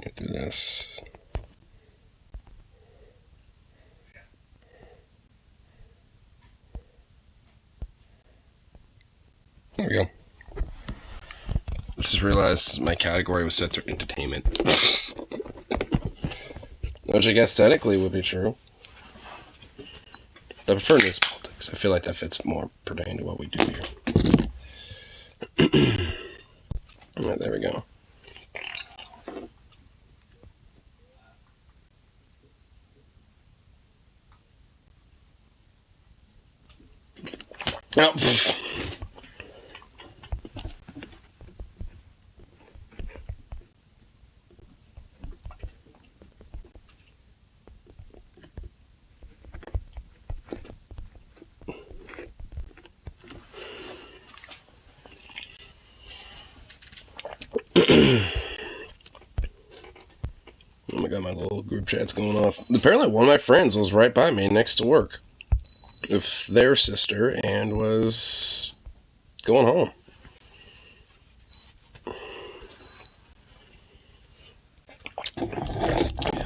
Get through this. There we go. I just realized my category was set to entertainment. Which I guess technically would be true. I prefer news politics. I feel like that fits more pertaining to what we do here. Alright, there we go. Oh. Oh my god, my little group chat's going off. Apparently one of my friends was right by me next to work with their sister and was going home.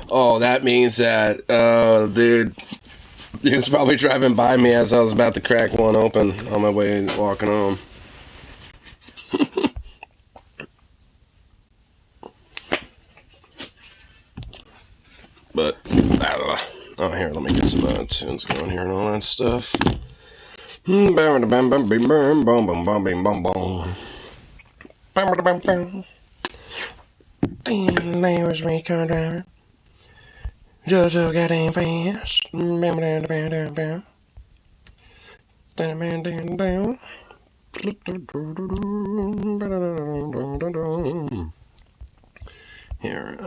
Oh, that means that, dude, he was probably driving by me as I was about to crack one open on my way walking home. But, oh, here, let me get some tunes going here and all that stuff. There's me car driver. Just so goddamn fast. Here,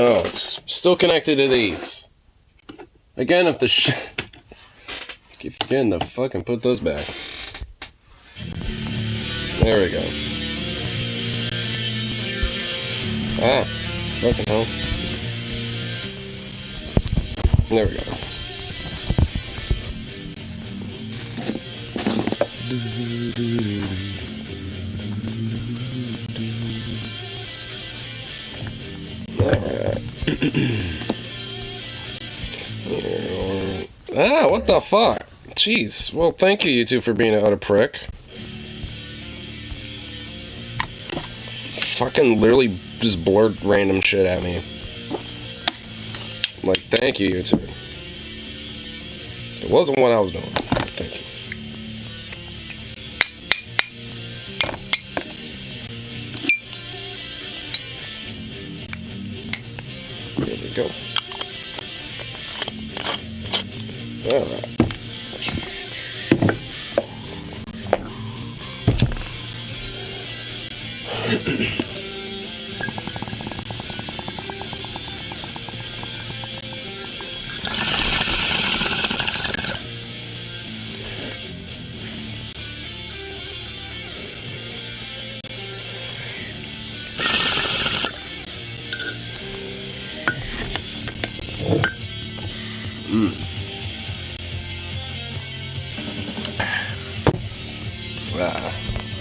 Oh, it's still connected to these. Again, if the keep forgetting to fucking put those back. There we go. Ah, fucking hell. There we go. Ah, what the fuck? Jeez. Well, thank you, you two, for being an utter prick. Fucking literally just blurred random shit at me. Like, thank you, you two. It wasn't what I was doing. Thank you. There we go. Alright.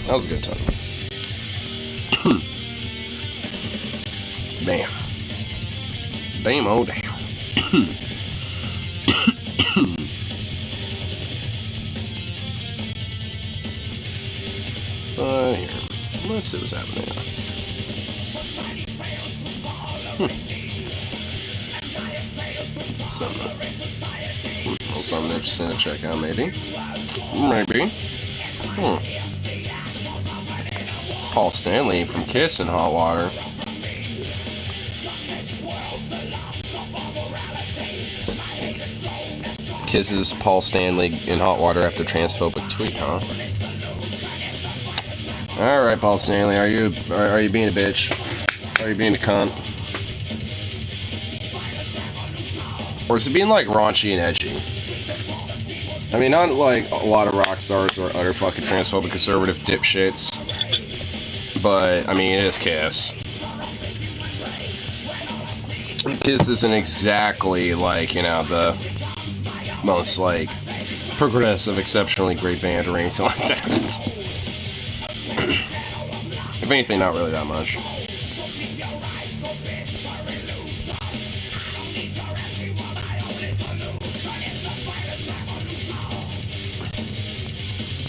That was a good time. Damn. Damn, oh damn. Here. Let's see what's happening now. Something interesting to check out, maybe. Maybe. Paul Stanley from Kiss in Hot Water. Kisses Paul Stanley in Hot Water after transphobic tweet, huh? Alright, Paul Stanley, are you being a bitch? Are you being a cunt? Or is it being like raunchy and edgy? I mean, not like a lot of rock stars or utter fucking transphobic conservative dipshits. But, I mean, it is Kiss. Kiss isn't exactly, like, you know, the most, like, progressive, exceptionally great band or anything like that. If anything, not really that much.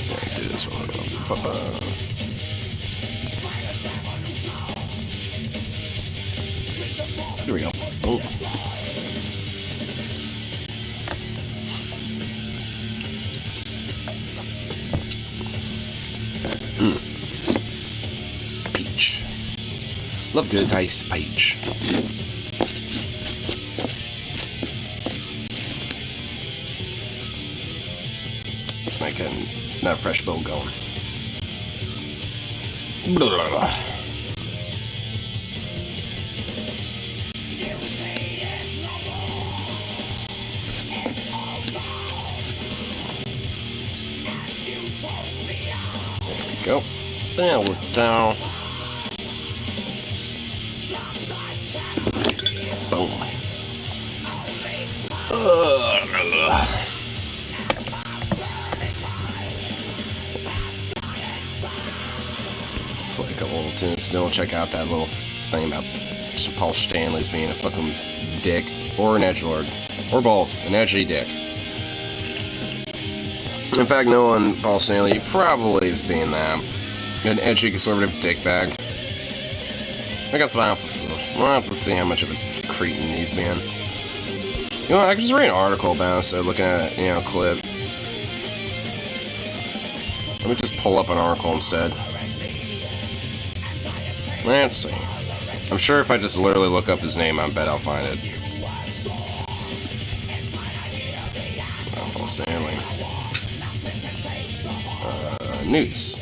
Yeah, do this one. Here we go. Oh. Peach. Love good ice peach. I can that fresh bowl going. Blah, blah, blah. Go. There we're down. Boom. Play a couple little tunes. Don't check out that little thing about Paul Stanley's being a fucking dick or an edgelord or both, an edgy dick. In fact, knowing Paul Stanley probably is being that. An edgy conservative dickbag. I guess we'll have to see how much of a cretin he's being. You know, I could just read an article about it instead of looking at, you know, a clip. Let me just pull up an article instead. Let's see. I'm sure if I just literally look up his name, I bet I'll find it. Oh, Paul Stanley. News.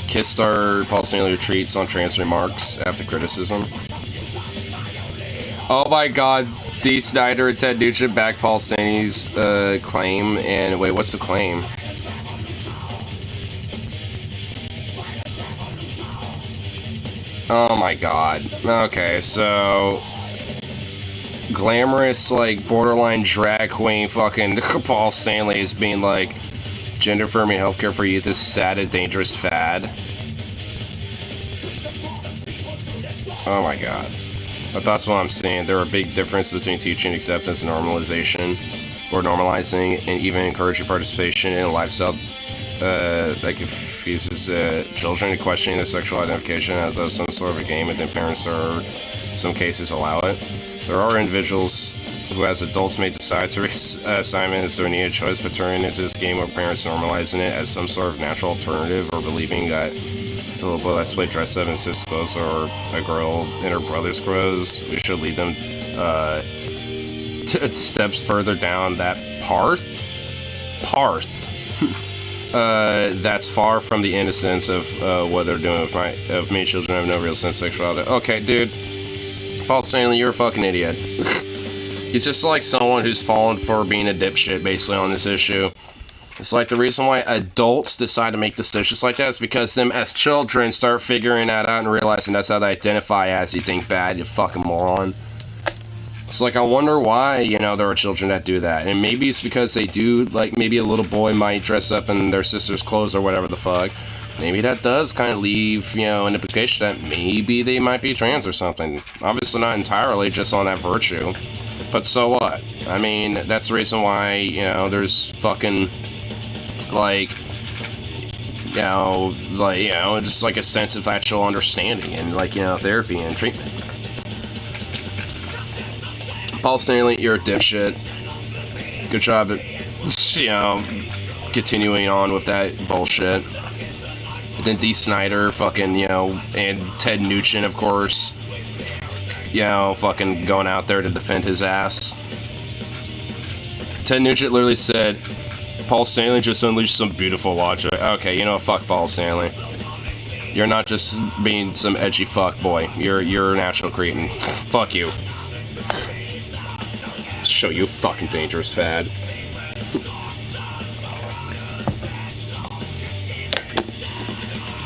Kiss star Paul Stanley retreats on trans remarks after criticism. Oh my god, Dee Snider and Ted Nugent back Paul Stanley's claim. And wait, what's the claim? Oh my god. Okay, so glamorous, like, borderline drag queen fucking Paul Stanley is being like, gender affirming healthcare for youth is sad and dangerous fad. Oh my god. But that's what I'm saying. There are big differences between teaching acceptance and normalization, or normalizing and even encouraging participation in a lifestyle that confuses children and questioning their sexual identification as though some sort of a game, and then parents are, in some cases, allow it. There are individuals who, as adults, may decide to assignment as their needed choice, but turning into this game where parents normalizing it as some sort of natural alternative, or believing that it's a little boy that's played dress up and cis clothes, or a girl in her brother's clothes, we should lead them steps further down that path. That's far from the innocence of what they're doing with many children have no real sense of sexuality. Okay, dude. Paul Stanley, you're a fucking idiot. He's just like someone who's fallen for being a dipshit, basically, on this issue. It's like the reason why adults decide to make decisions like that is because them as children start figuring that out and realizing that's how they identify as, you think bad, you fucking moron. It's like, I wonder why, you know, there are children that do that. And maybe it's because they do, like, maybe a little boy might dress up in their sister's clothes or whatever the fuck. Maybe that does kind of leave, you know, an implication that maybe they might be trans or something. Obviously not entirely just on that virtue. But so what? I mean, that's the reason why, you know, there's fucking, like, just like a sense of actual understanding and, like, you know, therapy and treatment. Paul Stanley, you're a dipshit. Good job at, you know, continuing on with that bullshit. And then Dee Snider, fucking, you know, and Ted Nugent, of course, you know, fucking going out there to defend his ass. Ted Nugent literally said, Paul Stanley just unleashed some beautiful logic. Okay, you know, fuck Paul Stanley. You're not just being some edgy fuck boy. You're an actual cretin. Fuck you. Show you fucking dangerous fad.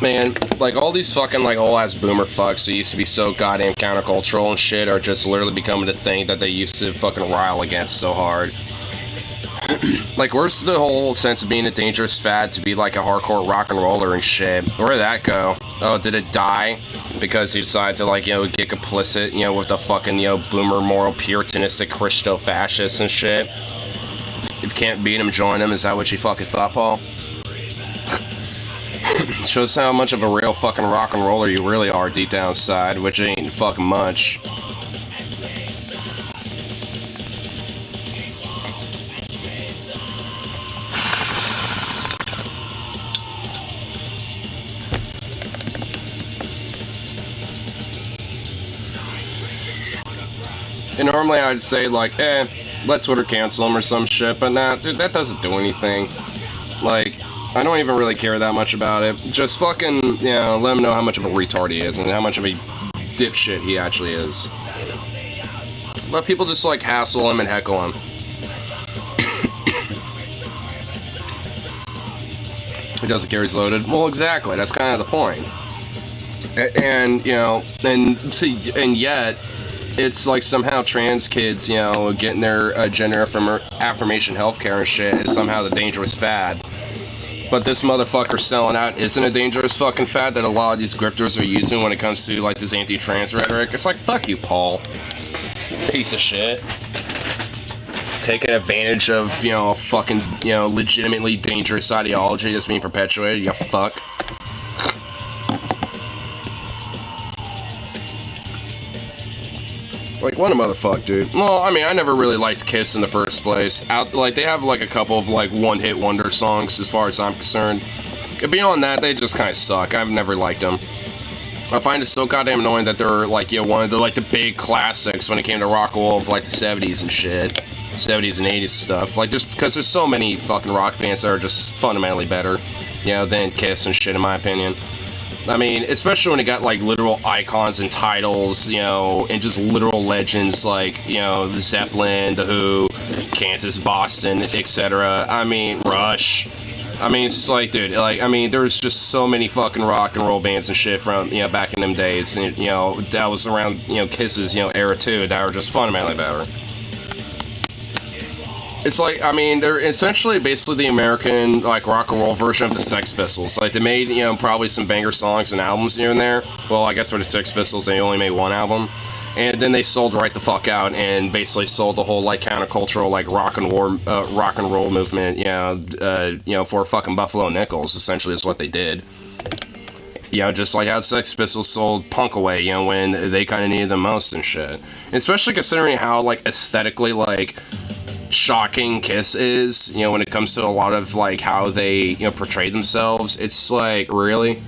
Man, like, all these fucking, like, old-ass boomer fucks who used to be so goddamn countercultural and shit are just literally becoming a thing that they used to fucking rile against so hard. Like, where's the whole sense of being a dangerous fad to be like a hardcore rock and roller and shit? Where did that go? Oh, did it die because he decided to, like, you know, get complicit, you know, with the fucking, you know, boomer moral puritanistic Christo-fascists and shit? If you can't beat him, join him. Is that what you fucking thought, Paul? Shows how much of a real fucking rock and roller you really are deep down inside, which ain't fucking much. And normally I'd say, like, let Twitter cancel him or some shit, but nah, dude, that doesn't do anything. Like, I don't even really care that much about it. Just fucking, you know, let him know how much of a retard he is and how much of a dipshit he actually is. Let people just, like, hassle him and heckle him. He doesn't care he's loaded. Well, exactly, that's kind of the point. And, you know, and yet, it's like somehow trans kids, you know, getting their gender affirmation healthcare and shit is somehow the dangerous fad. But this motherfucker selling out isn't a dangerous fucking fad that a lot of these grifters are using when it comes to, like, this anti-trans rhetoric. It's like, fuck you, Paul. Piece of shit. Taking advantage of, you know, fucking, you know, legitimately dangerous ideology that's being perpetuated, you fuck. Like, what a motherfucker, dude. Well, I mean, I never really liked Kiss in the first place. Like, they have, like, a couple of, like, one-hit wonder songs, as far as I'm concerned. Beyond that, they just kind of suck. I've never liked them. I find it so goddamn annoying that they're, like, you know, one of the, like, the big classics when it came to rock and roll of, like, the 70s and shit. 70s and 80s stuff. Like, just because there's so many fucking rock bands that are just fundamentally better, you know, than Kiss and shit, in my opinion. I mean, especially when it got, like, literal icons and titles, you know, and just literal legends like, you know, the Zeppelin, The Who, Kansas, Boston, etc. I mean, Rush. I mean, it's just like, dude, like, I mean, there's just so many fucking rock and roll bands and shit from, you know, back in them days, and, you know, that was around, you know, Kiss's, you know, era too, that were just fundamentally better. It's like, I mean, they're essentially basically the American, like, rock and roll version of the Sex Pistols. Like, they made, you know, probably some banger songs and albums here and there. Well, I guess for the Sex Pistols, they only made one album. And then they sold right the fuck out and basically sold the whole, like, countercultural, like, rock and roll movement, you know, for fucking Buffalo Nickels, essentially, is what they did. You know, just like how Sex Pistols sold punk away, you know, when they kind of needed them most and shit. And especially considering how, like, aesthetically, like, shocking Kiss is, you know, when it comes to a lot of, like, how they, you know, portray themselves. It's like, really?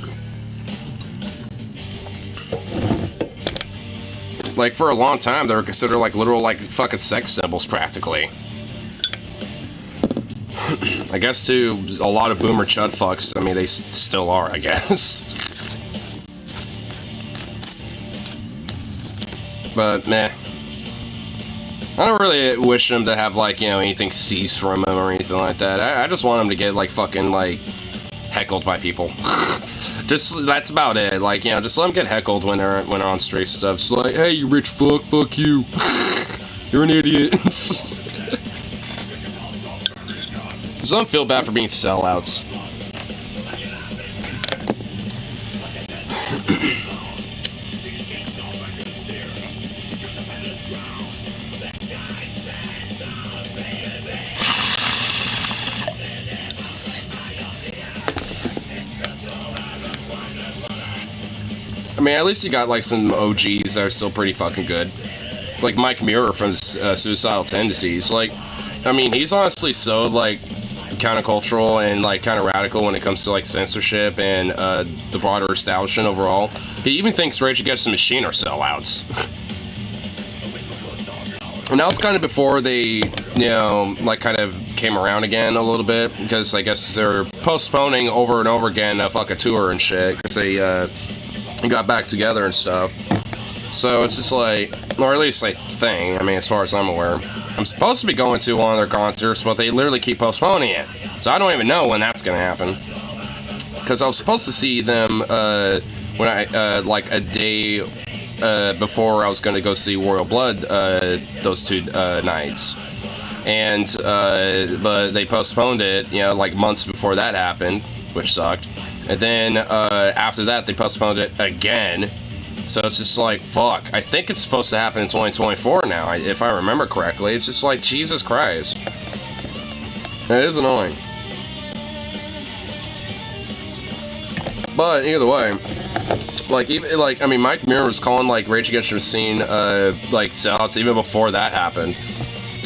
Like, for a long time, they were considered, like, literal, like, fucking sex symbols, practically. I guess to a lot of boomer chud fucks, I mean, they still are, I guess. But, meh. I don't really wish them to have, like, you know, anything cease from them or anything like that. I just want them to get, like, fucking, like, heckled by people. Just, that's about it. Like, you know, just let them get heckled when they're on street stuff. It's like, hey, you rich fuck you. You're an idiot. Just let them feel bad for being sellouts. I mean, at least you got, like, some OGs that are still pretty fucking good. Like Mike Muir from Suicidal Tendencies. Like, I mean, he's honestly so, like, countercultural and, like, kind of radical when it comes to, like, censorship and the broader establishment overall. He even thinks Rage Against the Machine are sellouts. And that was kind of before they, you know, like, kind of came around again a little bit, because I guess they're postponing over and over again a fucking tour and shit, because they got back together and stuff. So it's just like, or at least, like, thing, I mean, as far as I'm aware. I'm supposed to be going to one of their concerts, but they literally keep postponing it. So I don't even know when that's going to happen. Because I was supposed to see them when I, like, a day before I was going to go see Royal Blood those two nights. and but they postponed it, you know, like months before that happened, which sucked. And then after that, they postponed it again. So it's just like, fuck. I think it's supposed to happen in 2024 now, if I remember correctly. It's just like, Jesus Christ. It is annoying. But either way, like, even like, I mean, Mike Muir was calling like Rage Against the Machine like sellouts even before that happened.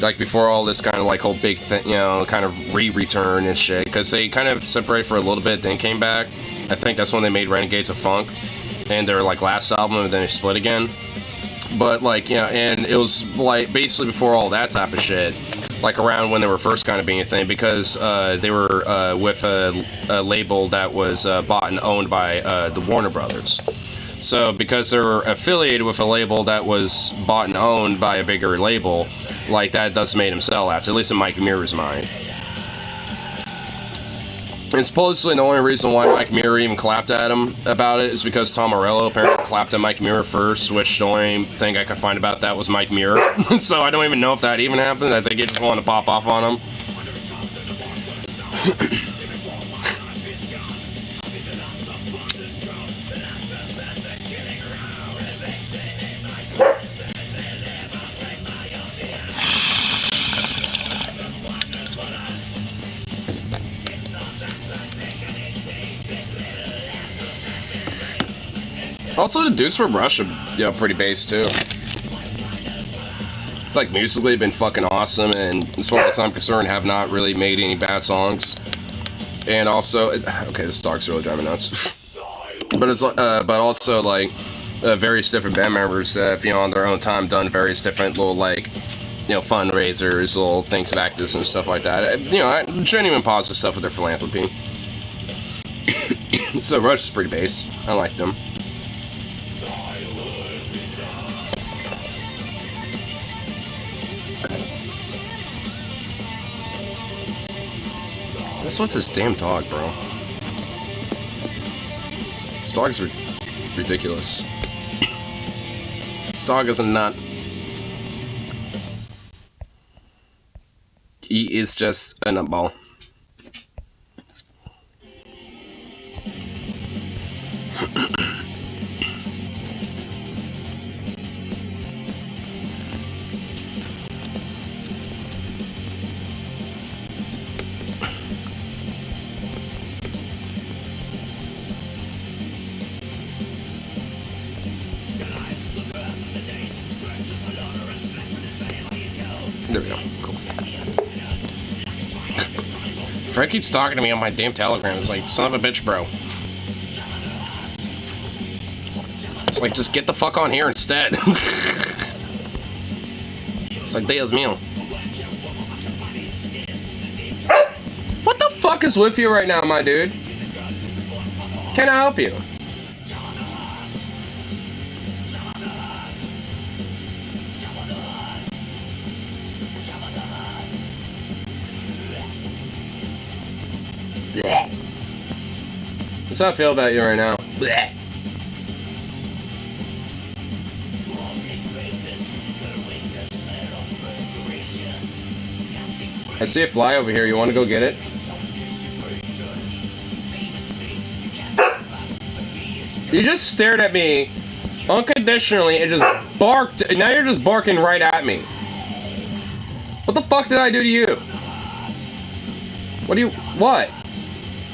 Like before all this kind of like whole big thing, you know, kind of return and shit, because they kind of separated for a little bit, then came back. I think that's when they made Renegades of Funk and their like last album, and then they split again. But like, you know, and it was like basically before all that type of shit, like around when they were first kind of being a thing, because they were with a label that was bought and owned by the Warner Brothers. So because they're affiliated with a label that was bought and owned by a bigger label, like that thus made them sellouts, at least in Mike Muir's mind. And supposedly the only reason why Mike Muir even clapped at him about it is because Tom Morello apparently clapped at Mike Muir first, which the only thing I could find about that was Mike Muir. So I don't even know if that even happened. I think he just wanted to pop off on him. Also, the dudes from Russia, you know, pretty bass too. Like musically, been fucking awesome, and as far as I'm concerned, have not really made any bad songs. And also, okay, this dog's really driving nuts. But it's but also like various different band members have, you know, on their own time done various different little like, you know, fundraisers, little things of activism and stuff like that. You know, genuine positive stuff with their philanthropy. So Russia's pretty bass. I like them. What's with this damn dog, bro? This dog is ridiculous. This dog is not... He is just a nutball. There we go. Cool. Fred keeps talking to me on my damn Telegram. It's like, son of a bitch, bro. It's like, just get the fuck on here instead. It's like, Dios mío. What the fuck is with you right now, my dude? Can I help you? Blech. That's how I feel about you right now. Blech. I see a fly over here. You want to go get it? You just stared at me unconditionally and just barked. And now you're just barking right at me. What the fuck did I do to you? What?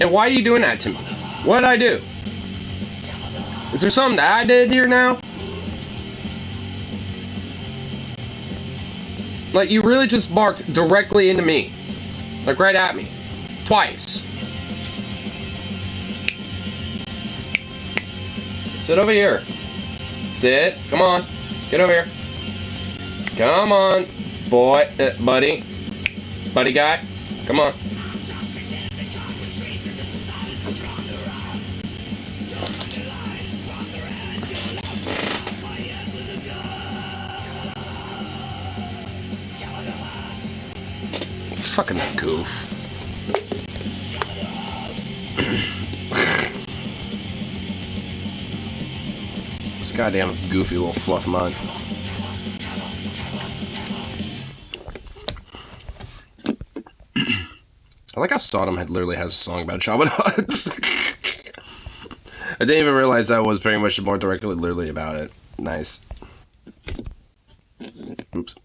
And why are you doing that to me? What did I do? Is there something that I did here now? Like, you really just barked directly into me. Like, right at me. Twice. Sit over here. Sit. Come on. Get over here. Come on. Boy. Buddy. Buddy guy. Come on. Fucking goof. This goddamn goofy little fluff mug. I like how Sodom literally has a song about Jabba the Hutt. I didn't even realize that was very much more directly, literally about it. Nice. Oops.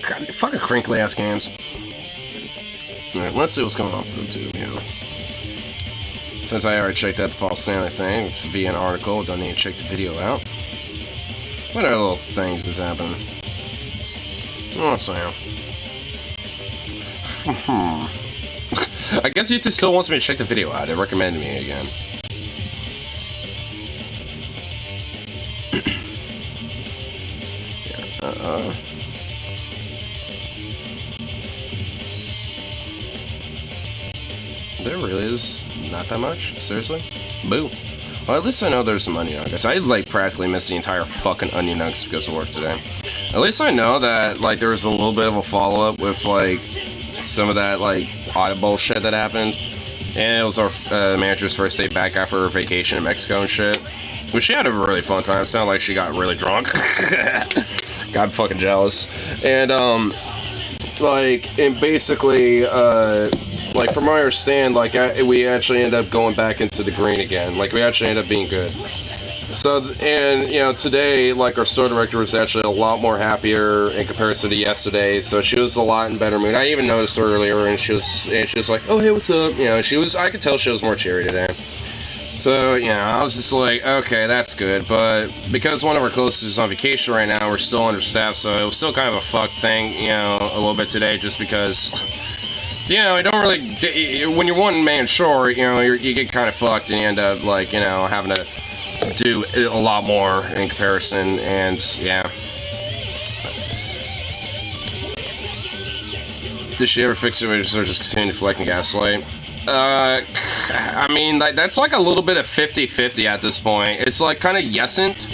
God, fucking crinkly ass games. Alright, let's see what's going on for them too, you know. Since I already checked out the Paul Stanley thing via an article, don't need to check the video out. What other little things that's happening? Oh, so yeah. I guess YouTube still wants me to check the video out. It recommended me again. Yeah, there really is not that much? Seriously? Boo. Well, at least I know there's some onion nuggets. I, like, practically missed the entire fucking onion nuggets because of work today. At least I know that, like, there was a little bit of a follow-up with, like, some of that, like, audible shit that happened. And it was our manager's first day back after her vacation in Mexico and shit. But she had a really fun time. It sounded like she got really drunk. Got fucking jealous. And, basically, like, from what I understand, like, we actually ended up going back into the green again. Like, we actually ended up being good. So, and, you know, today, like, our store director was actually a lot more happier in comparison to yesterday, so she was a lot in better mood. I even noticed her earlier, and she was like, oh, hey, what's up? You know, I could tell she was more cheery today. So, you know, I was just like, okay, that's good, but because one of our closest is on vacation right now, we're still understaffed, so it was still kind of a fuck thing, you know, a little bit today, just because, you know, I don't really, when you're one man short, you know, you get kind of fucked, and you end up, like, you know, having to do a lot more in comparison, and yeah. Did she ever fix it or just continue deflecting gaslight? I mean, that's like a little bit of 50-50 at this point. It's like kind of yesent.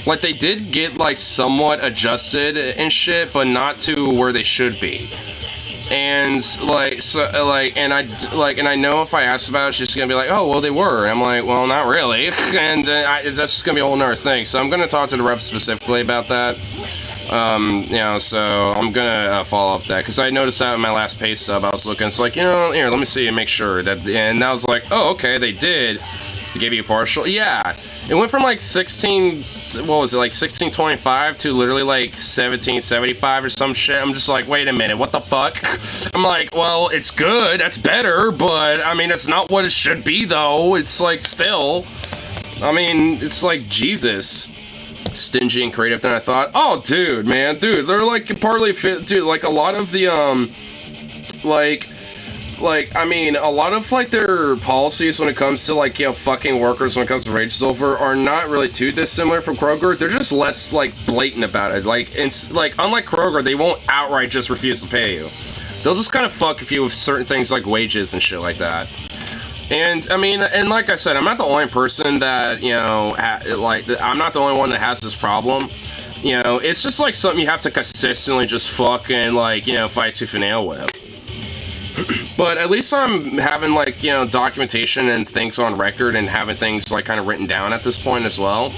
Like, they did get like somewhat adjusted and shit, but not to where they should be. And like, so like, and I know if I asked about it, she's gonna be like, oh, well, they were. And I'm like, well, not really. And that's just gonna be a whole nother thing. So I'm gonna talk to the rep specifically about that. You know, so I'm gonna follow up that, because I noticed that in my last pay stub. I was looking, it's like, you know, here, let me see and make sure that, and I was like, oh, okay, they did. They gave you a partial. Yeah, it went from like 16, what was it, like 1625 to literally like 1775 or some shit. I'm just like, wait a minute, what the fuck? I'm like, well, it's good, that's better, but I mean, it's not what it should be though. It's like, still, I mean, it's like, Jesus. Stingy and creative than I thought. Oh, dude, man, dude, they're like partly fit, dude. Like a lot of the I mean, a lot of like their policies when it comes to like, you know, fucking workers when it comes to wage silver are not really too dissimilar from Kroger. They're just less like blatant about it. Like, it's like unlike Kroger, they won't outright just refuse to pay you. They'll just kind of fuck with you with certain things like wages and shit like that. And, I mean, and like I said, I'm not the only person that, you know, I'm not the only one that has this problem. You know, it's just, like, something you have to consistently just fucking, like, you know, fight tooth and nail with. But at least I'm having, like, you know, documentation and things on record and having things, like, kind of written down at this point as well.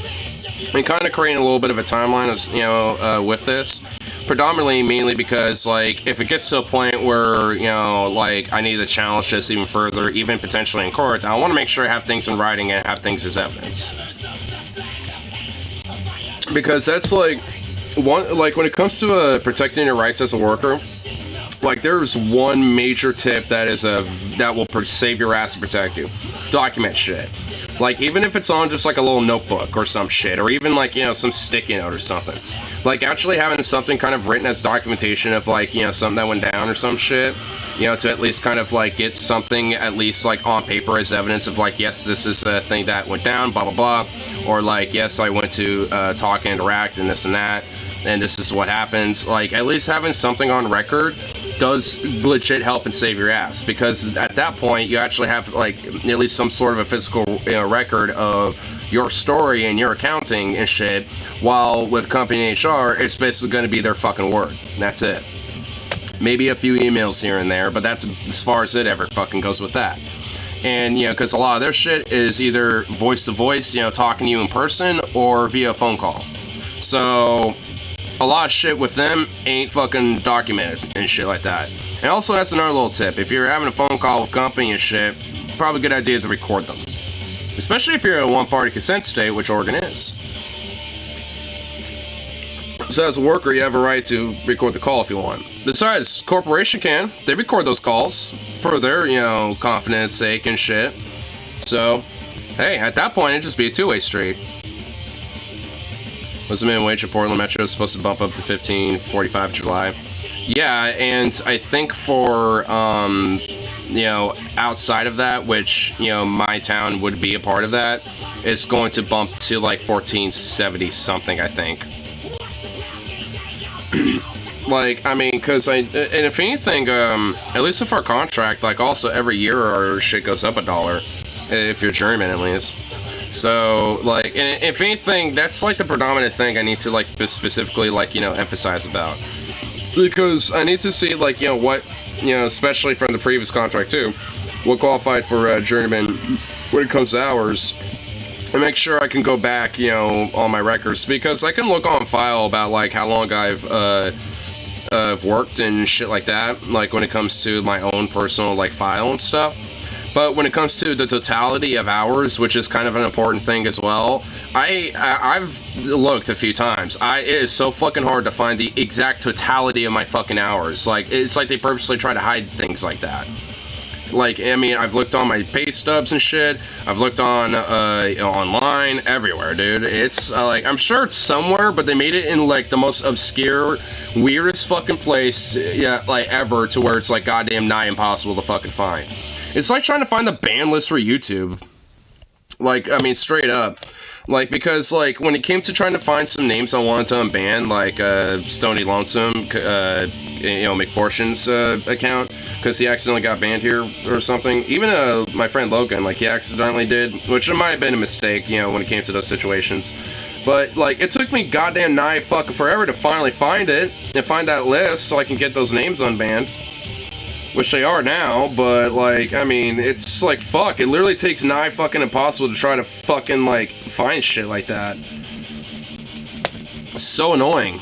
And kind of creating a little bit of a timeline, as you know, with this. Predominantly, mainly because, like, if it gets to a point where, you know, like, I need to challenge this even further, even potentially in court, I want to make sure I have things in writing and have things as evidence. Because that's, like, like, when it comes to protecting your rights as a worker, like, there's one major tip that will save your ass and protect you. Document shit. Like, even if it's on just, like, a little notebook or some shit, or even, like, you know, some sticky note or something. Like, actually having something kind of written as documentation of, like, you know, something that went down or some shit, you know, to at least kind of, like, get something at least, like, on paper as evidence of, like, yes, this is a thing that went down, blah, blah, blah. Or, like, yes, I went to talk and interact and this and that, and this is what happened. Like, at least having something on record does legit help and save your ass, because at that point you actually have like at least some sort of a physical, you know, record of your story and your accounting and shit, while with company HR it's basically going to be their fucking word. That's it. Maybe a few emails here and there, but that's as far as it ever fucking goes with that. And, you know, because a lot of their shit is either voice to voice, you know, talking to you in person, or via phone call. So a lot of shit with them ain't fucking documented and shit like that. And also, that's another little tip. If you're having a phone call with company and shit, probably a good idea to record them. Especially if you're in a one-party consent state, which Oregon is. So as a worker, you have a right to record the call if you want. Besides, corporation can. They record those calls for their, confidence sake and shit. So, hey, at that point, it'd just be a two-way street. Was the minimum wage at Portland Metro supposed to bump up to $15.45 in July? Yeah, and I think for, outside of that, which, my town would be a part of that, it's going to bump to like $14.70 something, I think. Like, I mean, because and if anything, at least with our contract, like, also every year our shit goes up $1, if you're German at least. So, like, and if anything, that's like the predominant thing I need to, like, specifically, like, emphasize about. Because I need to see, like, what, especially from the previous contract too, what qualified for journeyman when it comes to hours, and make sure I can go back, on my records, because I can look on file about, like, how long I've worked and shit like that, like, when it comes to my own personal, like, file and stuff. But when it comes to the totality of hours, which is kind of an important thing as well, I've looked a few times. It is so fucking hard to find the exact totality of my fucking hours. Like, it's like they purposely try to hide things like that. Like, I mean, I've looked on my pay stubs and shit. I've looked on, online, everywhere, dude. It's, like, I'm sure it's somewhere, but they made it in, like, the most obscure, weirdest fucking place, like, ever, to where it's, like, goddamn nigh impossible to fucking find. It's like trying to find the band list for YouTube. Like, I mean, straight up. Like, because, like, when it came to trying to find some names I wanted to unban, like, Stony Lonesome, McPortion's, account, because he accidentally got banned here or something. Even, my friend Logan, like, he accidentally did, which it might have been a mistake, when it came to those situations. But, like, it took me goddamn nigh fucking forever to finally find it, and find that list so I can get those names unbanned. Which they are now, but, like, I mean, it's, like, fuck, it literally takes nigh fucking impossible to try to fucking, like, find shit like that. It's so annoying.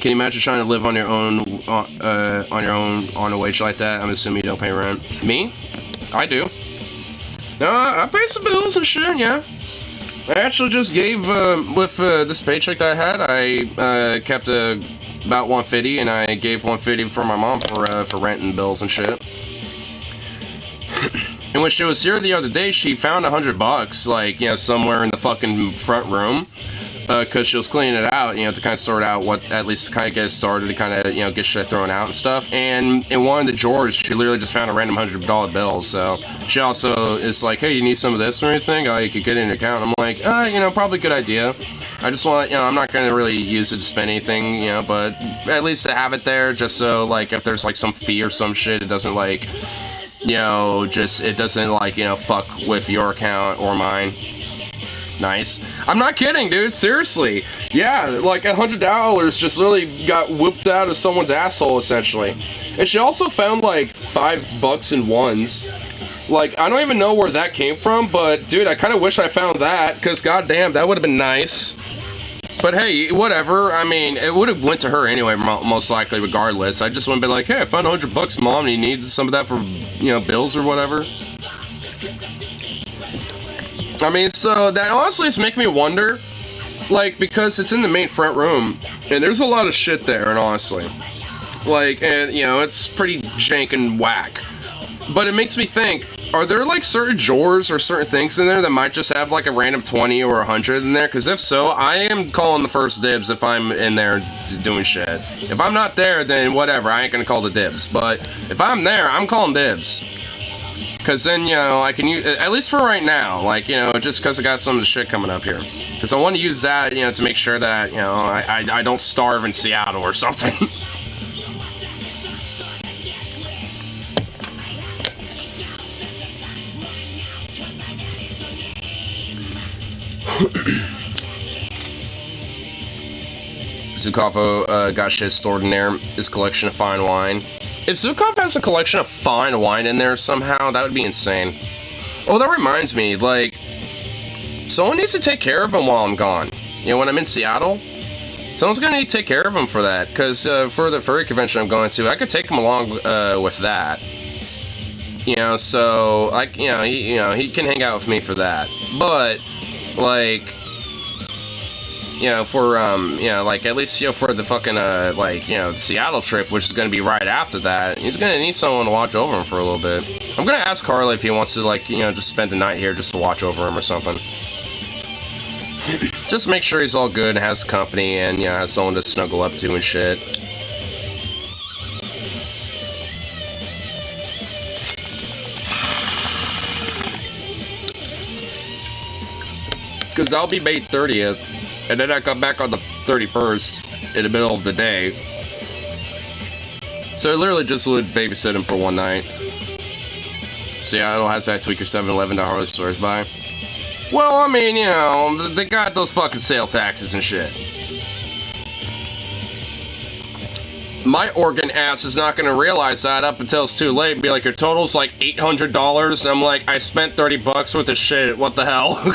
Can you imagine trying to live on your own, on a wage like that? I'm assuming you don't pay rent. Me? I do. No, I pay some bills and shit, yeah. I actually just gave, with, this paycheck that I had, I, kept about $150, and I gave $150 for my mom for rent and bills and shit. And when she was here the other day, she found $100, like, somewhere in the fucking front room, because she was cleaning it out, to kind of sort out what, at least to kind of get it started, to kind of, get shit thrown out and stuff. And in one of the drawers, she literally just found a random $100 bill. So she also is like, hey, you need some of this or anything? Oh, you could get it in your account. I'm like, probably a good idea. I just want, I'm not going to really use it to spend anything, but at least to have it there, just so, like, if there's, like, some fee or some shit, it doesn't, like, it doesn't, like, fuck with your account or mine. Nice. I'm not kidding, dude, seriously. Yeah, like, $100 just literally got whooped out of someone's asshole, essentially. And she also found, like, $5 in ones. Like, I don't even know where that came from, but, dude, I kind of wish I found that, because, goddamn, that would have been nice. But, hey, whatever. I mean, it would have went to her anyway, most likely, regardless. I just wouldn't be like, hey, I found $100, Mom, and you need some of that for, bills or whatever. I mean, so, that honestly is making me wonder, like, because it's in the main front room, and there's a lot of shit there, and honestly. Like, and, it's pretty jank and whack. But it makes me think, are there, like, certain drawers or certain things in there that might just have, like, a random 20 or 100 in there? Because if so, I am calling the first dibs if I'm in there doing shit. If I'm not there, then whatever, I ain't gonna call the dibs. But if I'm there, I'm calling dibs. Because then, I can use, at least for right now, like, just because I got some of the shit coming up here. Because I want to use that, to make sure that, I don't starve in Seattle or something. Zukavo got shit stored in there. His collection of fine wine. If Zukov has a collection of fine wine in there somehow, that would be insane. Oh, that reminds me, like, someone needs to take care of him while I'm gone. You know, when I'm in Seattle, someone's gonna need to take care of him for that. Because for the furry convention I'm going to, I could take him along with that. You know, so he can hang out with me for that. But like, you know, for like at least for the fucking the Seattle trip, which is gonna be right after that, he's gonna need someone to watch over him for a little bit. I'm gonna ask Carly if he wants to just spend the night here just to watch over him or something. Just make sure he's all good and has company and has someone to snuggle up to and shit. Because I'll be May 30th, and then I come back on the 31st in the middle of the day. So I literally just would babysit him for one night. Seattle has that Tweaker 7-Eleven to Harley stores by. Well, I mean, they got those fucking sale taxes and shit. My organ ass is not gonna realize that up until it's too late and be like, your total's like $800, and I'm like, I spent 30 bucks worth of shit, what the hell?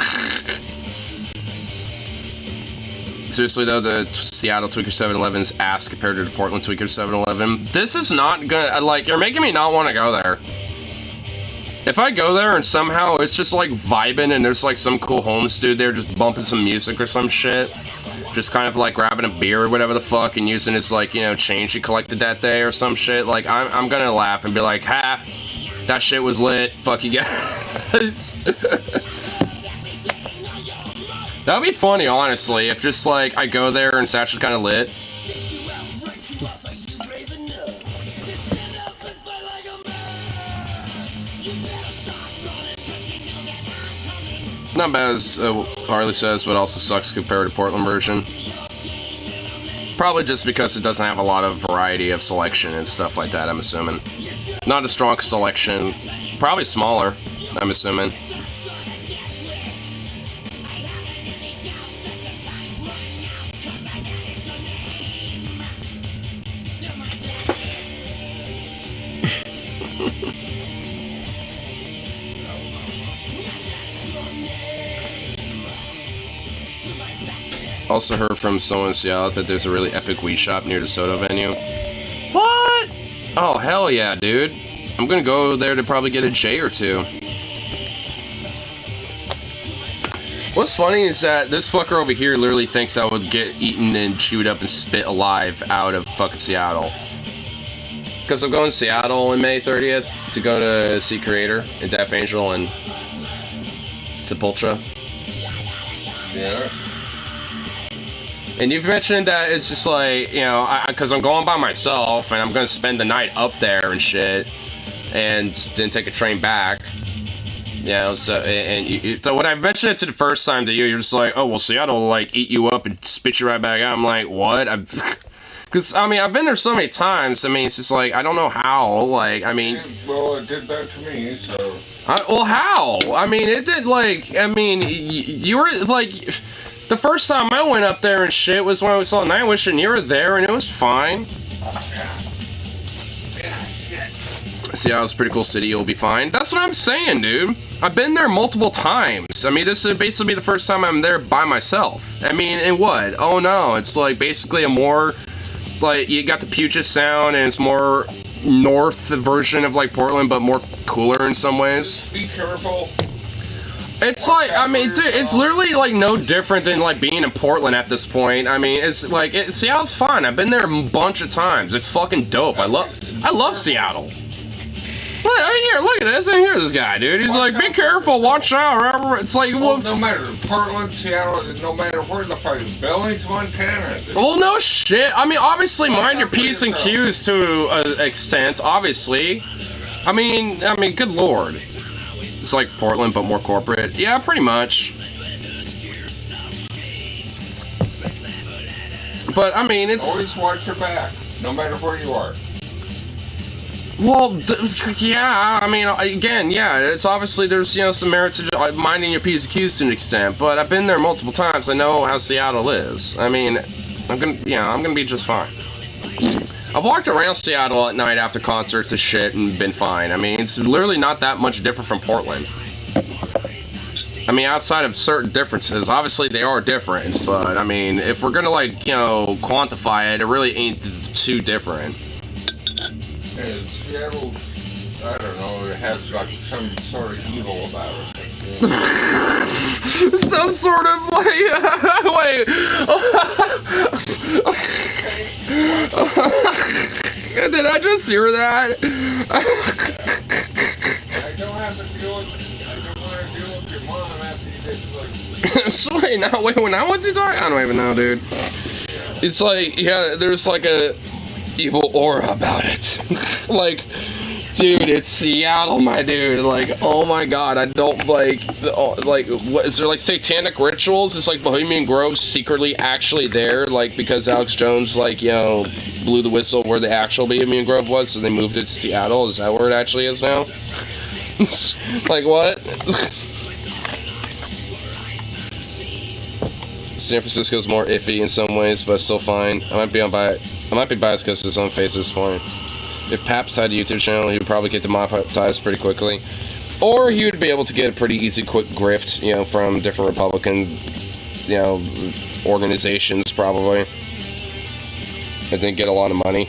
Seriously though, the Seattle Tweaker 7-Eleven's ass compared to the Portland Tweaker 7-Eleven. This is not gonna, you're making me not want to go there. If I go there and somehow it's just like vibing and there's like some cool homeless dude there just bumping some music or some shit, just kind of like grabbing a beer or whatever the fuck and using his change he collected that day or some shit, like I'm gonna laugh and be like, ha, that shit was lit, fuck you guys. That'd be funny, honestly, if just I go there and it's actually kind of lit. Not bad as Harley says, but also sucks compared to Portland version. Probably just because it doesn't have a lot of variety of selection and stuff like that, I'm assuming. Not a strong selection. Probably smaller, I'm assuming. Also heard from someone in Seattle that there's a really epic weed shop near the Soto venue. What? Oh, hell yeah, dude. I'm gonna go there to probably get a J or two. What's funny is that this fucker over here literally thinks I would get eaten and chewed up and spit alive out of fucking Seattle. Because I'm going to Seattle on May 30th to go to see Creator and Death Angel and Sepultura. Yeah. And you've mentioned that it's just because I'm going by myself and I'm going to spend the night up there and shit and then take a train back. So so when I mentioned it to the first time to you, you're just like, oh, well, Seattle will eat you up and spit you right back out. I'm like, what? Because, I've been there so many times. It's just I don't know how. Well, it did that to me, so. Well, how? It did, you were, the first time I went up there and shit was when we saw Nightwish and you were there and it was fine. Seattle's a pretty cool city, you'll be fine. That's what I'm saying, dude. I've been there multiple times. This would basically be the first time I'm there by myself. And what? Oh no, it's basically a more, you got the Puget Sound and it's more north version of Portland, but more cooler in some ways. Be careful. It's dude, it's literally no different than being in Portland at this point. It's Seattle's fine. I've been there a bunch of times. It's fucking dope. I love Seattle. Look at this. And here's this guy, dude. He's be careful, watch out. It's well, no matter Portland, Seattle, no matter where the fuck, Billings, Montana. Well, no shit. Obviously, mind your P's and Q's to an extent. Obviously, good lord. It's like Portland, but more corporate. Yeah, pretty much. But it's always watch your back, no matter where you are. Well, yeah. Again, yeah. It's obviously there's some merit to minding your P's and Q's to an extent. But I've been there multiple times. I know how Seattle is. I'm gonna be just fine. I've walked around Seattle at night after concerts and shit and been fine. It's literally not that much different from Portland. mean, outside of certain differences, obviously they are different, but I mean, if we're gonna like, you know, quantify it, it really ain't too different. And Seattle, I don't know, it has like some sort of evil about it. Some sort of like, wait. Did I just hear that? I don't have to deal with I don't want to deal with your mom after you get like. Wait, now, wait, now what's he talking? I don't even know, dude. It's like, yeah, there's like a evil aura about it. Like, dude, it's Seattle, my dude. Like, oh my god, I don't like, what, is there like satanic rituals? It's like Bohemian Grove's secretly actually there, like, because Alex Jones, like, you know, blew the whistle where the actual Bohemian Grove was, so they moved it to Seattle. Is that where it actually is now? Like, what? San Francisco's more iffy in some ways, but still fine. I might be biased because his own face at this point. If Paps had a YouTube channel, he would probably get demonetized pretty quickly. Or he would be able to get a pretty easy, quick grift, you know, from different Republican, you know, organizations, probably. And then get a lot of money.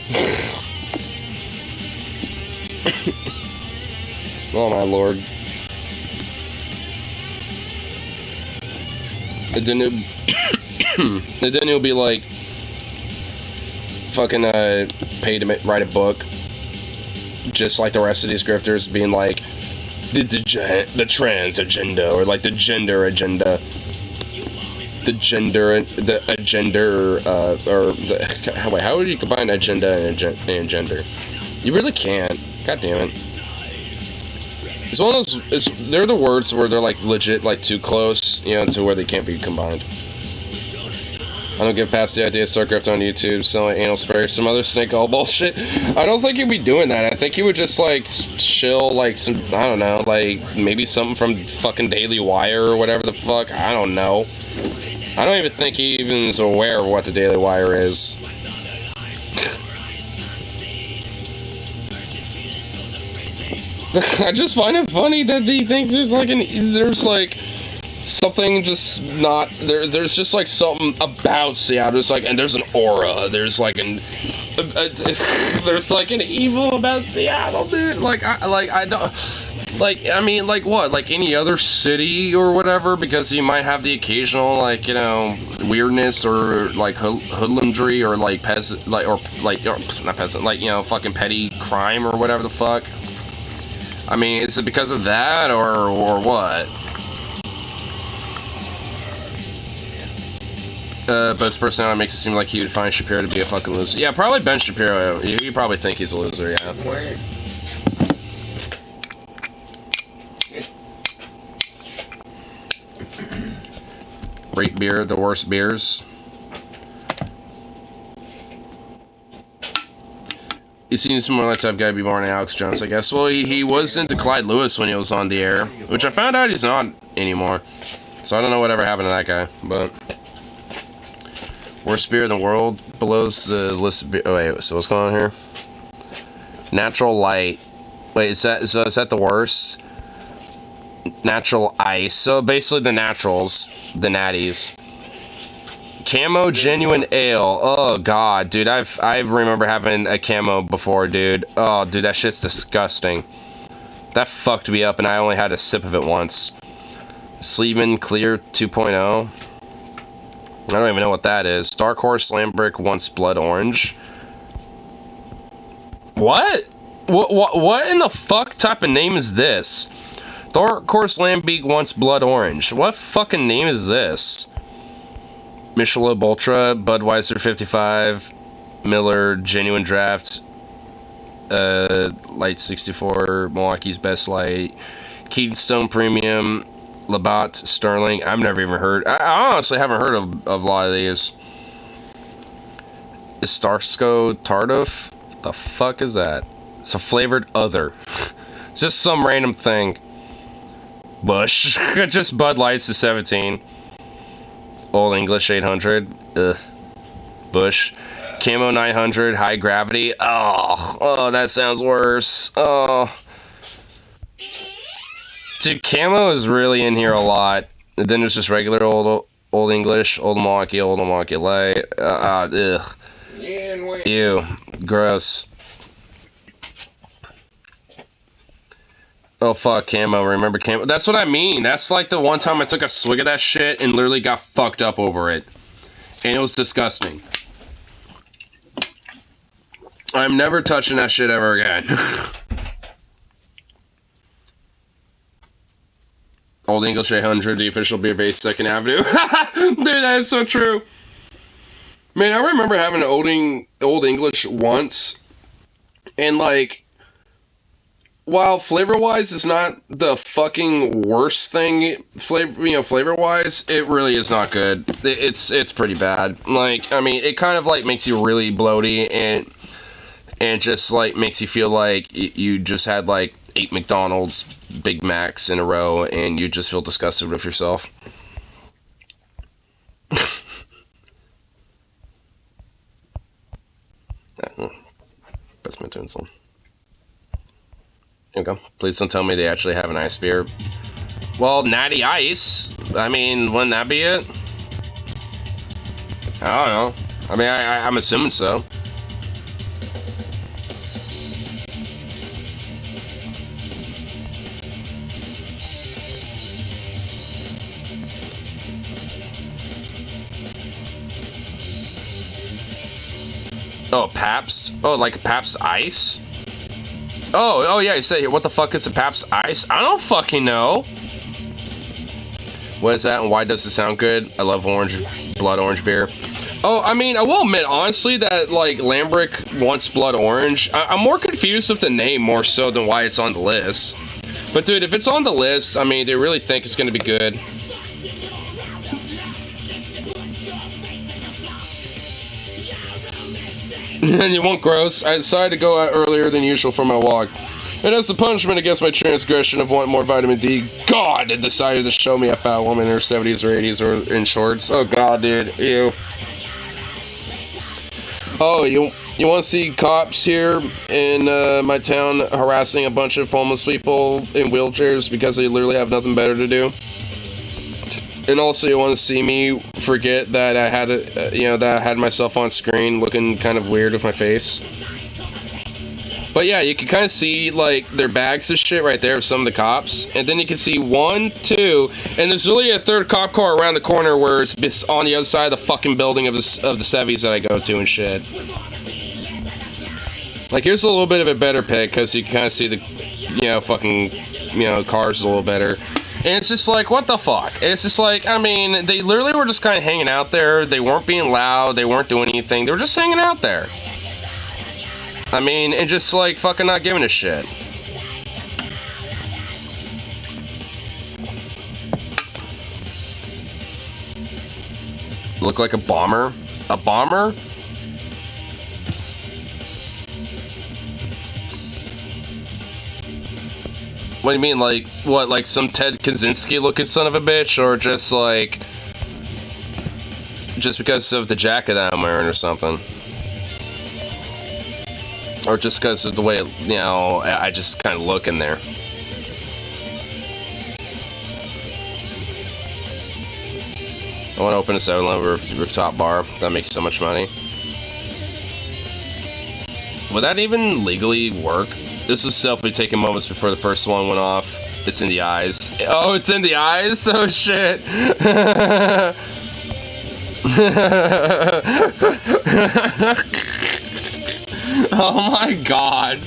Oh my lord. And then he'll be like, fucking paid to write a book, just like the rest of these grifters, being like the trans agenda, or like the gender agenda, or wait, how would you combine agenda and gender? You really can't. God damn it. It's one of those. They're the words where they're like legit, like too close, you know, to where they can't be combined. I don't give Paps the idea to start grift on YouTube, selling anal spray, some other snake oil bullshit. I don't think he'd be doing that. I think he would just like shill like some, I don't know, like maybe something from fucking Daily Wire or whatever the fuck. I don't know. I don't even think he even is aware of what the Daily Wire is. I just find it funny that he thinks there's like something just not there. There's just like something about Seattle. There's like, and there's an aura. There's like there's like an evil about Seattle, dude. I don't. Like, I mean, like what? Like any other city or whatever, because you might have the occasional, like, you know, weirdness or, like, hoodlumdry or, like, peasant, like, or not peasant, like, you know, fucking petty crime or whatever the fuck. I mean, is it because of that or what? But his personality makes it seem like he would find Shapiro to be a fucking loser. Yeah, probably Ben Shapiro. You probably think he's a loser, yeah. Great beer, the worst beers. He seems more like the type of guy to be more than Alex Jones, I guess. Well, he was into Clyde Lewis when he was on the air, which I found out he's not anymore. So I don't know whatever happened to that guy, but... Worst beer in the world below's the list of beer. Oh, wait, so what's going on here? Natural Light. Wait, is that the worst? Natural Ice. So basically the naturals, the natties. Camo Genuine Ale. Oh god, dude, I remember having a camo before, dude. Oh, dude, that shit's disgusting. That fucked me up, and I only had a sip of it once. Sleeman Clear 2.0. I don't even know what that is. Dark Horse Lambrick Once Blood Orange. What? What in the fuck type of name is this? Dark Horse Lambic Once Blood Orange. What fucking name is this? Michelob Ultra, Budweiser 55, Miller Genuine Draft, Light 64, Milwaukee's Best Light, Keystone Premium, Labatt Sterling. I've never even heard. I honestly haven't heard of a lot of these. Starsco Tardif? What the fuck is that? It's a flavored other. It's just some random thing. Bush. Just Bud Lights to 17. Old English 800. Ugh. Bush. Camo 900. High Gravity. Oh, that sounds worse. Oh. Dude, Camo is really in here a lot. And then there's just regular old English, old Milwaukee light. Ugh. Ew. Gross. Oh fuck, camo. Remember camo? That's what I mean. That's like the one time I took a swig of that shit and literally got fucked up over it. And it was disgusting. I'm never touching that shit ever again. Old English 800, the official beer base 2nd Avenue. Dude, that is so true. Man, I remember having an Old English once. And like, while flavor-wise is not the fucking worst thing, flavor-wise, it really is not good. It's pretty bad. Like, I mean, it kind of like makes you really bloaty and just like makes you feel like you just had like 8 McDonald's Big Macs in a row and you just feel disgusted with yourself. That's my tinsel. Okay. Please don't tell me they actually have an ice beer. Well, Natty Ice. I mean, wouldn't that be it? I don't know. I mean, I'm assuming so. Oh, Pabst? Oh, like Pabst Ice? Oh yeah, you say, what the fuck is a Pabst Ice? I don't fucking know. What is that and why does it sound good? I love blood orange beer. Oh, I mean, I will admit, honestly, that, like, Lambrick wants blood orange. I'm more confused with the name more so than why it's on the list. But, dude, if it's on the list, I mean, they really think it's gonna be good. And you won't gross. I decided to go out earlier than usual for my walk. And as the punishment against my transgression of wanting more vitamin D, God had decided to show me a fat woman in her 70s or 80s or in shorts. Oh God, dude. Ew. Oh, you want to see cops here in my town harassing a bunch of homeless people in wheelchairs because they literally have nothing better to do? And also, you want to see me forget that I had that I had myself on screen looking kind of weird with my face. But yeah, you can kind of see like their bags of shit right there of some of the cops, and then you can see 1, 2, and there's really a third cop car around the corner where it's on the other side of the fucking building of the Sevies that I go to and shit. Like, here's a little bit of a better pic because you can kind of see the fucking cars a little better. And it's just like, what the fuck? It's just like, I mean, they literally were just kind of hanging out there. They weren't being loud. They weren't doing anything. They were just hanging out there. I mean, and just like fucking not giving a shit. Look like a bomber? A bomber? What do you mean, like, what, like some Ted Kaczynski looking son of a bitch? Or just, like, just because of the jacket that I'm wearing or something? Or just because of the way, I just kind of look in there? I want to open a 7-Eleven rooftop bar. That makes so much money. Would that even legally work? This was selfie taken moments before the first one went off. It's in the eyes. Oh, it's in the eyes? Oh, shit. Oh, my God.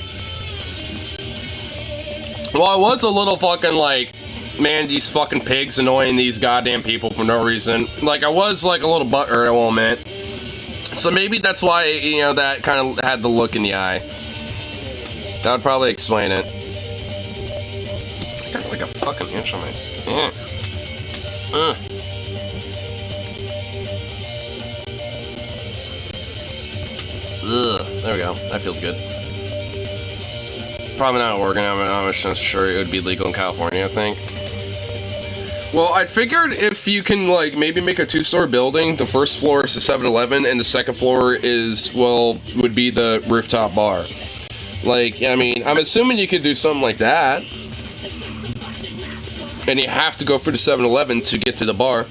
Well, I was a little fucking like, man, these fucking pigs annoying these goddamn people for no reason. Like, I was like a little butthurt, I will admit. So maybe that's why, that kind of had the look in the eye. That would probably explain it. I got like a fucking inch on my... Ugh. There we go. That feels good. Probably not working. I'm not sure it would be legal in California, I think. Well, I figured if you can, like, maybe make a 2-story building, the first floor is the 7-Eleven, and the second floor is, well, would be the rooftop bar. Like, I mean, I'm assuming you could do something like that. And you have to go through the 7-Eleven to get to the bar.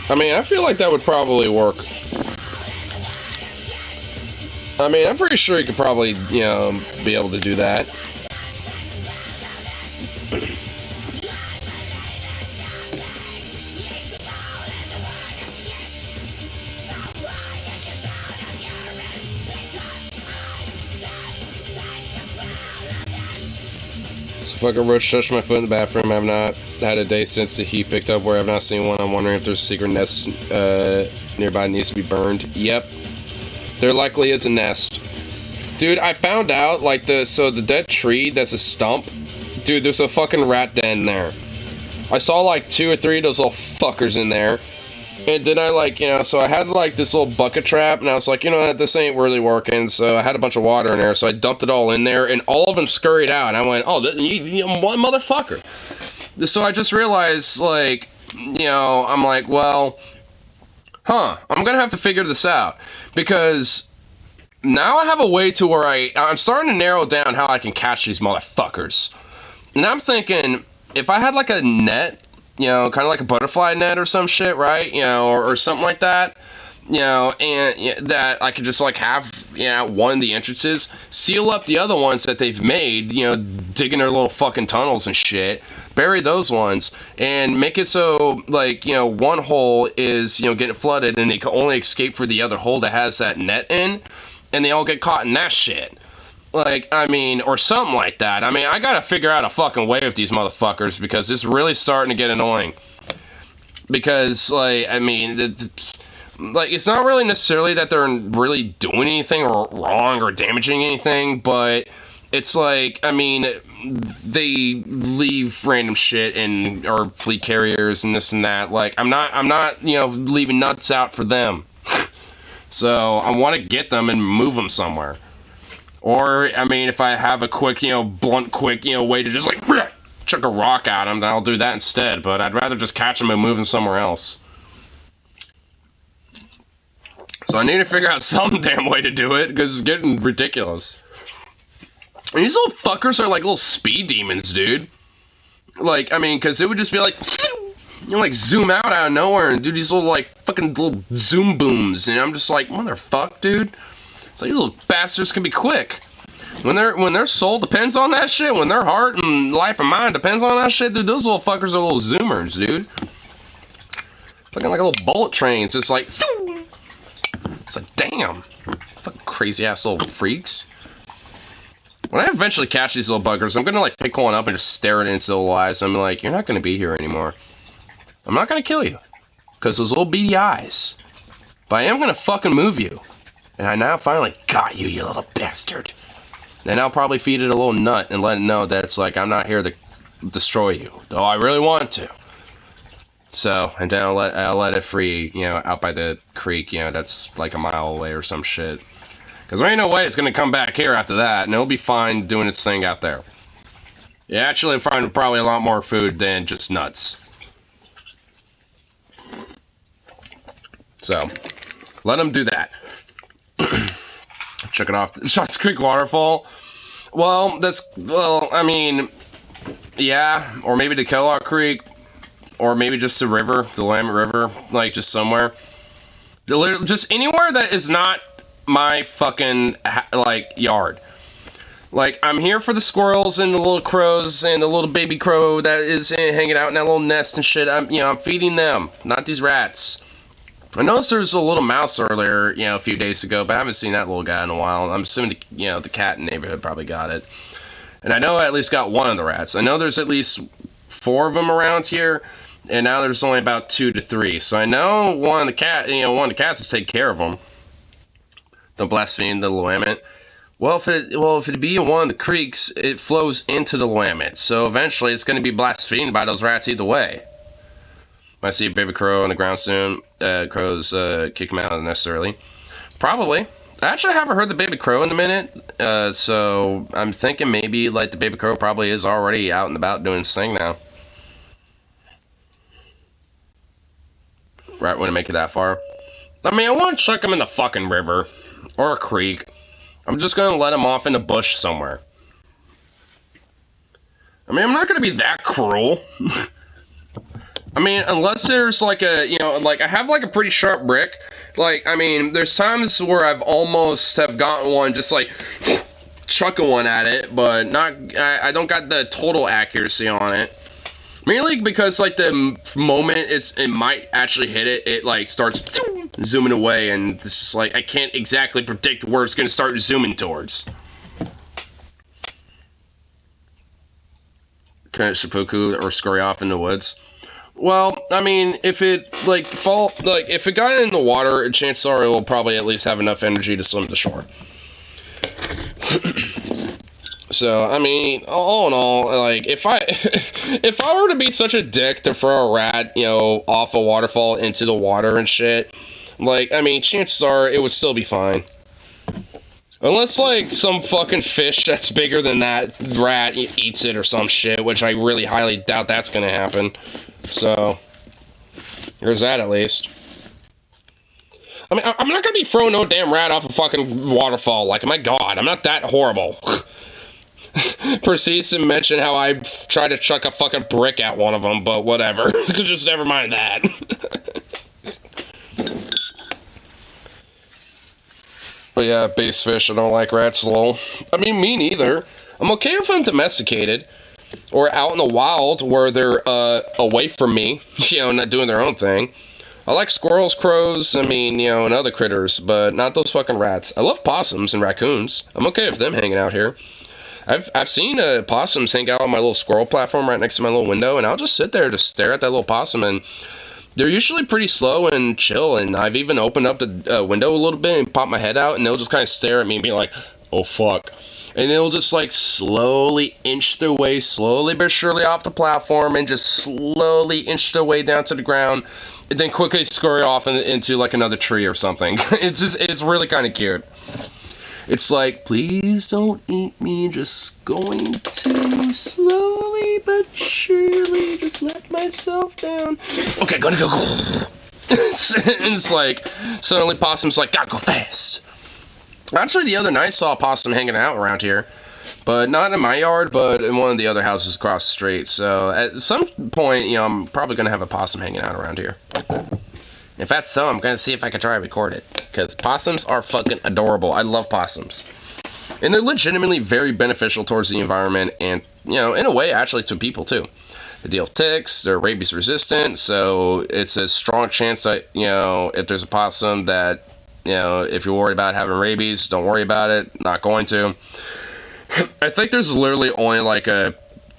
I mean, I feel like that would probably work. I mean, I'm pretty sure you could probably, you know, be able to do that. So fucking roach touched my foot in the bathroom. I've not had a day since the heat picked up where I've not seen one. I'm wondering if there's a secret nest nearby that needs to be burned. Yep. There likely is a nest. Dude, I found out, like, the dead tree that's a stump. Dude, there's a fucking rat den there. I saw, like, 2 or 3 of those little fuckers in there. And then I, like, you know, so I had, like, this little bucket trap, and I was like, you know what, this ain't really working, so I had a bunch of water in there, so I dumped it all in there, and all of them scurried out, and I went, oh, you motherfucker. So I just realized, like, you know, I'm like, well, I'm gonna have to figure this out, because now I have a way to where I'm starting to narrow down how I can catch these motherfuckers. And I'm thinking, if I had like a net, you know, kind of like a butterfly net or some shit, right? You know, or something like that, you know, and that I could just like have, you know, one of the entrances, seal up the other ones that they've made, you know, digging their little fucking tunnels and shit, bury those ones, and make it so, like, you know, one hole is, you know, getting flooded and they can only escape for the other hole that has that net in. And they all get caught in that shit. Like, I mean, or something like that. I mean, I gotta figure out a fucking way with these motherfuckers because it's really starting to get annoying. Because, like, I mean, like, it's not really necessarily that they're really doing anything or wrong or damaging anything, but it's like, I mean, they leave random shit in, or fleet carriers and this and that. Like, I'm not, you know, leaving nuts out for them. So, I want to get them and move them somewhere. Or, I mean, if I have a quick, you know, blunt, quick, you know, way to just, like, chuck a rock at them, then I'll do that instead. But I'd rather just catch them and move them somewhere else. So, I need to figure out some damn way to do it, because it's getting ridiculous. And these little fuckers are like little speed demons, dude. Like, I mean, because it would just be like... You know, like, zoom out of nowhere and do these little, like, fucking little zoom booms. And I'm just like, motherfuck, dude. It's like, these little bastards can be quick. When their soul depends on that shit, when their heart and life and mind depends on that shit, dude, those little fuckers are little zoomers, dude. Looking like a little bullet trains, just like, it's like, damn. Fucking crazy-ass little freaks. When I eventually catch these little buggers, I'm gonna, like, pick one up and just stare it into the little eyes. I'm like, you're not gonna be here anymore. I'm not gonna kill you, because those little beady eyes. But I am gonna fucking move you. And I now finally got you, you little bastard. Then I'll probably feed it a little nut and let it know that it's like, I'm not here to destroy you. Though I really want to. So, and then I'll let it free, you know, out by the creek, you know, that's like a mile away or some shit. Because there ain't no way it's gonna come back here after that, and it'll be fine doing its thing out there. You actually find probably a lot more food than just nuts. So, let them do that. Check it off. Shots Creek Waterfall. Well, I mean, yeah. Or maybe the Kellogg Creek. Or maybe just the river, the Willamette River. Like, just somewhere. Just anywhere that is not my fucking, like, yard. Like, I'm here for the squirrels and the little crows and the little baby crow that is hanging out in that little nest and shit. I'm feeding them, not these rats. I noticed there was a little mouse earlier, you know, a few days ago, but I haven't seen that little guy in a while. I'm assuming, the cat in the neighborhood probably got it. And I know I at least got one of the rats. I know there's at least 4 of them around here, and now there's only about 2 to 3. So I know one of the cats will take care of them. Don't blaspheme the Willamette. Well, if it be in one of the creeks, it flows into the Willamette. So eventually it's going to be blasphemed by those rats either way. Might see a baby crow on the ground soon. Crows kick him out of the nest early. Probably. Actually, I haven't heard the baby crow in a minute. So I'm thinking maybe like the baby crow probably is already out and about doing his thing now. Rat wouldn't make it that far. I mean, I want to chuck him in the fucking river. Or a creek. I'm just gonna let him off in a bush somewhere. I mean, I'm not gonna be that cruel. I mean, unless there's like a, you know, like I have like a pretty sharp brick. Like, I mean, there's times where I've almost have gotten one just like chucking one at it, but not, I don't got the total accuracy on it. Mainly because like the moment it might actually hit it, it like starts zooming away, and it's just like I can't exactly predict where it's gonna start zooming towards. Can it seppuku or scurry off in the woods? Well, I mean, if it if it got in the water, chances are it will probably at least have enough energy to swim to shore. So, I mean, all in all, like, if I were to be such a dick to throw a rat, you know, off a waterfall into the water and shit, like, I mean, chances are it would still be fine. Unless, like, some fucking fish that's bigger than that rat eats it or some shit, which I really highly doubt that's gonna happen. So, there's that at least. I mean, I'm not gonna be throwing no damn rat off a fucking waterfall. Like, my god, I'm not that horrible. Proceeds to mention how I tried to chuck a fucking brick at one of them, but whatever. Just never mind that. But yeah, bass fish, I don't like rats, lol. I mean, me neither. I'm okay if I'm domesticated, or out in the wild where they're away from me, you know, not doing their own thing. I like squirrels, crows, I mean, you know, and other critters, but not those fucking rats. I love possums and raccoons. I'm okay with them hanging out here. I've seen possums hang out on my little squirrel platform right next to my little window, and I'll just sit there to stare at that little possum, and they're usually pretty slow and chill, and I've even opened up the window a little bit and popped my head out, and they'll just kind of stare at me and be like, oh fuck. And they'll just like slowly inch their way, slowly but surely off the platform, and just slowly inch their way down to the ground, and then quickly scurry off into like another tree or something. It's really kind of cute. It's like, please don't eat me, just going to slowly but surely just let myself down. Okay, gotta go. It's like, suddenly possum's like, gotta go fast. Actually, the other night I saw a possum hanging out around here. But not in my yard, but in one of the other houses across the street. So, at some point, you know, I'm probably gonna have a possum hanging out around here. If that's so, I'm gonna see if I can try to record it. Because possums are fucking adorable. I love possums. And they're legitimately very beneficial towards the environment and, you know, in a way, actually, to people, too. They deal with ticks, they're rabies resistant, so it's a strong chance that, you know, if there's a possum that, you know, if you're worried about having rabies, don't worry about it, not going to. I think there's literally only like a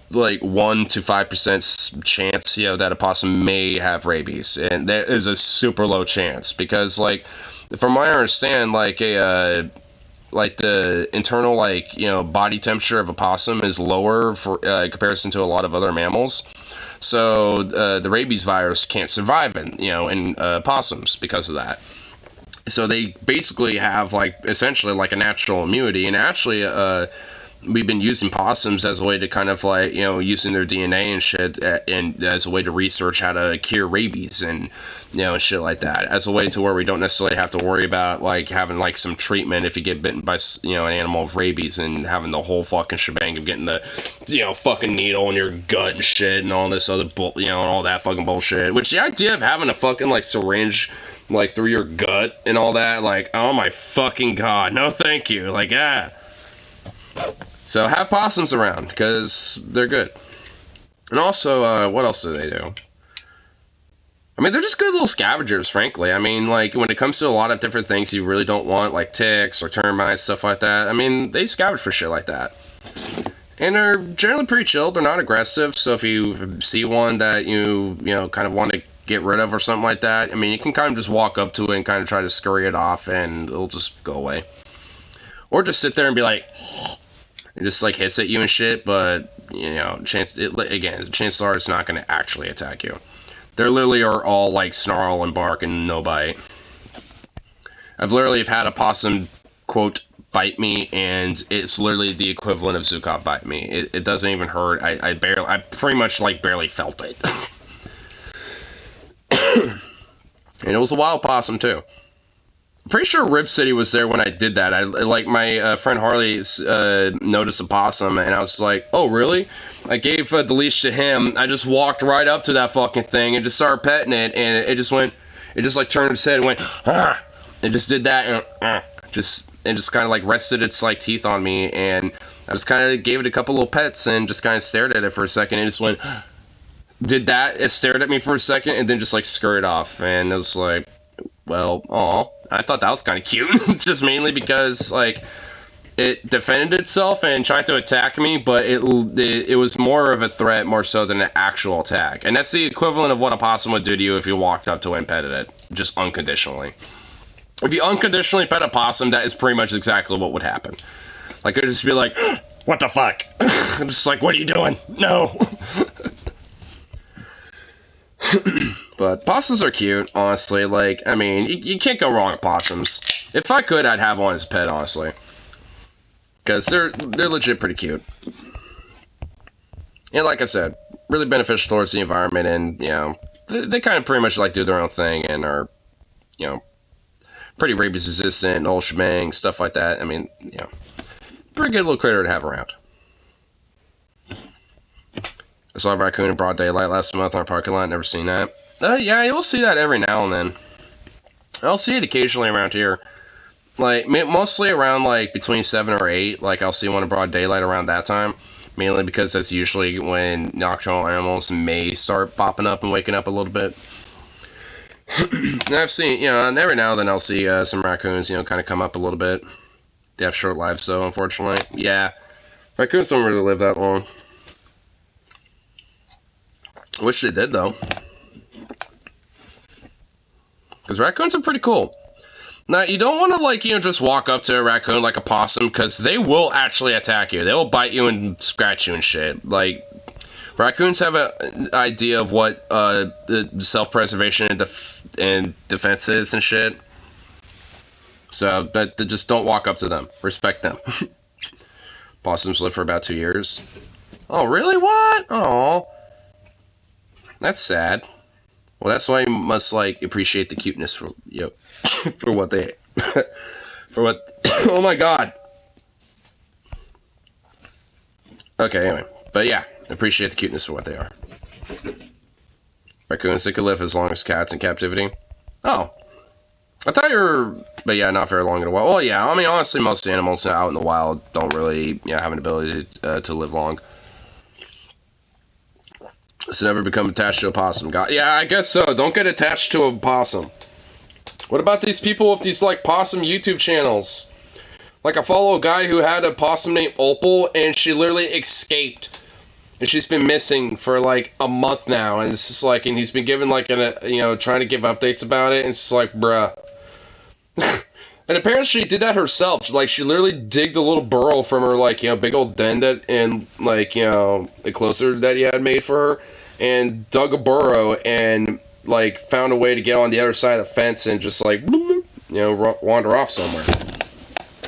1 to 5% chance, you know, that a possum may have rabies, and that is a super low chance because, like, from what I understand, like the internal, like, you know, body temperature of a possum is lower for in comparison to a lot of other mammals, so the rabies virus can't survive in possums because of that. So they basically have like essentially like a natural immunity, and actually we've been using possums as a way to kind of like, you know, using their DNA and shit, and as a way to research how to cure rabies and, you know, shit like that, as a way to where we don't necessarily have to worry about like having like some treatment if you get bitten by, you know, an animal with rabies, and having the whole fucking shebang of getting the, you know, fucking needle in your gut and shit and all this other you know, and all that fucking bullshit. Which the idea of having a fucking like syringe like through your gut and all that, like, oh my fucking god, no thank you, like, ah. So have possums around, because they're good. And also, what else do they do? I mean, they're just good little scavengers, frankly. I mean, like, when it comes to a lot of different things you really don't want, like ticks or termites, stuff like that, I mean, they scavenge for shit like that. And they're generally pretty chill, they're not aggressive, so if you see one that you know, kind of want to get rid of or something like that, I mean, you can kind of just walk up to it and kind of try to scurry it off, and it'll just go away. Or just sit there and be like, and just like hiss at you and shit, but, you know, chances are it's not going to actually attack you. They literally are all like snarl and bark and no bite. I've literally had a possum, quote, bite me, and it's literally the equivalent of Zukov bite me. It doesn't even hurt. I pretty much like barely felt it. And it was a wild possum, too. I'm pretty sure Rip City was there when I did that. Like, my friend Harley noticed a possum, and I was like, oh, really? I gave the leash to him. I just walked right up to that fucking thing and just started petting it, and it just like, turned its head and went, ah! It just did that, and just kind of, like, rested its, like, teeth on me, and I just kind of gave it a couple little pets and just kind of stared at it for a second, and it just went, did that, it stared at me for a second, and then just, like, scurried off, and it was like, well, aw. I thought that was kind of cute, just mainly because, like, it defended itself and tried to attack me, but it was more of a threat more so than an actual attack. And that's the equivalent of what a possum would do to you if you walked up to it and petted it, just unconditionally. If you unconditionally pet a possum, that is pretty much exactly what would happen. Like, it would just be like, what the fuck? I'm just like, what are you doing? No. But possums are cute, honestly. Like, I mean, you can't go wrong with possums. If I could, I'd have one as a pet, honestly. Because they're legit pretty cute. And like I said, really beneficial towards the environment, and, you know, they kind of pretty much, like, do their own thing and are, you know, pretty rabies resistant, old shebang, stuff like that. I mean, you know, pretty good little critter to have around. I saw a raccoon in broad daylight last month on our parking lot. Never seen that. Yeah, you'll see that every now and then. I'll see it occasionally around here. Like, mostly around, like, between 7 or 8. Like, I'll see one in broad daylight around that time. Mainly because that's usually when nocturnal animals may start popping up and waking up a little bit. And I've seen, you know, and every now and then I'll see some raccoons, you know, kind of come up a little bit. They have short lives, though, unfortunately. Yeah, raccoons don't really live that long. I wish they did, though. Because raccoons are pretty cool. Now, you don't want to, like, you know, just walk up to a raccoon like a possum, because they will actually attack you. They will bite you and scratch you and shit. Like, raccoons have an idea of what the self-preservation and defense is and shit. So, but just don't walk up to them. Respect them. Possums live for about 2 years. Oh, really? What? Oh. That's sad. Well, that's why you must, like, appreciate the cuteness for, you know, for what they, for what, oh my god. Okay, anyway. But yeah, appreciate the cuteness for what they are. Raccoons that could live as long as cats in captivity. Oh. I thought you were, but yeah, not very long in the wild. Well, yeah, I mean, honestly, most animals out in the wild don't really, you know, have an ability to live long. So never become attached to a possum. Yeah, I guess so. Don't get attached to a possum. What about these people with these, like, possum YouTube channels? Like, I follow a guy who had a possum named Opal, and she literally escaped. And she's been missing for, like, a month now. And it's just like, and he's been giving, like, you know, trying to give updates about it. And it's just like, bruh. And apparently she did that herself. Like, she literally digged a little burrow from her, like, you know, big old den that, and, like, you know, the closer that he had made for her. And dug a burrow and, like, found a way to get on the other side of the fence and just, like, you know, wander off somewhere.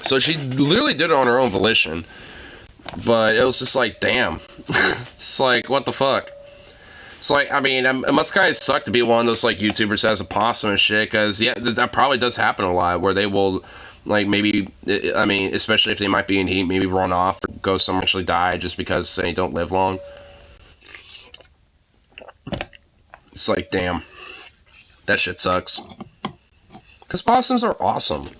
So she literally did it on her own volition. But it was just like, damn. It's like, what the fuck? It's like, I mean, it must kind of suck to be one of those, like, YouTubers that has a possum and shit, because, yeah, that probably does happen a lot, where they will, like, maybe, I mean, especially if they might be in heat, maybe run off or go somewhere and actually die just because they don't live long. It's like, damn. That shit sucks. Because possums are awesome.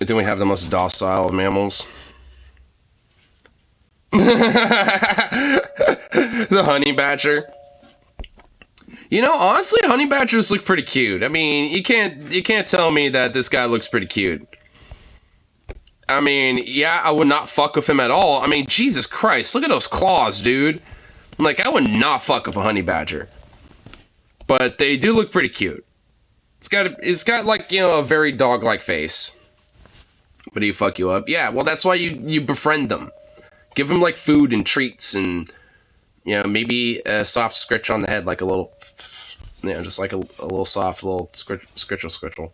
I think we have the most docile of mammals. The honey badger. You know, honestly, honey badgers look pretty cute. I mean, you can't tell me that this guy looks pretty cute. I mean, yeah, I would not fuck with him at all. I mean, Jesus Christ, look at those claws, dude. Like, I would not fuck with a honey badger. But they do look pretty cute. It's got like, you know, a very dog-like face. But he fuck you up. Yeah, well, that's why you befriend them. Give them, like, food and treats and, you know, maybe a soft scritch on the head, like a little, you know, just like a little soft little scritchel.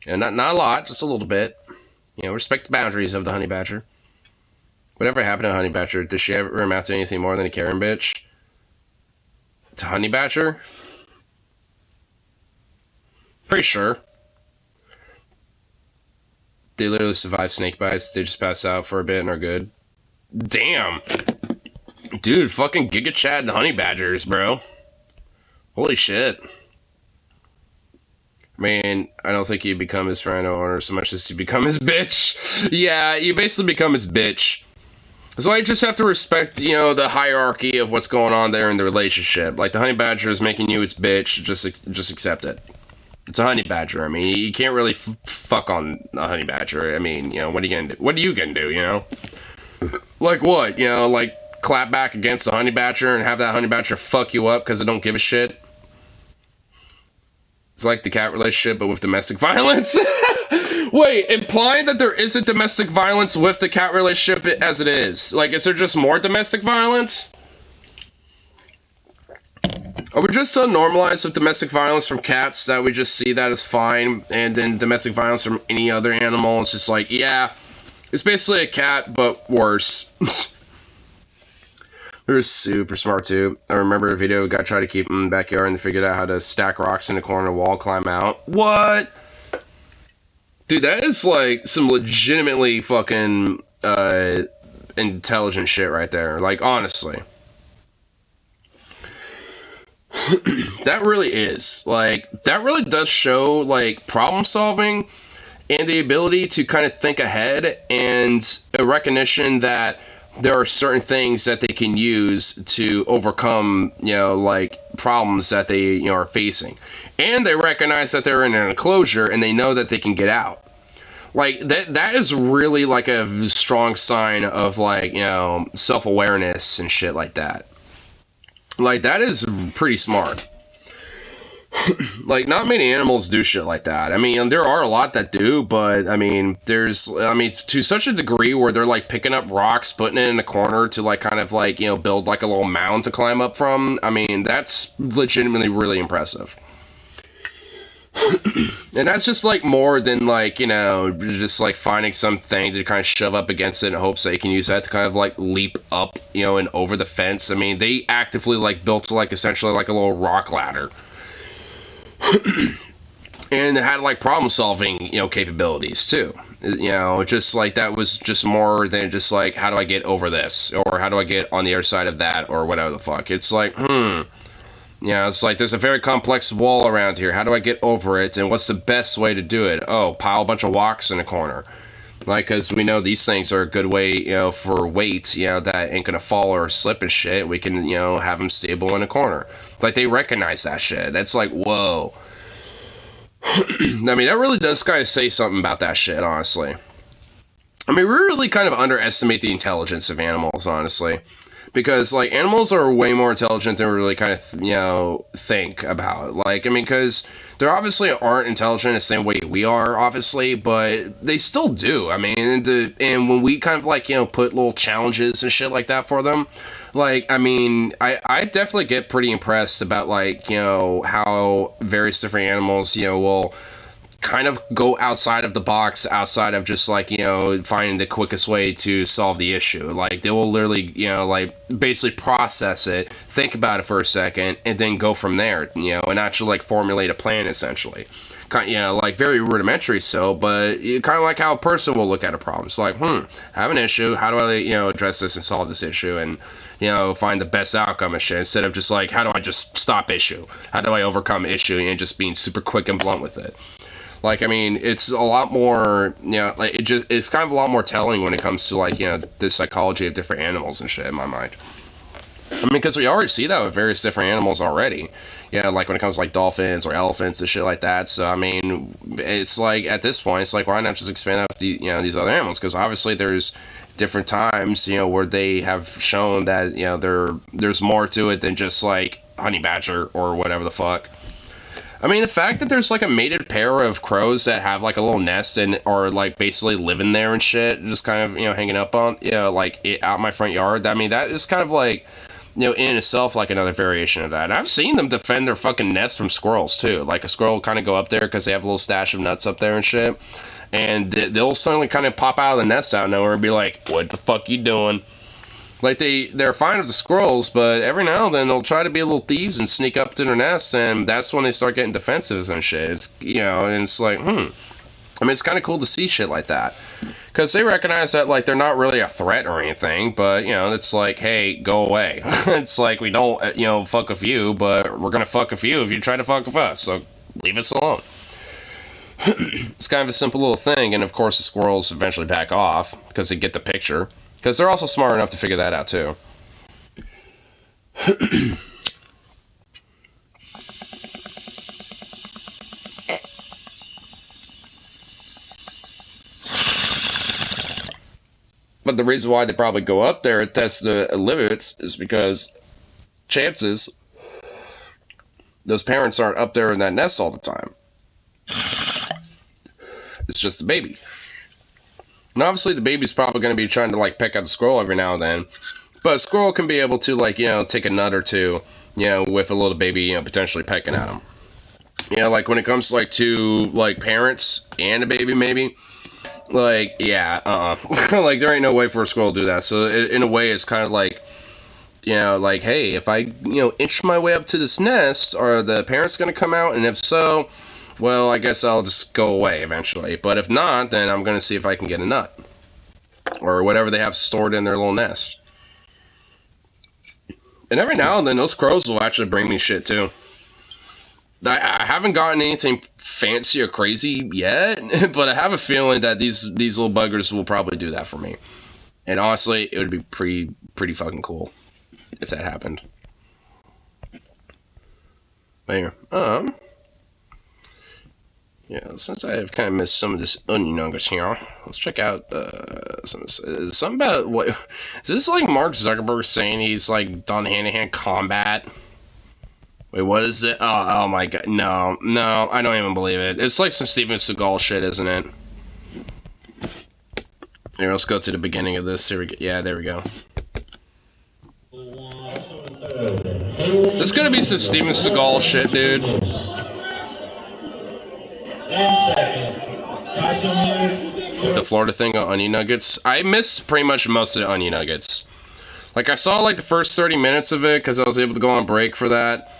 And not a lot, just a little bit. You know, respect the boundaries of the honey badger. Whatever happened to honey badger? Does she ever amount to anything more than a Karen bitch? To honey badger? pretty sure. They literally survive snake bites. They just pass out for a bit and are good. Damn. Dude, fucking Giga Chad and honey badgers, bro. Holy shit. I mean, I don't think you become his friend or owner so much as you become his bitch. Yeah, you basically become his bitch. So I just have to respect, you know, the hierarchy of what's going on there in the relationship. Like, the honey badger is making you its bitch, just accept it. It's a honey badger. I mean, you can't really fuck on a honey badger. I mean, you know, what are you gonna do? What are you gonna do, you know? Like what? You know, like, clap back against the honey badger and have that honey badger fuck you up because it don't give a shit? It's like the cat relationship, but with domestic violence. Wait, implying that there isn't domestic violence with the cat relationship as it is. Like, is there just more domestic violence? Are we just so normalized with domestic violence from cats that we just see that as fine, and then domestic violence from any other animal, it's just like, yeah, it's basically a cat, but worse. They're super smart too. I remember a video, a guy tried to keep them in the backyard and figured out how to stack rocks in the corner wall, climb out. What? Dude, that is like some legitimately fucking intelligent shit right there. Like, honestly. That really is. Like, that really does show, like, problem solving and the ability to kind of think ahead and a recognition that there are certain things that they can use to overcome, you know, like, problems that they, you know, are facing. And they recognize that they're in an enclosure and they know that they can get out. Like, that is really, like, a strong sign of, like, you know, self-awareness and shit like that. Like, that is pretty smart. Like, not many animals do shit like that. I mean, there are a lot that do, but, I mean, to such a degree where they're, like, picking up rocks, putting it in a corner to, like, kind of, like, you know, build, like, a little mound to climb up from. I mean, that's legitimately really impressive. And that's just, like, more than, like, you know, just, like, finding something to kind of shove up against it in hopes that you can use that to kind of, like, leap up, you know, and over the fence. I mean, they actively, like, built, like, essentially, like, a little rock ladder. And it had, like, problem-solving, you know, capabilities, too. You know, just, like, that was just more than just, like, how do I get over this? Or how do I get on the other side of that? Or whatever the fuck. It's like, yeah, it's like, there's a very complex wall around here. How do I get over it? And what's the best way to do it? Oh, pile a bunch of rocks in a corner. Like, because we know these things are a good way, you know, for weight, you know, that ain't gonna fall or slip and shit. We can, you know, have them stable in a corner. Like, they recognize that shit. That's like, whoa. I mean, that really does kind of say something about that shit, honestly. I mean, we really kind of underestimate the intelligence of animals, honestly. Because, like, animals are way more intelligent than we really kind of, you know, think about. Like, I mean, because they obviously aren't intelligent the same way we are, obviously, but they still do. I mean, and when we kind of, like, you know, put little challenges and shit like that for them, like, I mean, I definitely get pretty impressed about, like, you know, how various different animals, you know, will kind of go outside of the box, outside of just, like, you know, finding the quickest way to solve the issue. Like, they will literally, you know, like, basically process it, think about it for a second, and then go from there, you know, and actually, like, formulate a plan, essentially. Kind, you know, like, very rudimentary so, but kind of like how a person will look at a problem. It's like, I have an issue, how do I, you know, address this and solve this issue, and, you know, find the best outcome and shit, instead of just, like, how do I just stop issue? How do I overcome issue, and just being super quick and blunt with it? Like, I mean, it's a lot more, you know, like, it's kind of a lot more telling when it comes to, like, you know, the psychology of different animals and shit, in my mind. I mean, because we already see that with various different animals already. Yeah, like, when it comes to, like, dolphins or elephants and shit like that. So, I mean, it's like, at this point, it's like, why not just expand out, you know, these other animals? Because obviously there's different times, you know, where they have shown that, you know, there's more to it than just, like, honey badger or whatever the fuck. I mean, the fact that there's, like, a mated pair of crows that have, like, a little nest and are, like, basically living there and shit, just kind of, you know, hanging up on, you know, like, out my front yard, I mean, that is kind of, like, you know, in itself, like, another variation of that. And I've seen them defend their fucking nest from squirrels, too. Like, a squirrel will kind of go up there because they have a little stash of nuts up there and shit, and they'll suddenly kind of pop out of the nest out of nowhere and be like, what the fuck you doing? Like, they're fine with the squirrels, but every now and then they'll try to be little thieves and sneak up to their nests, and that's when they start getting defensive and shit. It's, you know, and it's like, I mean, it's kind of cool to see shit like that. Because they recognize that, like, they're not really a threat or anything, but, you know, it's like, hey, go away. It's like, we don't, you know, fuck with you, but we're gonna fuck with you if you try to fuck with us, so leave us alone. It's kind of a simple little thing, and of course the squirrels eventually back off, because they get the picture. Because they're also smart enough to figure that out, too. But the reason why they probably go up there and test the limits is because chances those parents aren't up there in that nest all the time. It's just the baby. And obviously the baby's probably going to be trying to, like, peck at a squirrel every now and then. But a squirrel can be able to, like, you know, take a nut or two, you know, with a little baby, you know, potentially pecking at them. You know, like, when it comes, like, to, like, parents and a baby, maybe, like, yeah, like, there ain't no way for a squirrel to do that. So, in a way, it's kind of like, you know, like, hey, if I, you know, inch my way up to this nest, are the parents going to come out? And if so, well, I guess I'll just go away eventually. But if not, then I'm going to see if I can get a nut. Or whatever they have stored in their little nest. And every now and then, those crows will actually bring me shit, too. I haven't gotten anything fancy or crazy yet, but I have a feeling that these little buggers will probably do that for me. And honestly, it would be pretty fucking cool if that happened. But here, yeah, since I have kind of missed some of this onion nuggets here, let's check out something about what is this, like Mark Zuckerberg saying he's like done hand-to-hand combat? Wait, what is it? Oh my god, no, I don't even believe it. It's like some Steven Seagal shit, isn't it? Here, let's go to the beginning of this. Here we go. Yeah, there we go. There's gonna be some Steven Seagal shit, dude. The Florida thing on onion nuggets. I missed pretty much most of the onion nuggets. Like, I saw like the first 30 minutes of it because I was able to go on break for that.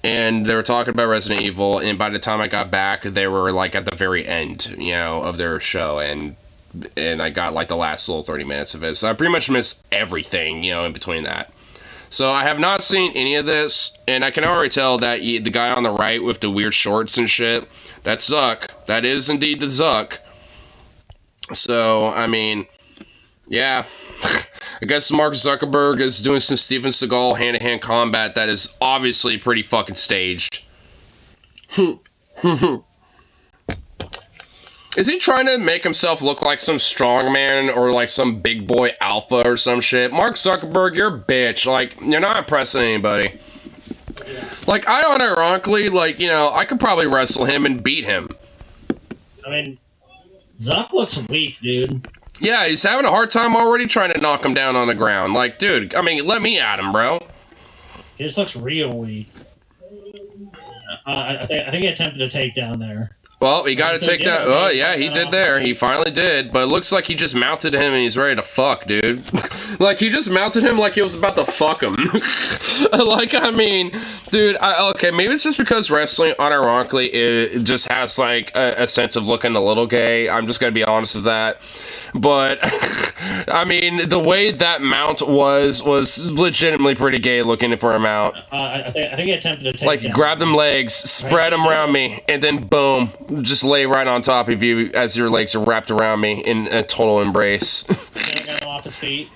And they were talking about Resident Evil, and by the time I got back, they were like at the very end, you know, of their show, and I got like the last little 30 minutes of it. So I pretty much missed everything, you know, in between that. So I have not seen any of this, and I can already tell that the guy on the right with the weird shorts and shit, that's Zuck. That is indeed the Zuck. So, I mean, yeah. I guess Mark Zuckerberg is doing some Steven Seagal hand-to-hand combat that is obviously pretty fucking staged. Is he trying to make himself look like some strongman or like some big boy alpha or some shit? Mark Zuckerberg, you're a bitch. Like, you're not impressing anybody. Like, I unironically, like, you know, I could probably wrestle him and beat him. I mean, Zuck looks weak, dude. Yeah, he's having a hard time already trying to knock him down on the ground. Like, dude, I mean, let me at him, bro. He just looks real weak. I think he attempted a takedown there. Well, he got to take that. Oh, yeah, he did there. He finally did. But it looks like he just mounted him and he's ready to fuck, dude. Like, he just mounted him like he was about to fuck him. Like, I mean, dude, okay, maybe it's just because wrestling, unironically, it just has, like, a sense of looking a little gay. I'm just going to be honest with that. But, I mean, the way that mount was legitimately pretty gay looking for a mount. I think he attempted to take like, down. grab them legs, spread them around me, and then boom, just lay right on top of you as your legs are wrapped around me in a total embrace. Can't get him off his feet.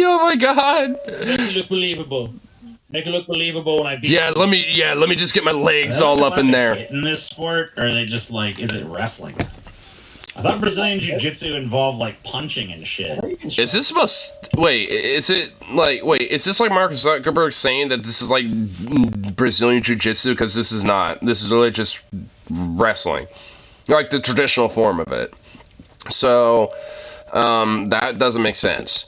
Oh my god. Make it look believable. Make it look believable when I beat Yeah, let me just get my legs all up in there. In this sport, or are they just like, is it wrestling? I thought Brazilian Jiu-Jitsu involved like punching and shit. Is this supposed? Wait, is it like? Wait, is this like Mark Zuckerberg saying that this is like Brazilian Jiu-Jitsu? Because this is not. This is really just wrestling, like the traditional form of it. So, that doesn't make sense.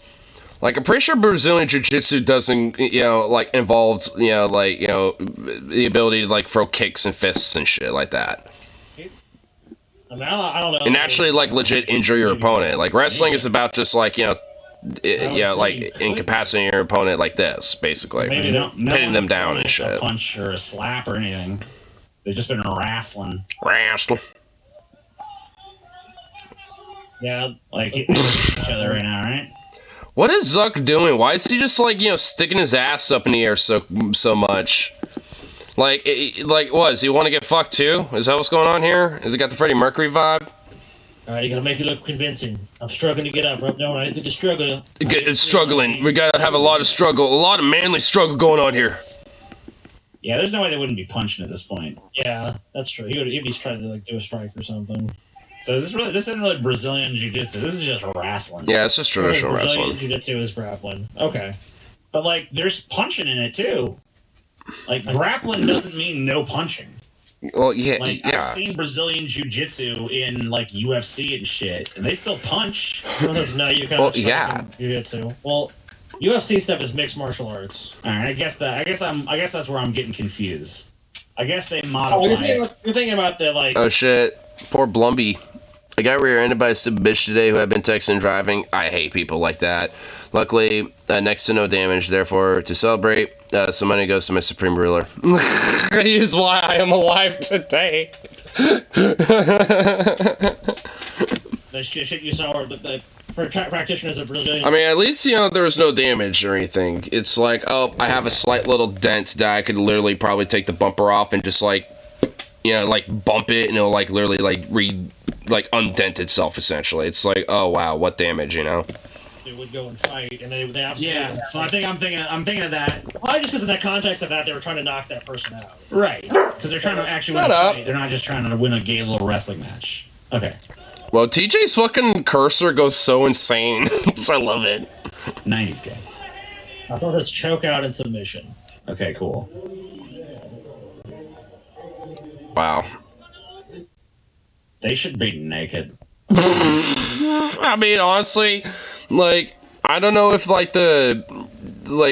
Like, I'm pretty sure Brazilian Jiu-Jitsu doesn't, you know, like, involve, you know, like, you know, the ability to, like, throw kicks and fists and shit like that. I mean, I don't know. and actually like legit injure your opponent. Like wrestling is about just like like incapacitating your opponent like this, basically, Maybe pinning them down and shit. A punch or a slap or anything. They've just been wrestling. Yeah, like each other right now, right? What is Zuck doing? Why is he just like sticking his ass up in the air so much? Like what? Does he want to get fucked too? Is that what's going on here? Has he got the Freddie Mercury vibe? Alright, you gotta make it look convincing. I'm struggling to get up. No, I think it's struggling. Struggling. We gotta have a lot of struggle, a lot of manly struggle going on here. Yeah, there's no way they wouldn't be punching at this point. Yeah, that's true. He'd be trying to like do a strike or something. So this isn't really Brazilian Jiu-Jitsu. This is just wrestling. Yeah, it's just traditional Brazilian wrestling. Jiu-Jitsu is grappling. Okay. But like, there's punching in it too. Like grappling doesn't mean no punching. Well, yeah, Like I've seen Brazilian Jiu-Jitsu in like UFC and shit, and they still punch. No, you kind of Jiu-Jitsu. Well, UFC stuff is mixed martial arts. All right, I guess that's where I'm getting confused. I guess they modify you're thinking about the like. Oh shit! Poor Blumby. I got rear-ended by a stupid bitch today who had been texting and driving. I hate people like that. Luckily, next to no damage. Therefore, to celebrate, some money goes to my supreme ruler. He is why I am alive today. The shit you saw, the practitioners of Brazilian. I mean, at least, there was no damage or anything. It's like, oh, I have a slight little dent that I could literally probably take the bumper off and just, like, bump it and it'll, like, literally, like, undent itself, essentially. It's like, oh, wow, what damage, They would go and fight, and they absolutely. Yeah, so I'm thinking of that. Well, just because in that context of that, they were trying to knock that person out. Right. Because they're trying to actually win a fight. They're not just trying to win a gay little wrestling match. Okay. Well, TJ's fucking cursor goes so insane. I love it. 90s gay. I thought it's choke out and submission. Okay, cool. Wow. They should be naked. I mean, honestly, like, I don't know if, like, the,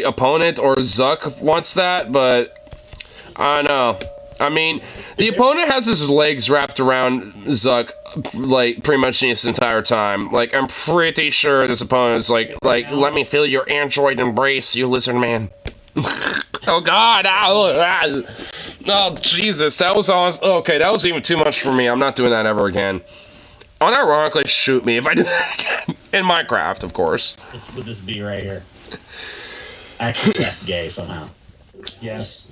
opponent or Zuck wants that, but I don't know. I mean, the opponent has his legs wrapped around Zuck, like, pretty much this entire time. Like, I'm pretty sure this opponent is like, let me feel your android embrace, you lizard man. Oh, God. Oh, Jesus. That was awesome. Okay, that was even too much for me. I'm not doing that ever again. Unironically, shoot me if I do that again. In Minecraft, of course. Would this be right here? Actually, that's gay somehow. Yes.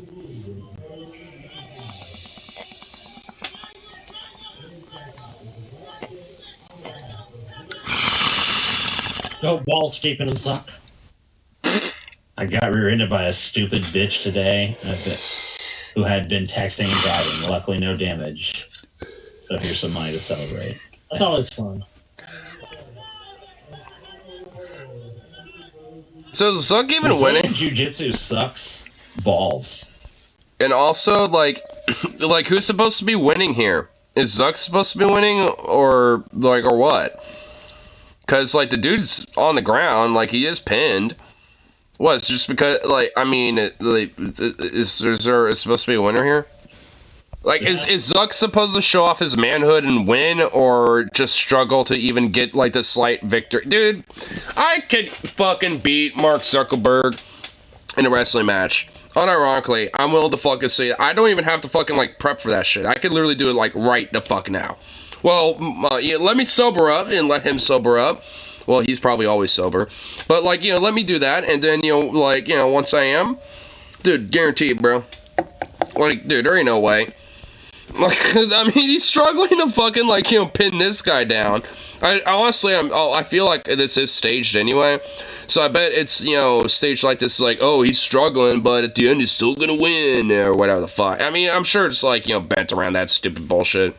Go balls deep in him, suck. I got rear-ended by a stupid bitch today who had been texting and driving. Luckily, no damage. So here's some money to celebrate. That's always fun. So is Zuck even winning? Jiu-Jitsu sucks balls. And also, like, who's supposed to be winning here? Is Zuck supposed to be winning, or what? Because, like, the dude's on the ground, like, he is pinned. What, it's just because, like, I mean, is there supposed to be a winner here? Like, is Zuck supposed to show off his manhood and win, or just struggle to even get, like, the slight victory? Dude, I could fucking beat Mark Zuckerberg in a wrestling match. Unironically, I'm willing to fucking say it. I don't even have to fucking, like, prep for that shit. I could literally do it, like, right the fuck now. Well, yeah, let me sober up and let him sober up. Well, he's probably always sober. But, like, let me do that. And then, once I am, dude, guaranteed, bro. Like, dude, there ain't no way. Like, I mean, he's struggling to fucking, like, pin this guy down. I feel like this is staged anyway. So I bet it's, staged like this, like, oh, he's struggling, but at the end he's still gonna win, or whatever the fuck. I mean, I'm sure it's, like, bent around that stupid bullshit.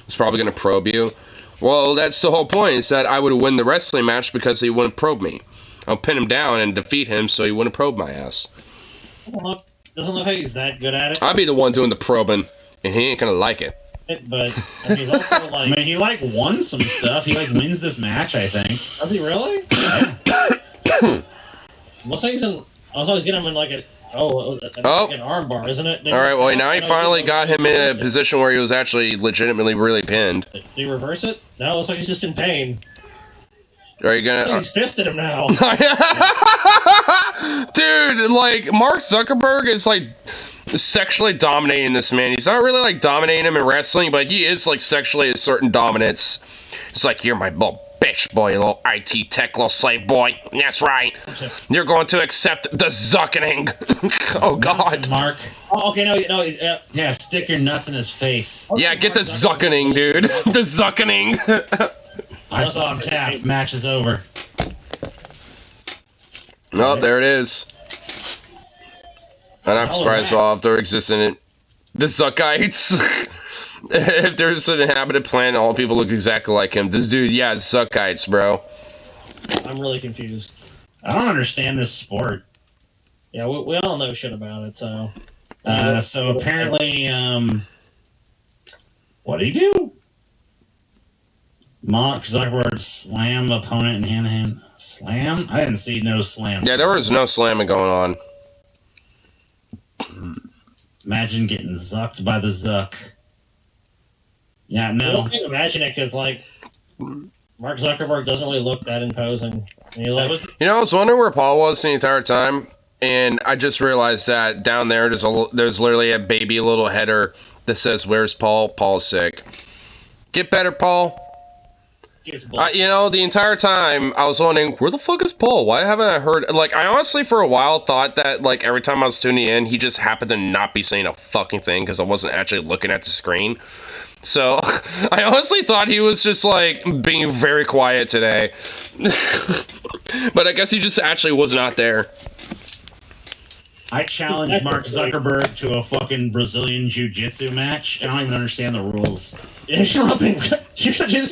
It's probably gonna probe you. Well, that's the whole point, is that I would win the wrestling match because he wouldn't probe me. I'll pin him down and defeat him so he wouldn't probe my ass. Doesn't look like he's that good at it. I'd be the one doing the probing, and he ain't gonna like it. But I mean, he's also like... I mean, he, like, won some stuff. He, like, wins this match, I think. Does he really? Yeah. Looks like he's in... I was always getting him in, like, Oh, that's Oh. like an armbar, isn't it? All right, well, now he finally got him in a position where he was actually legitimately really pinned. Did he reverse it? No, it looks like he's just in pain. Are you gonna... He's fisted him now. Dude, like, Mark Zuckerberg is, like, sexually dominating this man. He's not really, like, dominating him in wrestling, but he is, like, sexually asserting dominance. It's like, you're my little bitch boy, little IT tech, little slave boy. That's right. You're going to accept the zuckening. Oh, God. Mark. Oh, okay, no, Yeah, stick your nuts in his face. Yeah, get the zuckening, dude. The zuckening. I saw him tap. Match is over. Oh, there it is. And I'm surprised all if there exists in it. The Zuckites. If there's an inhabited planet, all people look exactly like him. This dude, yeah, it's Zuckites, bro. I'm really confused. I don't understand this sport. Yeah, we all know shit about it, so... So apparently, what did he do? Mark Zuckerberg slam opponent in hand-to-hand. Slam? I didn't see no slam. Yeah, there was no slamming going on. Imagine getting zucked by the zuck. Yeah, no. I can't imagine it because, like, Mark Zuckerberg doesn't really look that imposing. And he looks, You know, I was wondering where Paul was the entire time, and I just realized that down there, there's literally a baby little header that says, "Where's Paul? Paul's sick." Get better, Paul. You know, the entire time, I was wondering, where the fuck is Paul? Why haven't I heard... Like, I honestly, for a while, thought that, like, every time I was tuning in, he just happened to not be saying a fucking thing because I wasn't actually looking at the screen. So, I honestly thought he was just, like, being very quiet today. But I guess he just actually was not there. I challenged Mark Zuckerberg to a fucking Brazilian Jiu-Jitsu match. I don't even understand the rules. you're just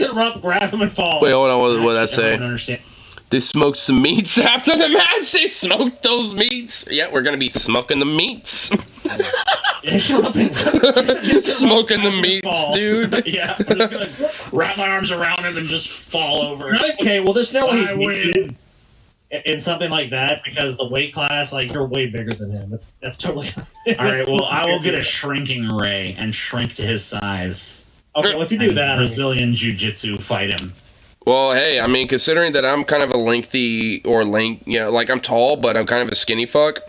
gonna run up, grab him, and fall. Wait, hold on, what did that I say? don't understand. They smoked some meats after the match. They smoked those meats. Yeah, we're gonna be smoking the meats. Smoking the meats, dude. Yeah, I'm just gonna wrap my arms around him and just fall over. Okay, well, there's no way I he'd win. beat you in something like that because the weight class, like, you're way bigger than him. That's totally... Alright, well, I will get a shrinking ray and shrink to his size. Okay, well, if you do And that... Brazilian Jiu-Jitsu fight him. Well, hey, I mean, considering that I'm kind of a lengthy, you know, like I'm tall, but I'm kind of a skinny fuck,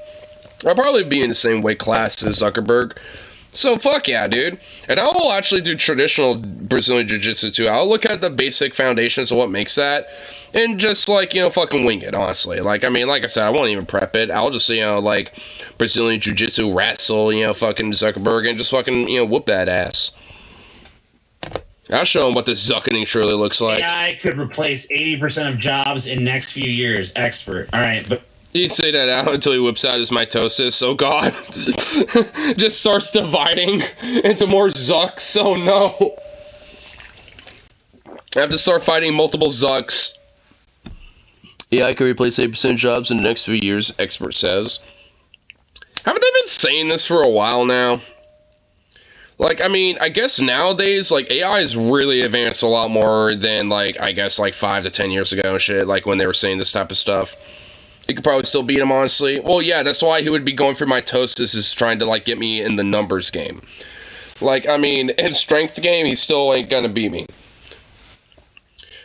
I'll probably be in the same weight class as Zuckerberg. So, fuck yeah, dude. And I'll actually do traditional Brazilian Jiu-Jitsu, too. I'll look at the basic foundations of what makes that, and just, like, you know, fucking wing it, honestly. Like, I mean, like I said, I won't even prep it. I'll just, you know, like, Brazilian Jiu-Jitsu wrestle, you know, fucking Zuckerberg, and just fucking, you know, whoop that ass. I'll show him what this zuckening truly looks like. AI could replace 80% of jobs in next few years. Expert. Alright, but... He'd say that out until he whips out his mitosis. Oh, God. Just starts dividing into more zucks. Oh, no. I have to start fighting multiple zucks. Yeah, I could replace 80% of jobs in the next few years, expert says. Haven't they been saying this for a while now? Like, I mean, I guess nowadays, like, AI is really advanced a lot more than, like, I guess, like, 5 to 10 years ago and shit, like, when they were saying this type of stuff. He could probably still beat him, honestly. Well, yeah, that's why he would be going for mitosis, is trying to, like, get me in the numbers game. Like, I mean, in strength game, he still ain't gonna beat me.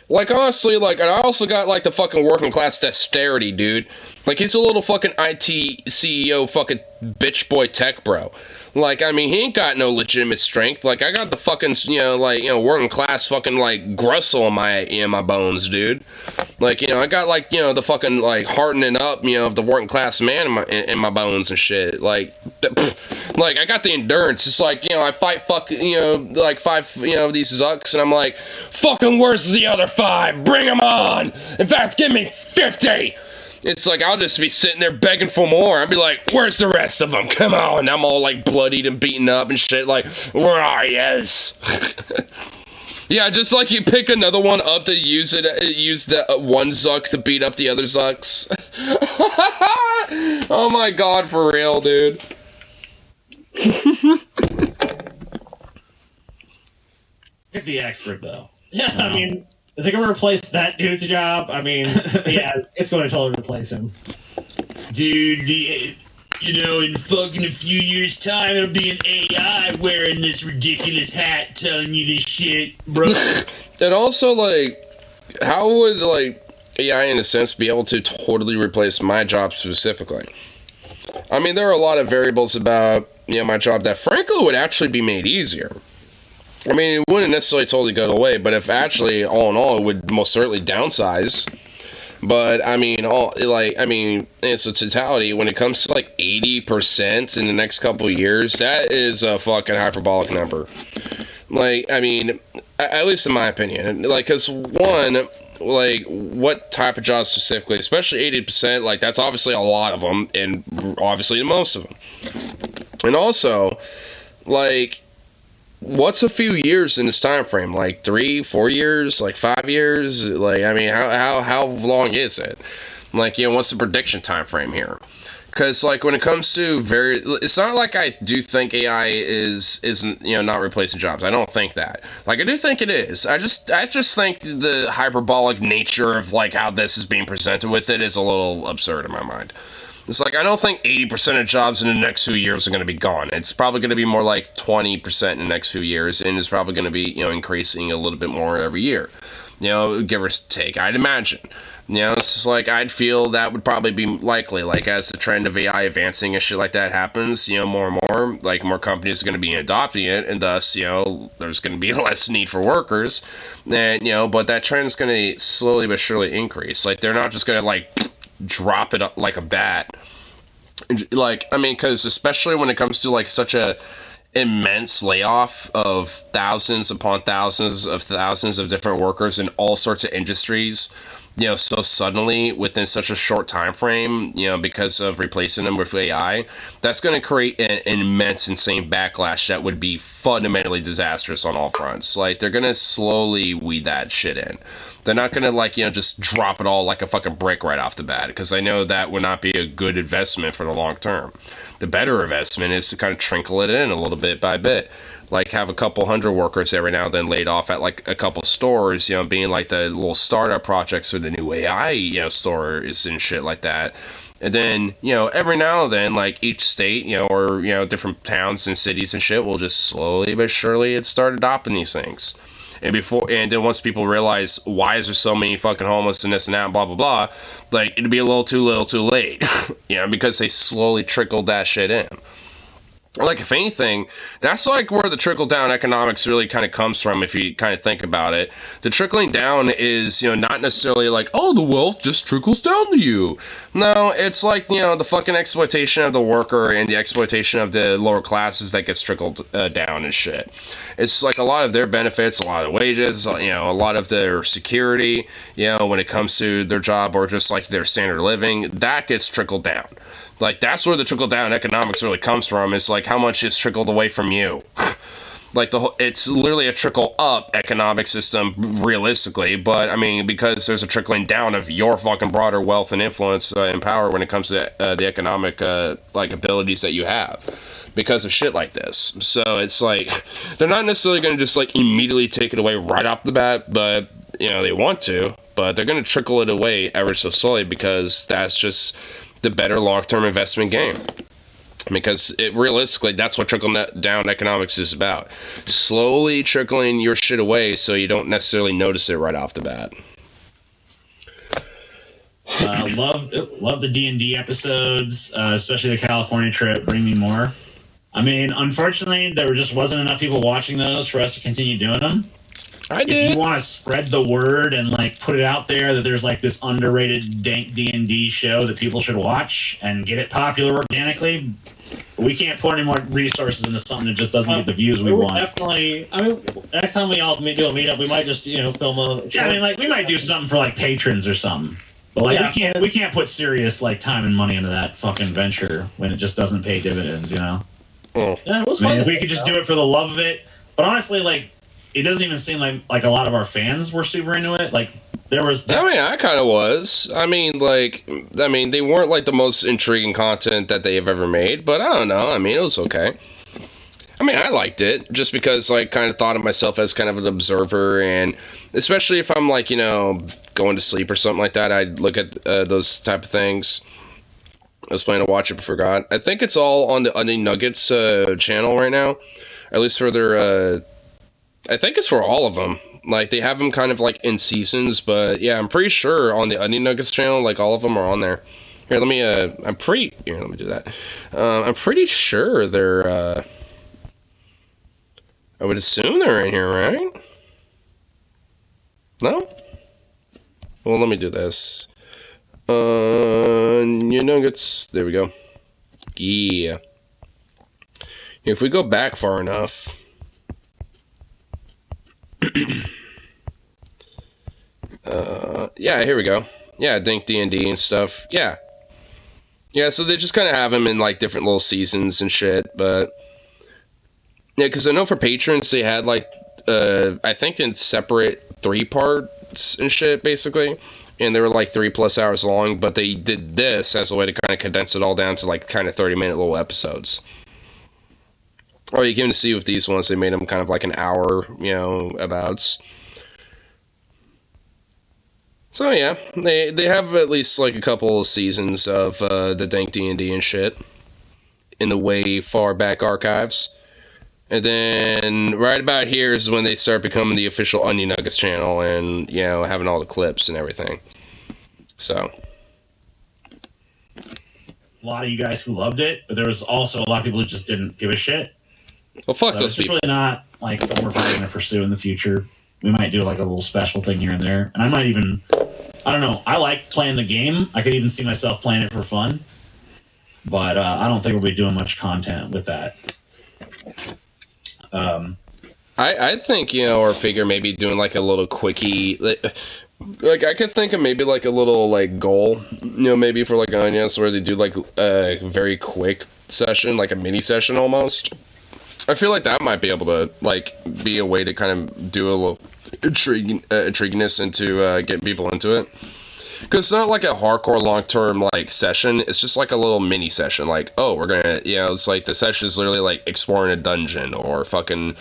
Like, honestly, like, and I also got, like, the fucking working class dexterity, dude. Like, he's a little fucking IT CEO fucking bitch boy tech bro. Like, I mean, he ain't got no legitimate strength. Like, I got the fucking, you know, like, you know, working class fucking, like, gristle in my bones, dude. Like, you know, I got, like, you know, the fucking, like, hardening up, you know, of the working class man in my bones and shit. Like, like, I got the endurance. It's like, you know, I fight you know, like, 5, you know, these zucks, and I'm like, fucking where's the other 5? Bring them on! In fact, give me 50! It's like, I'll just be sitting there begging for more. I'll be like, where's the rest of them? Come on. I'm all, like, bloodied and beaten up and shit. Like, where are yous? Yeah, just like you pick another one up to use the one Zuck to beat up the other Zucks. Oh my god, for real, dude. Pick the expert, though. Yeah, I mean... Is it going to replace that dude's job? I mean, yeah, it's going to totally replace him. Dude, in fucking a few years' time, it'll be an AI wearing this ridiculous hat telling you this shit, bro. And also, like, how would, like, AI, in a sense, be able to totally replace my job specifically? I mean, there are a lot of variables about, my job that, frankly, would actually be made easier. I mean, it wouldn't necessarily totally go away, but if actually, all in all, it would most certainly downsize. But, I mean, in its totality, when it comes to, like, 80% in the next couple of years, that is a fucking hyperbolic number. Like, I mean, at least in my opinion. Like, because, one, like, what type of jobs specifically, especially 80%, like, that's obviously a lot of them, and obviously most of them. And also, like, what's a few years in this time frame? Like 3, 4 years, like 5 years? Like, I mean, how long is it? Like, what's the prediction time frame here? Because, like, when it comes to it's not like I do think AI is not replacing jobs. I don't think that. Like, I do think it is. I just think the hyperbolic nature of, like, how this is being presented with it is a little absurd in my mind. It's like, I don't think 80% of jobs in the next few years are going to be gone. It's probably going to be more like 20% in the next few years, and it's probably going to be, increasing a little bit more every year. Give or take, I'd imagine. It's just like, I'd feel that would probably be likely, like, as the trend of AI advancing and shit like that happens, more and more, like, more companies are going to be adopting it, and thus, there's going to be less need for workers, and, but that trend's going to slowly but surely increase. Like, they're not just going to, like, drop it up like a bat. Like, I mean, because especially when it comes to, like, such a immense layoff of thousands upon thousands of different workers in all sorts of industries, so suddenly within such a short time frame, because of replacing them with AI, that's going to create an immense, insane backlash that would be fundamentally disastrous on all fronts. Like, they're going to slowly weed that shit in. They're not going to, like, just drop it all like a fucking brick right off the bat, because I know that would not be a good investment for the long term. The better investment is to kind of trickle it in a little bit by bit. Like, have a couple hundred workers every now and then laid off at, like, a couple stores, being, like, the little startup projects for the new AI, stores and shit like that. And then, every now and then, like, each state, or, different towns and cities and shit will just slowly but surely start adopting these things. And then once people realize, why is there so many fucking homeless and this and that and blah blah blah, like, it'd be a little too late, because they slowly trickled that shit in. Like, if anything, that's like where the trickle-down economics really kind of comes from, if you kind of think about it. The trickling down is, not necessarily like, oh, the wealth just trickles down to you. No, it's like, the fucking exploitation of the worker and the exploitation of the lower classes that gets trickled down and shit. It's like a lot of their benefits, a lot of wages, a lot of their security, when it comes to their job or just like their standard of living, that gets trickled down. Like, that's where the trickle-down economics really comes from. It's like how much is trickled away from you. Like, it's literally a trickle-up economic system, realistically. But, I mean, because there's a trickling down of your fucking broader wealth and influence and power when it comes to the economic, like, abilities that you have. Because of shit like this. So, it's like, they're not necessarily going to just, like, immediately take it away right off the bat, but, they want to. But they're going to trickle it away ever so slowly, because that's just the better long-term investment game. Because realistically, that's what trickle-down economics is about. Slowly trickling your shit away so you don't necessarily notice it right off the bat. Love the D&D episodes, especially the California trip. Bring me more. I mean, unfortunately, there just wasn't enough people watching those for us to continue doing them. I did. If you want to spread the word and, like, put it out there that there's, like, this underrated dank D&D show that people should watch and get it popular organically, we can't pour any more resources into something that just doesn't get the views we want. Definitely. I mean, next time we all do a meetup, we might just, film a... Yeah, I mean, like, we might do something for, like, patrons or something. But, like, we can't put serious, like, time and money into that fucking venture when it just doesn't pay dividends, Oh. Yeah, it was fun. I mean, if we could just do it for the love of it. But honestly, like, it doesn't even seem like a lot of our fans were super into it. Like, there was... I mean, I kind of was. I mean, they weren't, like, the most intriguing content that they have ever made, but I don't know. I mean, it was okay. I mean, I liked it, just because, like, kind of thought of myself as kind of an observer, and especially if I'm, like, going to sleep or something like that, I'd look at those type of things. I was planning to watch it but forgot. I think it's all on the Onion Nuggets channel right now. At least for their... I think it's for all of them. Like, they have them kind of, like, in seasons. But, yeah, I'm pretty sure on the Onion Nuggets channel, like, all of them are on there. Here, let me, Here, let me do that. I'm pretty sure they're, I would assume they're in here, right? No? Well, let me do this. Onion Nuggets. There we go. Yeah. If we go back far enough... yeah, here we go. Yeah, Dink D&D and stuff. Yeah. Yeah, so they just kind of have them in, like, different little seasons and shit, but... Yeah, because I know for patrons, they had, like, I think in separate 3 parts and shit, basically. And they were, like, 3+ hours long, but they did this as a way to kind of condense it all down to, like, kind of 30-minute little episodes. Oh, you can see with these ones, they made them kind of like an hour, you know, abouts. So yeah, they have at least like a couple of seasons of the Dank D&D and shit in the way far back archives. And then right about here is when they start becoming the official Onion Nuggets channel and, you know, having all the clips and everything. So. A lot of you guys who loved it, but there was also a lot of people who just didn't give a shit. Well, fuck So those it's just people. really not like something we're probably going to pursue in the future. We might do like a little special thing here and there. And I might even, I don't know, I like playing the game. I could even see myself playing it for fun. But I don't think we'll be doing much content with that. I think, you know, or figure maybe doing like a little quickie, like I could think of maybe like a little like goal, you know, maybe for like Onions where they do like a very quick session, like a mini session almost. I feel like that might be able to like be a way to kind of do a little intrigueness into getting people into it. Because it's not like a hardcore long-term, like, session. It's just like a little mini session. Like, oh, we're gonna, you know, it's like the session is literally like exploring a dungeon or fucking,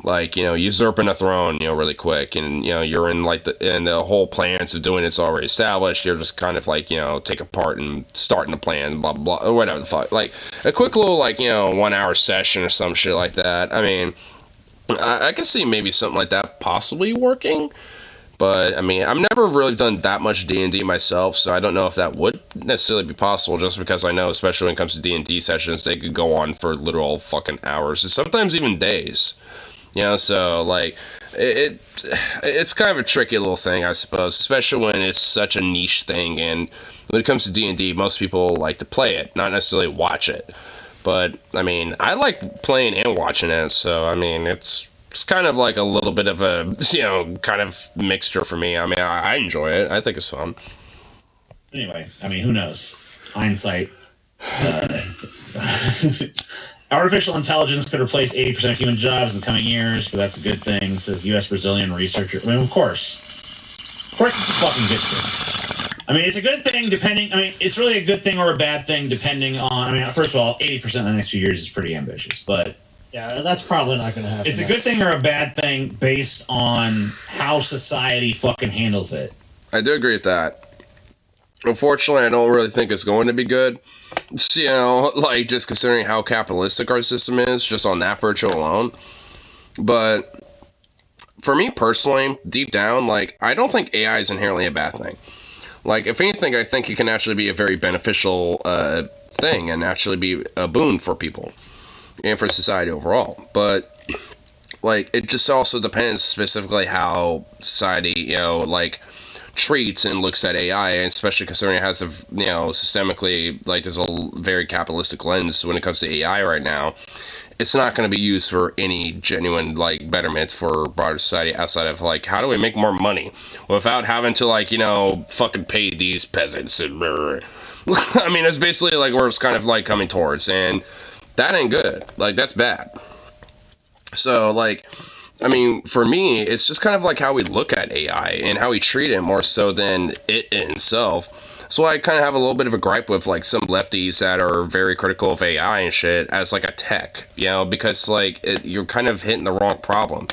like, you know, usurping a throne, you know, really quick. And, you know, you're in, like, and the whole plans of doing it's already established. You're just kind of, like, you know, take apart and starting the plan, blah, blah, or whatever the fuck. Like, a quick little, like, you know, 1 hour session or some shit like that. I mean, I can see maybe something like that possibly working. But, I mean, I've never really done that much D&D myself, so I don't know if that would necessarily be possible, just because I know, especially when it comes to D&D sessions, they could go on for literal fucking hours, and sometimes even days. You know, so, like, it's kind of a tricky little thing, I suppose, especially when it's such a niche thing, and when it comes to D&D, most people like to play it, not necessarily watch it. But, I mean, I like playing and watching it, so, I mean, it's kind of like a little bit of a, you know, kind of mixture for me. I mean, I enjoy it. I think it's fun. Anyway, I mean, who knows? Hindsight. Artificial intelligence could replace 80% of human jobs in the coming years, but that's a good thing, says U.S. Brazilian researcher. I mean, of course. Of course it's a fucking good thing. I mean, it's a good thing depending, I mean, it's really a good thing or a bad thing depending on, I mean, first of all, 80% in the next few years is pretty ambitious, but Yeah, that's probably not going to happen. it's a good thing or a bad thing based on how society fucking handles it. I do agree with that. Unfortunately, I don't really think it's going to be good. It's, you know, like, just considering how capitalistic our system is, just on that virtue alone. But for me personally, deep down, like, I don't think AI is inherently a bad thing. Like, if anything, I think it can actually be a very beneficial thing and actually be a boon for people and for society overall. But, like, it just also depends specifically how society, you know, like, treats and looks at AI, and especially considering it has a, you know, systemically, like, there's a very capitalistic lens when it comes to AI right now. It's not going to be used for any genuine, like, betterment for broader society outside of, like, how do we make more money without having to, like, you know, fucking pay these peasants and I mean, it's basically, like, where it's kind of, like, coming towards, and that ain't good. Like, that's bad. So, like, I mean, for me, it's just kind of like how we look at AI and how we treat it more so than it in itself. So I kind of have a little bit of a gripe with, like, some lefties that are very critical of AI and shit as, like, a tech, you know, because, like, you're kind of hitting the wrong problem.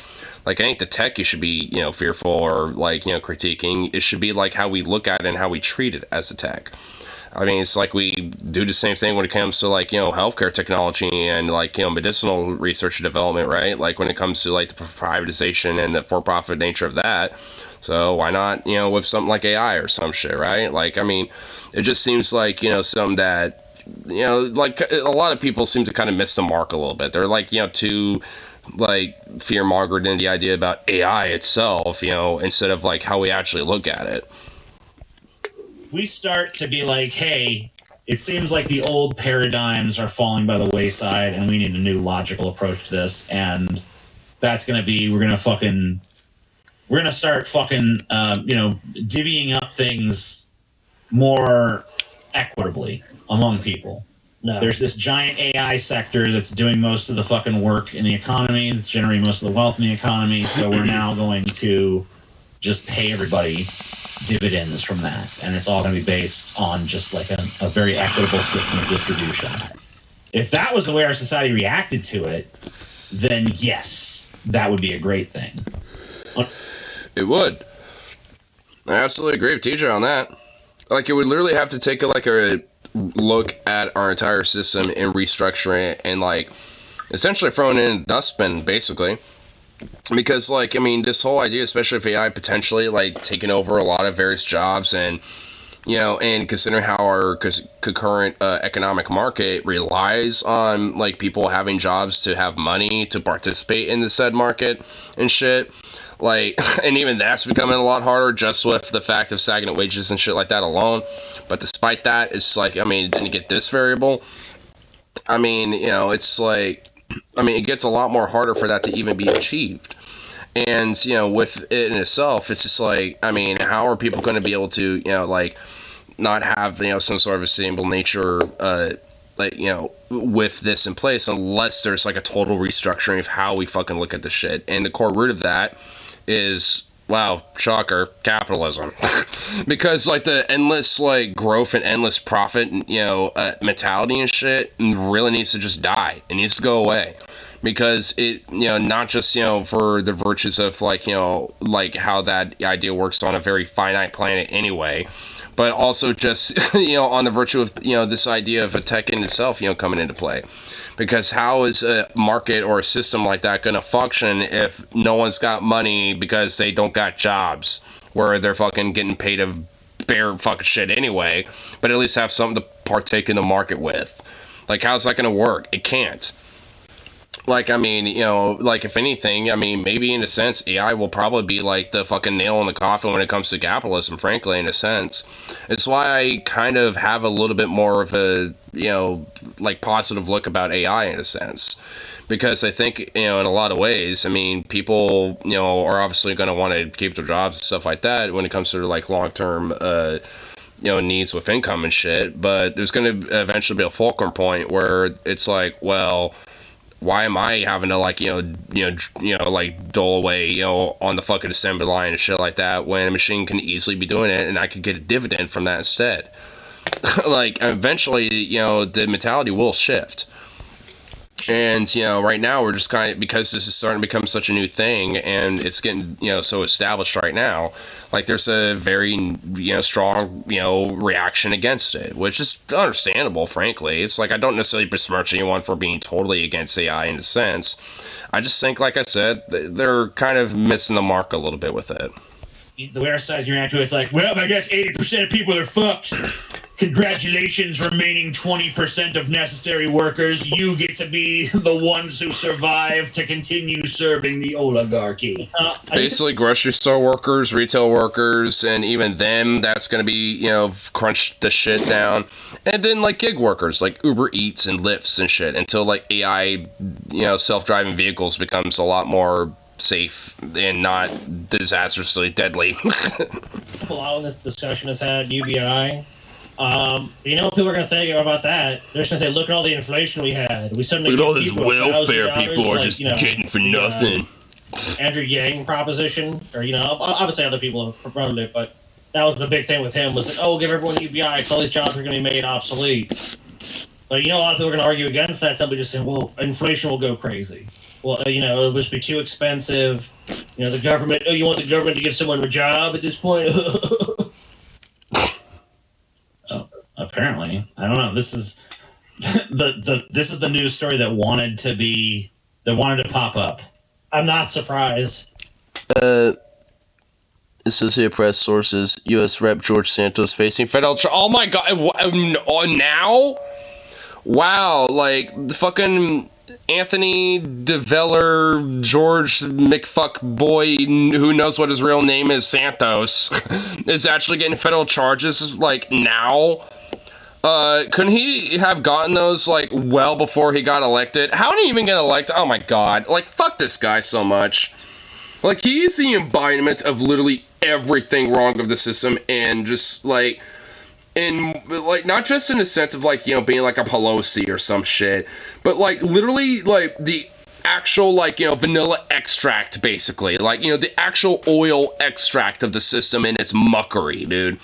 Like, it ain't the tech you should be, you know, fearful or, like, you know, critiquing. It should be, like, how we look at it and how we treat it as a tech. I mean, it's like we do the same thing when it comes to like, healthcare technology and like, medicinal research and development, right? Like when it comes to like the privatization and the for-profit nature of that. So why not, with something like AI or some shit, right? Like, I mean, it just seems like, something that, like a lot of people seem to kind of miss the mark a little bit. They're like, too like fear-mongered in the idea about AI itself, instead of like how we actually look at it. We start to be like, hey, it seems like the old paradigms are falling by the wayside and we need a new logical approach to this. And that's going to be, we're going to start fucking, divvying up things more equitably among people. No. There's this giant AI sector that's doing most of the fucking work in the economy, that's generating most of the wealth in the economy. So we're now going to just pay everybody dividends from that, and it's all going to be based on just like a very equitable system of distribution. If that was the way our society reacted to it, then yes, that would be a great thing. It would. I absolutely agree with TJ on that. Like, it would literally have to take a look at our entire system and restructure it and like essentially throw it in a dustbin, basically. Because, like, I mean, this whole idea, especially if AI potentially, like, taking over a lot of various jobs and, and considering how our concurrent economic market relies on, like, people having jobs to have money to participate in the said market and shit. Like, and even that's becoming a lot harder just with the fact of stagnant wages and shit like that alone. But despite that, it's like, I mean, it didn't get this variable. I mean, it's like, I mean, it gets a lot more harder for that to even be achieved. And, with it in itself, it's just like, I mean, how are people going to be able to, like, not have, some sort of a sustainable nature, like, with this in place unless there's, like, a total restructuring of how we fucking look at the shit. And the core root of that is, wow, shocker, capitalism. Because, like, the endless, like, growth and endless profit, mentality and shit really needs to just die. It needs to go away. Because it, not just, for the virtues of, like, like how that idea works on a very finite planet anyway, but also just, on the virtue of, this idea of a tech in itself, coming into play. Because how is a market or a system like that going to function if no one's got money because they don't got jobs where they're fucking getting paid of bare fucking shit anyway, but at least have something to partake in the market with? Like, how's that going to work? It can't. Like, I mean, like, if anything, I mean, maybe in a sense, AI will probably be, like, the fucking nail in the coffin when it comes to capitalism, frankly, in a sense. It's why I kind of have a little bit more of a, like, positive look about AI, in a sense. Because I think, in a lot of ways, I mean, people, are obviously going to want to keep their jobs and stuff like that when it comes to, like, long-term, needs with income and shit. But there's going to eventually be a fulcrum point where it's like, well, why am I having to, like, like, dole away, on the fucking assembly line and shit like that when a machine can easily be doing it and I could get a dividend from that instead? Like, eventually, the mentality will shift. And, right now we're just kind of, because this is starting to become such a new thing and it's getting, so established right now, like, there's a very, strong, reaction against it, which is understandable, frankly. It's like, I don't necessarily besmirch anyone for being totally against AI in a sense. I just think, like I said, they're kind of missing the mark a little bit with it. The way our society react to it's like, well, I guess 80% of people are fucked. Congratulations, remaining 20% of necessary workers. You get to be the ones who survive to continue serving the oligarchy. Basically, grocery store workers, retail workers, and even them, that's going to be, crunch the shit down. And then, like, gig workers, like Uber Eats and Lyfts and shit, until, like, AI, self-driving vehicles becomes a lot more safe and not disastrously deadly. A lot of this discussion has had UBI. People are going to say about that? They're just going to say, look at all the inflation we had. We suddenly look at all this welfare people are just getting for nothing. Andrew Yang proposition, or, obviously other people have promoted it, but that was the big thing with him, was, we'll give everyone UBI, because all these jobs are going to be made obsolete. But, a lot of people are going to argue against that, somebody just saying, well, inflation will go crazy. Well, it would just be too expensive. The government, you want the government to give someone a job at this point? Apparently, I don't know. This is this is the news story that wanted to pop up. I'm not surprised. Associated Press sources: U.S. Rep. George Santos facing federal. Oh my God! Now? Wow! Like the fucking Anthony DeVeller, George McFuck boy, who knows what his real name is, Santos, is actually getting federal charges. Like now? Couldn't he have gotten those like well before he got elected? How did he even get elected? Oh my God! Like fuck this guy so much. Like, he is the embodiment of literally everything wrong of the system, and just, like, not just in the sense of, like, you know, being, like, a Pelosi or some shit, but, like, literally, like, the actual, like, you know, vanilla extract, basically. Like, you know, the actual oil extract of the system and its muckery, dude.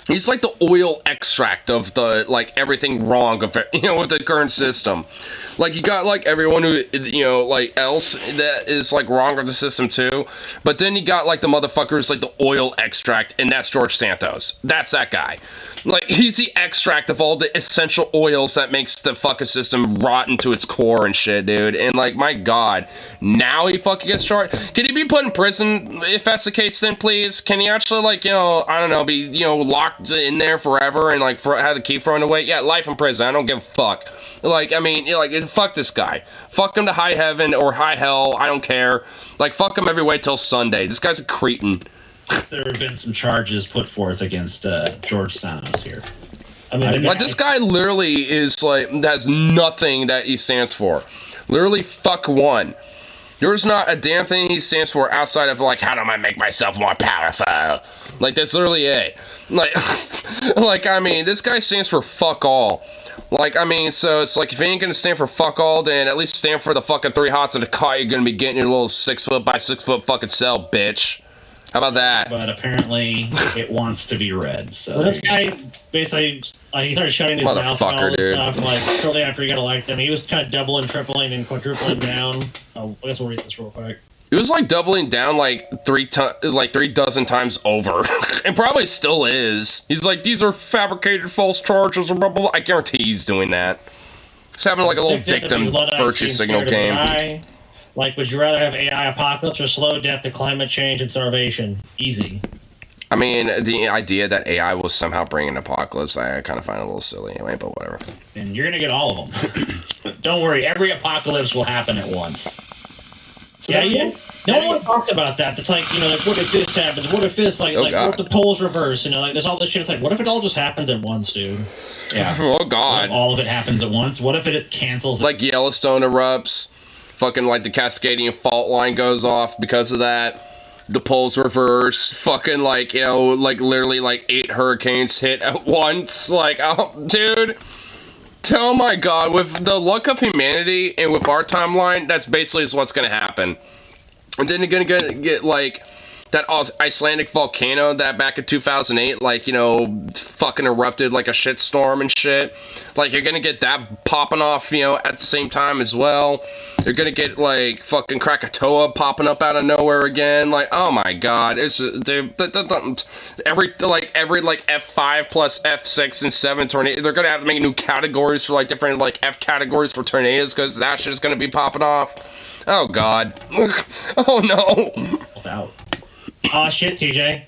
He's like the oil extract of the, like, everything wrong of, you know, with the current system. Like, you got, like, everyone who, you know, like, else that is, like, wrong with the system, too. But then you got, like, the motherfuckers, like, the oil extract, and that's George Santos. That's that guy. Like, he's the extract of all the essential oils that makes the fucking system rotten to its core and shit, dude. And, like, my God, now he fucking gets charged? Can he be put in prison, if that's the case, then, please? Can he actually, like, you know, I don't know, be, you know, locked in there forever and, like, have the key thrown away? Yeah, life in prison. I don't give a fuck. Like, I mean, you know, like, fuck this guy. Fuck him to high heaven or high hell. I don't care. Like, fuck him every way till Sunday. This guy's a cretin. There have been some charges put forth against George Santos here. I mean, like, this guy literally is, like, has nothing that he stands for. Literally, fuck one. There's not a damn thing he stands for outside of, like, how do I make myself more powerful? Like, that's literally it. Like, like, I mean, this guy stands for fuck all. Like, I mean, so it's like, if you ain't gonna stand for fuck all, then at least stand for the fucking 3 hots of the car you're gonna be getting in your little 6 foot by 6 foot fucking cell, bitch. How about that? But apparently, it wants to be read. So well, this guy basically, he started shutting his mouth and all this dude. stuff. Like shortly after he got elected, he was kind of doubling, tripling, and quadrupling down. Oh, I guess we'll read this real quick. It was like doubling down like 3 dozen times over, and probably still is. He's like, these are fabricated false charges, or blah blah blah. I guarantee he's doing that. He's having like a little victim virtue signal game. Like, would you rather have AI apocalypse or slow death to climate change and starvation? Easy. I mean, the idea that AI will somehow bring an apocalypse, I kind of find a little silly anyway, but whatever. And you're going to get all of them. Don't worry, every apocalypse will happen at once. So yeah. No one talks about that. It's like, you know, like, what if this happens? What if this, like, what if the poles reverse? You know, like, there's all this shit. It's like, what if it all just happens at once, dude? Yeah. Oh, God. All of it happens at once. What if it cancels? Like, Yellowstone erupts. Fucking, like, the Cascadian fault line goes off because of that. The poles reverse. Fucking, like, you know, like, literally, like, 8 hurricanes hit at once. Like, oh, dude. Oh, my God. With the luck of humanity and with our timeline, that's basically what's gonna happen. And then you're gonna get like, that Icelandic volcano that back in 2008, like, you know, fucking erupted like a shitstorm and shit. Like, you're gonna get that popping off, you know, at the same time as well. You're gonna get, like, fucking Krakatoa popping up out of nowhere again. Like, oh my God. It's, dude, every F5 plus F6 and 7 tornadoes, they're gonna have to make new categories for, like, different, like, F categories for tornadoes, because that shit is gonna be popping off. Oh, God. Oh, no. Out. Aw, shit, TJ.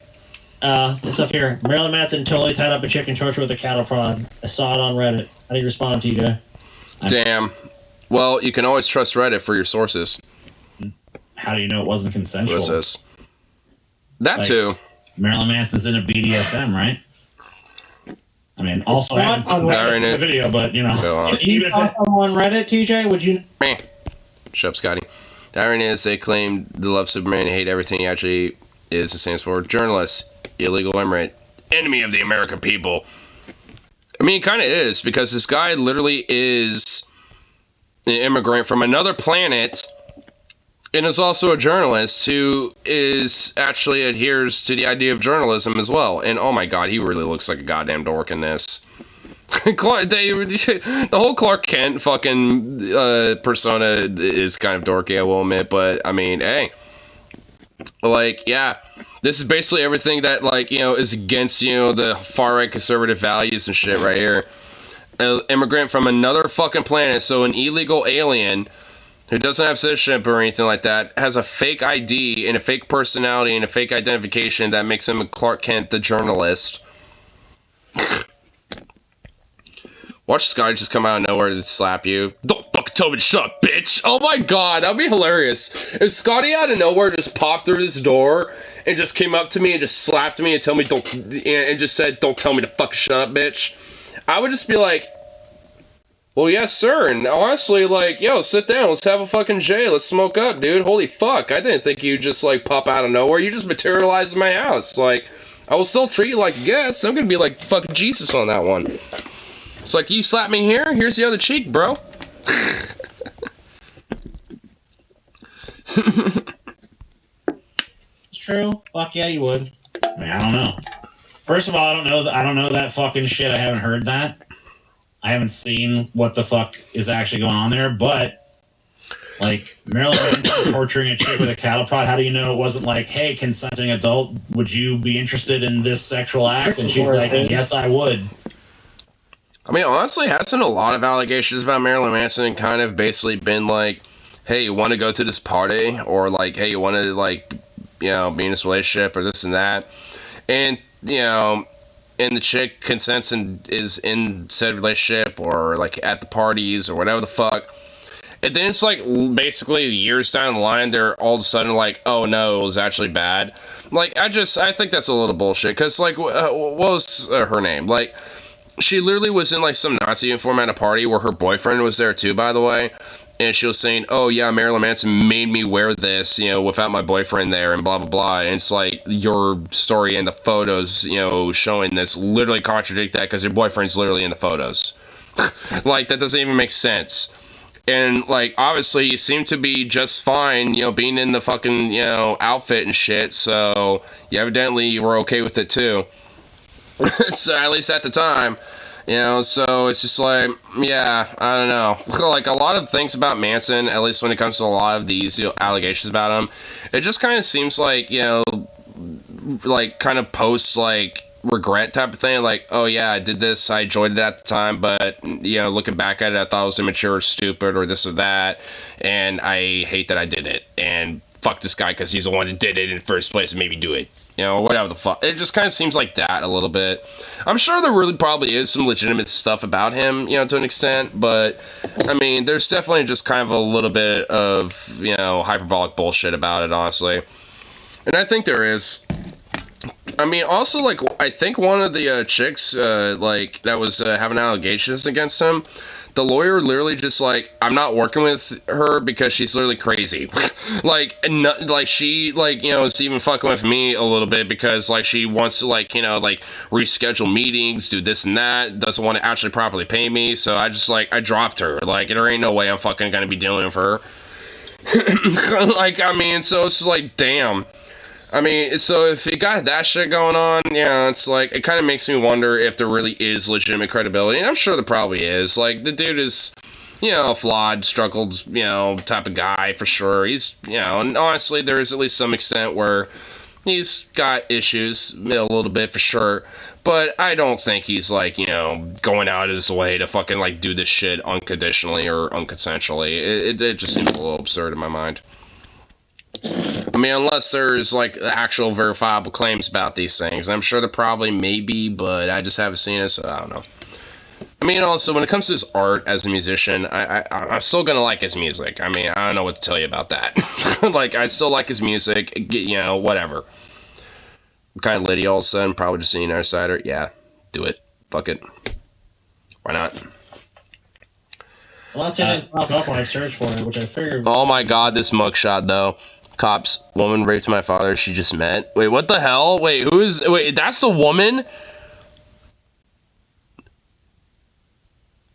It's up here. Marilyn Manson totally tied up a chicken torture with a cattle prod. I saw it on Reddit. How do you respond, TJ? Damn. Well, you can always trust Reddit for your sources. How do you know it wasn't consensual? What is this? That, like, too. Marilyn Manson's in a BDSM, right? I mean, also happens in the video, but, you know. Even if on Reddit, TJ, would you... Meh. Shut up, Scotty. The irony is they claim they love Superman and hate everything he actually is and stands for. Journalist, illegal immigrant, enemy of the American people. I mean, it kind of is, because this guy literally is an immigrant from another planet and is also a journalist who is actually adheres to the idea of journalism as well. And oh my God, he really looks like a goddamn dork in this. The whole Clark Kent fucking persona is kind of dorky, I will admit, but I mean, hey, Like, yeah, this is basically everything that, like, you know, is against, you know, the far-right conservative values and shit right here. An immigrant from another fucking planet, so an illegal alien who doesn't have citizenship or anything like that, has a fake ID and a fake personality and a fake identification that makes him a Clark Kent the journalist. Watch this guy just come out of nowhere to slap you. Don't fucking tell me to shut up, bitch! Oh my god, that'd be hilarious. If Scotty out of nowhere just popped through this door and just came up to me and just slapped me and told me and just said, don't tell me to fucking shut up, bitch. I would just be like, well, yes, sir, and honestly, like, yo, sit down, let's have a fucking J, let's smoke up, dude. Holy fuck, I didn't think you'd just, like, pop out of nowhere. You just materialized in my house. Like, I will still treat you like a guest. I'm gonna be like fucking Jesus on that one. It's like, you slap me here, here's the other cheek, bro. It's true. Fuck yeah, you would. I mean, I don't know. First of all, I don't know that fucking shit. I haven't heard that. I haven't seen what the fuck is actually going on there, but like Marilyn Manson torturing a chick with a cattle prod, how do you know it wasn't like, hey, consenting adult, would you be interested in this sexual act? And she's like, yes, I would. I mean, honestly, hasn't a lot of allegations about Marilyn Manson kind of basically been like, hey, you want to go to this party? Or like, hey, you want to, like, you know, be in this relationship or this and that? And, you know, and the chick consents and is in said relationship or, like, at the parties or whatever the fuck. And then it's like, basically, years down the line, they're all of a sudden like, oh no, it was actually bad. Like, I think that's a little bullshit. Because, like, what was her name? Like, she literally was in, like, some Nazi uniform at a party where her boyfriend was there, too, by the way. And she was saying, oh, yeah, Marilyn Manson made me wear this, you know, without my boyfriend there, and blah, blah, blah. And it's like, your story and the photos, you know, showing this literally contradict that because your boyfriend's literally in the photos. Like, that doesn't even make sense. And, like, obviously, you seem to be just fine, you know, being in the fucking, you know, outfit and shit. So, you evidently were okay with it, too. So, at least at the time, you know, so it's just like, yeah, I don't know. Like, a lot of things about Manson, at least when it comes to a lot of these, you know, allegations about him, it just kind of seems like, you know, like, kind of post, like, regret type of thing. Like, oh, yeah, I did this, I enjoyed it at the time, but, you know, looking back at it, I thought it was immature or stupid or this or that, and I hate that I did it, and fuck this guy because he's the one who did it in the first place and made me do it. You know, whatever the fuck. It just kind of seems like that a little bit. I'm sure there really probably is some legitimate stuff about him, you know, to an extent. But, I mean, there's definitely just kind of a little bit of, you know, hyperbolic bullshit about it, honestly. And I think there is. I mean, also, like, I think one of the chicks, like, that was having allegations against him, the lawyer literally just, like, I'm not working with her because she's literally crazy. Like, like, she, like, you know, is even fucking with me a little bit because, like, she wants to, like, you know, like, reschedule meetings, do this and that, doesn't want to actually properly pay me, so I just, like, I dropped her. Like, there ain't no way I'm fucking gonna be dealing with her. Like, I mean, so it's just like, damn. I mean, so if you got that shit going on, yeah, it's like, it kind of makes me wonder if there really is legitimate credibility, and I'm sure there probably is. Like, the dude is, you know, flawed, struggled, you know, type of guy, for sure. He's, you know, and honestly, there's at least some extent where he's got issues, a little bit, for sure, but I don't think he's, like, you know, going out of his way to fucking, like, do this shit unconditionally or unconsensually. It just seems a little absurd in my mind. I mean, unless there's, like, actual verifiable claims about these things. I'm sure there probably may be, but I just haven't seen it, so I don't know. I mean, also, when it comes to his art as a musician, I'm still gonna like his music. I mean, I don't know what to tell you about that. Like, I still like his music, you know, whatever. I'm kind of litty all of a sudden, probably just seeing our cider. Yeah, do it. Fuck it. Why not? Well, that's it pop up when I searched for it, which I figured... Oh my god, this mugshot, though. Cops, woman raped my father she just met. Wait, what the hell? Wait, who is... Wait, that's the woman?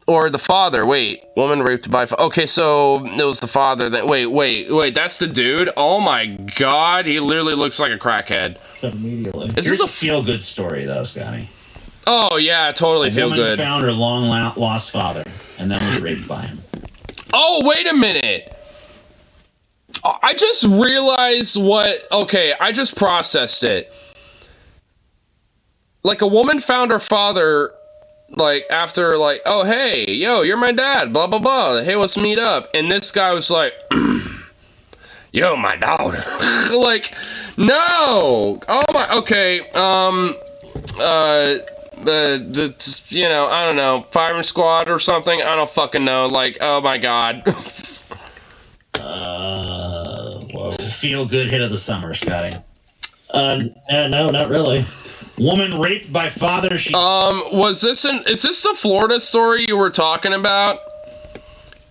Or the father. Wait, woman raped by... Okay, so it was the father that... Wait, that's the dude? Oh my god, he literally looks like a crackhead. Immediately. Is Here's this a feel-good story, though, Scotty. Oh, yeah, totally feel good. A woman found her long-lost father, and then was raped by him. Oh, wait a minute! I just realized okay, I just processed it. Like, a woman found her father, like, after, like, oh, hey, yo, you're my dad, blah, blah, blah. Hey, let's meet up. And this guy was like, yo, my daughter. Like, no. Oh, my, okay, you know, I don't know, firing squad or something? I don't fucking know. Like, oh, my God. Whoa. Feel good hit of the summer, Scotty. No, not really. Woman raped by father. She. Is this the Florida story you were talking about?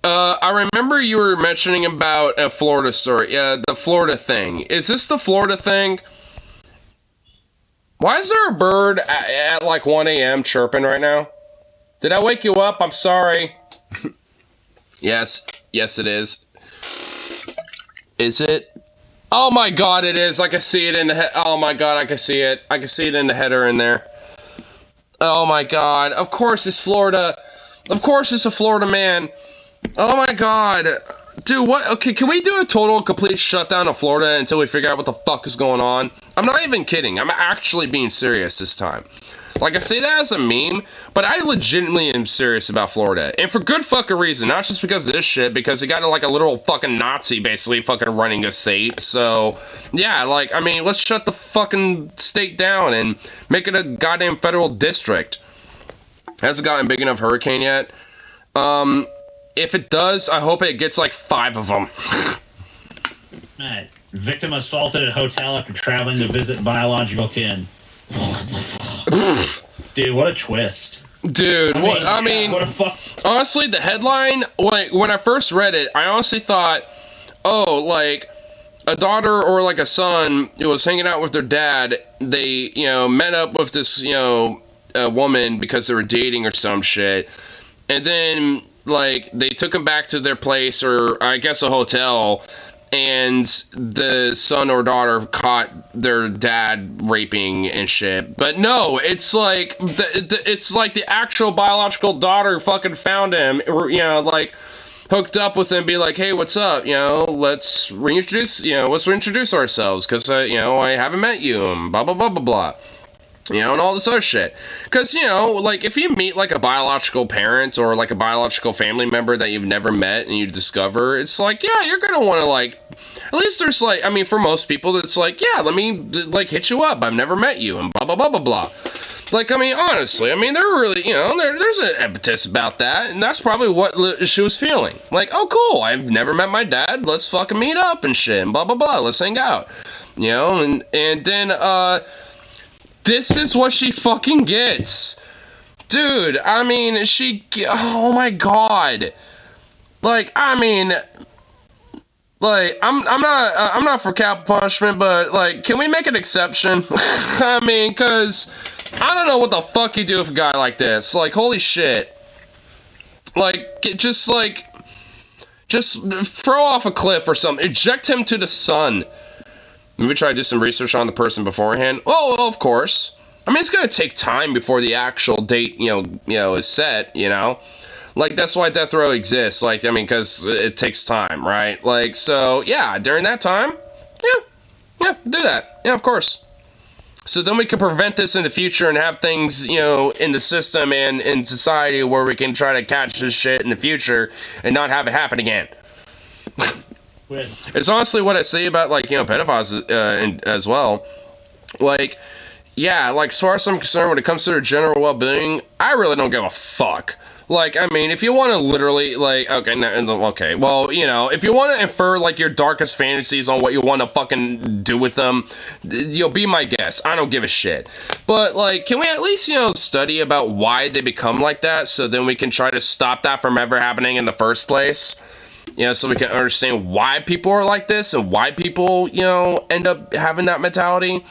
I remember you were mentioning about a Florida story. Yeah, the Florida thing. Is this the Florida thing? Why is there a bird at like 1 a.m. chirping right now? Did I wake you up? I'm sorry. Yes, it is. Is it? Oh my God, it is. I can see it in the oh my God, I can see it. I can see it in the header in there. Oh my God. Of course it's Florida. Of course it's a Florida man. Oh my God. Dude, what? Okay, can we do a total complete shutdown of Florida until we figure out what the fuck is going on? I'm not even kidding. I'm actually being serious this time. Like, I say that as a meme, but I legitimately am serious about Florida. And for good fucking reason. Not just because of this shit, because he got like a literal fucking Nazi basically fucking running a state. So, yeah, like, I mean, let's shut the fucking state down and make it a goddamn federal district. Hasn't gotten big enough hurricane yet. If it does, I hope it gets like 5 of them. Right. Victim assaulted at hotel after traveling to visit biological kin. Dude, what a twist. Dude, what a fuck. Honestly, the headline, like, when I first read it, I honestly thought, oh, like, a daughter or, like, a son who was hanging out with their dad, they, you know, met up with this, you know, a woman because they were dating or some shit, and then, like, they took him back to their place, or, I guess, a hotel, and the son or daughter caught their dad raping and shit. But no, it's like it's like the actual biological daughter fucking found him, you know, like hooked up with him, be like, hey, what's up, you know, let's reintroduce ourselves, because you know, I haven't met you, and blah blah blah blah blah. You know, and all this other shit. Because, you know, like, if you meet, like, a biological parent or, like, a biological family member that you've never met and you discover, it's like, yeah, you're gonna want to, like, at least there's, like, I mean, for most people, it's like, yeah, let me, like, hit you up. I've never met you, and blah, blah, blah, blah, blah. Like, I mean, honestly, I mean, they're really, you know, there's an impetus about that, and that's probably what she was feeling. Like, oh, cool, I've never met my dad, let's fucking meet up and shit, and blah, blah, blah, let's hang out. You know, and then, this is what she fucking gets. Dude, I mean, oh my God. Like, I mean, like, I'm not for capital punishment, but, like, can we make an exception? I mean, cause I don't know what the fuck you do with a guy like this. Like, holy shit. Like, just throw off a cliff or something. Eject him to the sun. Maybe try to do some research on the person beforehand. Oh, of course. I mean, it's gonna take time before the actual date, you know, is set, you know? Like, that's why death row exists. Like, I mean, because it takes time, right? Like, so, yeah, during that time, yeah, do that. Yeah, of course. So then we can prevent this in the future and have things, you know, in the system and in society where we can try to catch this shit in the future and not have it happen again. It's honestly what I say about, like, you know, pedophiles as well. Like, yeah, like, as far as I'm concerned, when it comes to their general well-being, I really don't give a fuck. Like, I mean, if you want to literally, like, okay, well, you know, if you want to infer, like, your darkest fantasies on what you want to fucking do with them, you'll be my guest. I don't give a shit. But, like, can we at least, you know, study about why they become like that, so then we can try to stop that from ever happening in the first place? You know, so we can understand why people are like this and why people, you know, end up having that mentality.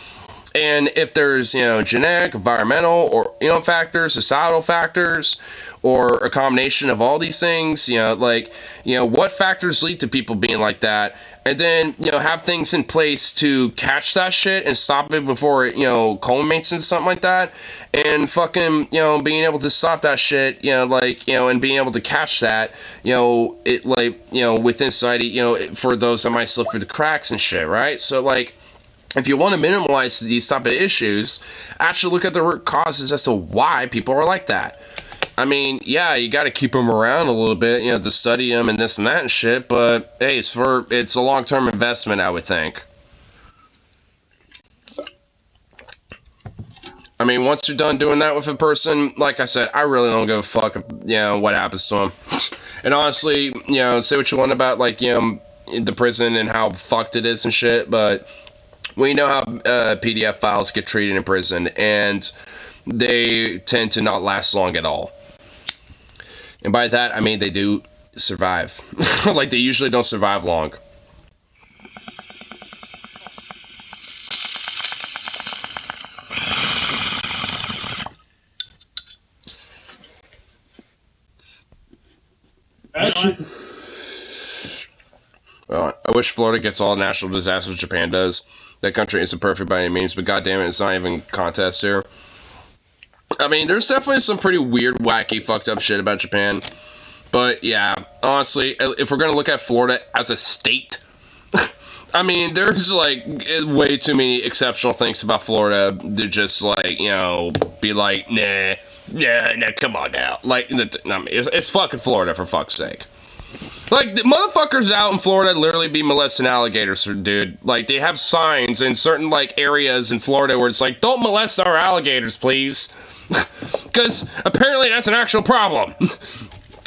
And if there's, genetic, environmental, or, factors, societal factors, or a combination of all these things, what factors lead to people being like that? And then, have things in place to catch that shit and stop it before it, culminates into something like that. And fucking, being able to stop that shit, and being able to catch that, within society, for those that might slip through the cracks and shit, right? So, if you want to minimize these type of issues, actually look at the root causes as to why people are like that. I mean, yeah, you got to keep them around a little bit, to study them and this and that and shit, but hey, it's a long-term investment, I would think. I mean, once you're done doing that with a person, like I said, I really don't give a fuck, what happens to them. And honestly, say what you want about, the prison and how fucked it is and shit, but we know how PDF files get treated in prison, and they tend to not last long at all. And by that, I mean they do survive. They usually don't survive long. Well, I wish Florida gets all the natural disasters Japan does. That country isn't perfect by any means, but goddamn it, it's not even a contest here. I mean, there's definitely some pretty weird, wacky, fucked up shit about Japan. But yeah, honestly, if we're gonna look at Florida as a state, I mean, there's way too many exceptional things about Florida to just be like, nah, come on now. It's fucking Florida, for fuck's sake. The motherfuckers out in Florida literally be molesting alligators, dude. They have signs in certain, areas in Florida where it's don't molest our alligators, please. Because apparently that's an actual problem.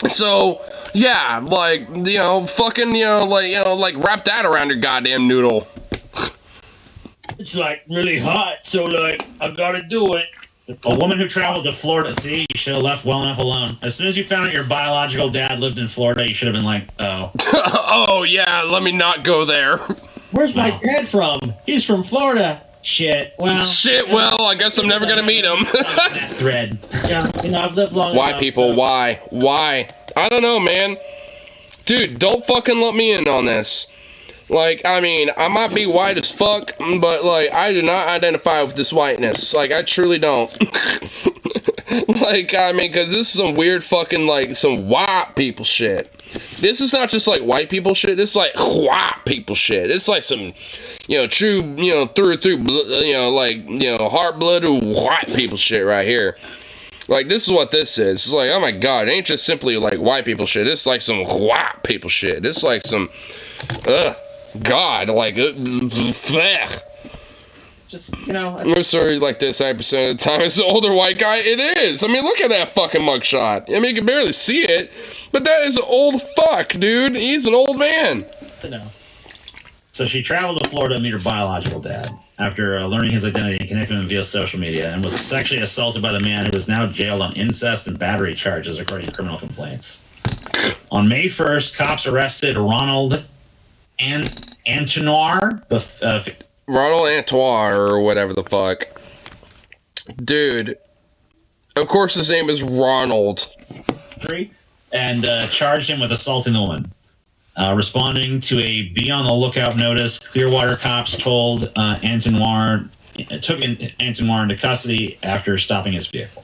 So, yeah, fucking, wrap that around your goddamn noodle. It's, really hot, so, I gotta do it. A woman who traveled to Florida, see, you should have left well enough alone. As soon as you found out your biological dad lived in Florida, you should have been like, oh. Oh, yeah, let me not go there. Where's my dad from? He's from Florida. Shit, well, I guess I'm never gonna meet him. That thread. Yeah, I've lived long Why, enough, people? so. Why? I don't know, man. Dude, don't fucking let me in on this. I mean, I might be white as fuck, but, I do not identify with this whiteness. I truly don't. I mean, because this is some weird fucking, some white people shit. This is not just, white people shit. This is, white people shit. It's, some, true, through, heart-blooded white people shit right here. This is what this is. It's oh my god, it ain't just simply, white people shit. This is, some white people shit. This is, some, God, bleh. Just, I'm sorry, this 90% of the time it's the older white guy. It is. I mean, look at that fucking mugshot. I mean, you can barely see it, but that is old fuck, dude. He's an old man. So she traveled to Florida to meet her biological dad after learning his identity and connecting him via social media, and was sexually assaulted by the man who is now jailed on incest and battery charges, according to criminal complaints. On May 1st, cops arrested Ronald Antonoir, Ronald Antoine, or whatever the fuck. Dude. Of course his name is Ronald. And charged him with assaulting the woman. Responding to a be on the lookout notice, Clearwater cops took Antonoir into custody after stopping his vehicle.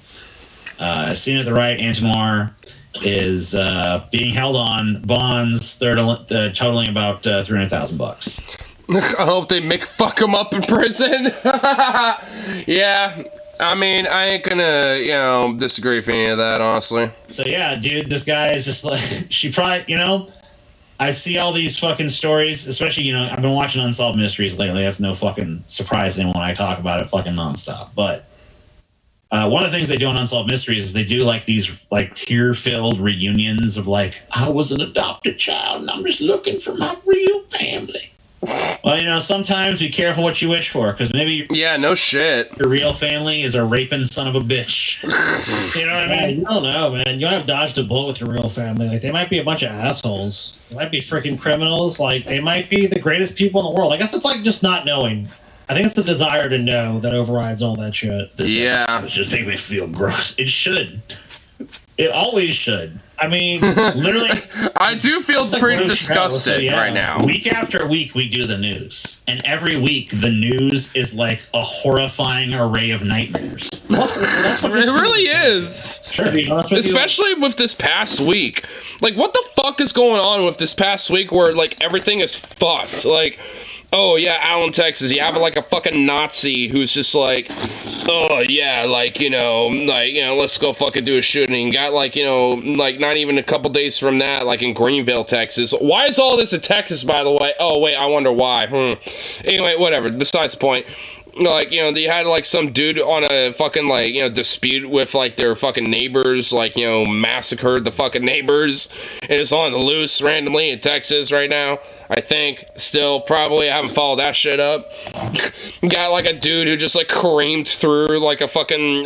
Seen at the right, Antonoir is being held on bonds totaling about $300,000. I hope they fuck him up in prison. Yeah, I mean, I ain't gonna, disagree with any of that, honestly. So yeah, dude, this guy is just she probably, I see all these fucking stories, especially, I've been watching Unsolved Mysteries lately. That's no fucking surprise to anyone when I talk about it fucking nonstop. But one of the things they do on Unsolved Mysteries is they do these tear-filled reunions of I was an adopted child and I'm just looking for my real family. Well, sometimes be careful what you wish for, because maybe yeah, no shit. Your real family is a raping son of a bitch. You know what I mean? You don't know, man. You might have dodged a bullet with your real family. They might be a bunch of assholes. They might be freaking criminals. They might be the greatest people in the world. I guess it's just not knowing. I think it's the desire to know that overrides all that shit. Yeah. It just makes me feel gross. It should. It always should. I mean, literally. I do feel It's like pretty roast disgusted show, so yeah. right now. Week after week, we do the news. And every week, the news is like a horrifying array of nightmares. That's what It really is. Sure, to be honest with you. Especially with this past week. Like, what the fuck is going on with this past week where, like, everything is fucked? Like, oh, yeah, Allen, Texas, you have, like, a fucking Nazi who's just like, oh, yeah, like, let's go fucking do a shooting. You got, like, like, not even a couple days from that, like, in Greenville, Texas. Why is all this in Texas, by the way? Oh, wait, I wonder why. Anyway, whatever. Besides the point. Like, they had, like, some dude on a fucking, like, dispute with, like, their fucking neighbors, like, massacred the fucking neighbors. And it's on the loose randomly in Texas right now. I think. Still, probably. I haven't followed that shit up. Got, like, a dude who just, like, creamed through, like, a fucking,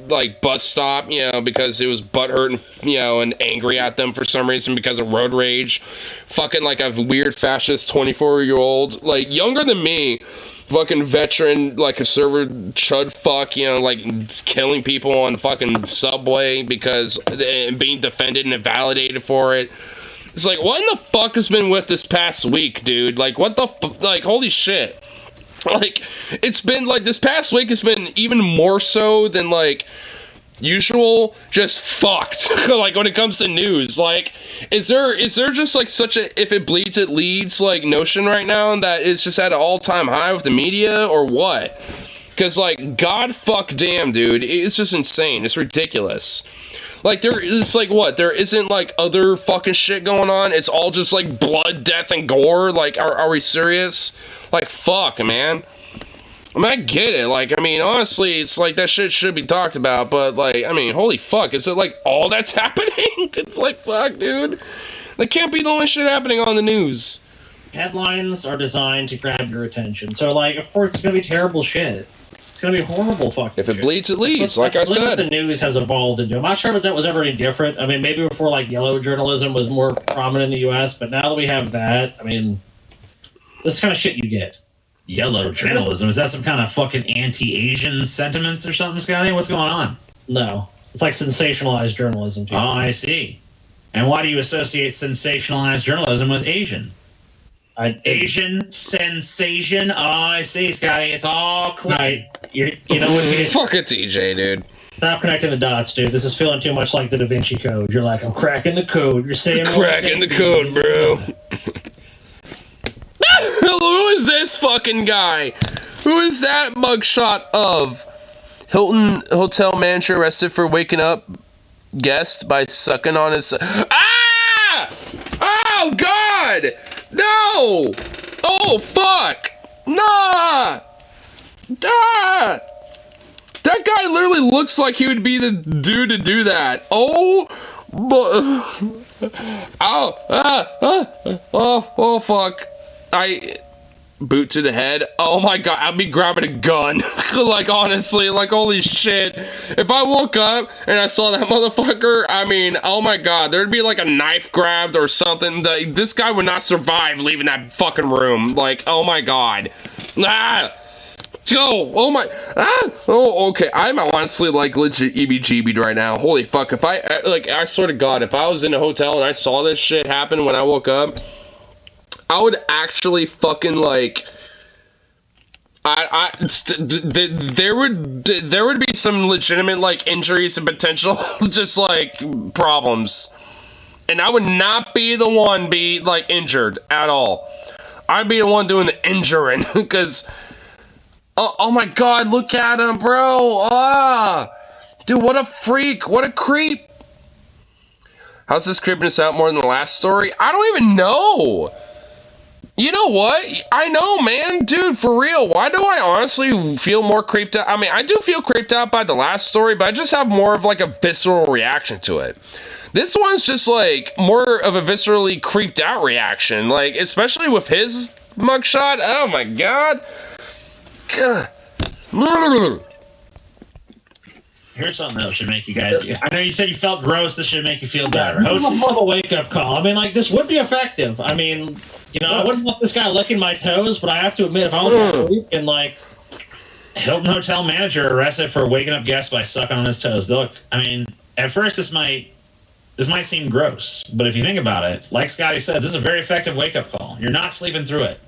like, bus stop, because he was butthurt and, and angry at them for some reason because of road rage. Fucking, like, a weird fascist 24-year-old, like, younger than me. Fucking veteran, like, conservative chud fuck, like, killing people on fucking subway because being defended and invalidated for it. It's like, what in the fuck has been with this past week, dude? Like, what the like, holy shit. Like, it's been, like, this past week has been even more so than, like, usual, just fucked. Like, when it comes to news, like, is there just, like, such a if it bleeds it leads, like, notion right now that is just at an all-time high with the media, or what? Because, like, god fuck damn, dude, it's just insane. It's ridiculous. Like, there is, like, what? There isn't, like, other fucking shit going on? It's all just, like, blood, death, and gore? Like, are we serious? Like, fuck, man. I mean, I get it. Like, I mean, honestly, it's like that shit should be talked about, but, like, I mean, holy fuck, is it, like, all that's happening? It's like, fuck, dude. That can't be the only shit happening on the news. Headlines are designed to grab your attention. So, like, of course, it's gonna be terrible shit. It's gonna be horrible fucking If it shit. bleeds, it leads, like I That's what said. the news has evolved into. I'm not sure if that was ever any different. I mean, maybe before, like, yellow journalism was more prominent in the U.S., but now that we have that, I mean, this is the kind of shit you get. Yellow journalism? Is that some kind of fucking anti-Asian sentiments or something, Scotty? What's going on? No. It's like sensationalized journalism, too. Oh, I see. And why do you associate sensationalized journalism with Asian? Asian sensation? Oh, I see, Scotty. It's all clear. Right. You know what? You Fuck it, TJ, dude. stop connecting the dots, dude. This is feeling too much like the Da Vinci Code. You're like, I'm cracking the code. You're saying Cracking the code, bro. Who is this fucking guy? Who is that mugshot of? Hilton hotel manager arrested for waking up guest by sucking on his... Ah! Oh, God! No! Oh, fuck! Nah! Ah! That guy literally looks like he would be the dude to do that. Oh! Oh, fuck. Boot to the head. Oh my god, I'd be grabbing a gun. Like, honestly, like, holy shit. If I woke up and I saw that motherfucker, I mean, oh my god, there'd be like a knife grabbed or something. This guy would not survive leaving that fucking room. Like, oh my god. Ah! Oh my, oh, okay, I'm honestly, like, legit EBGB'd right now. Holy fuck, if I swear to god, if I was in a hotel and I saw this shit happen when I woke up, I would actually fucking, like, there would be some legitimate, like, injuries and potential, just, like, problems. And I would not be the one like, injured at all. I'd be the one doing the injuring, because, oh my god, look at him, bro. Dude, what a freak, what a creep. How's this creeping us out more than the last story? I don't even know. You know what? I know, man. Dude, for real. Why do I honestly feel more creeped out? I mean, I do feel creeped out by the last story, but I just have more of, like, a visceral reaction to it. This one's just, like, more of a viscerally creeped out reaction. Like, especially with his mugshot. Oh, my God. God. Here's something that should make you guys. I know you said you felt gross. This should make you feel better. This is more of a wake-up call. I mean, like, this would be effective. I mean, you know, I wouldn't want this guy licking my toes, but I have to admit, if I was asleep and, like... Hilton Hotel manager arrested for waking up guests by sucking on his toes. Look, I mean, at first this might seem gross, but if you think about it, like Scotty said, this is a very effective wake-up call. You're not sleeping through it.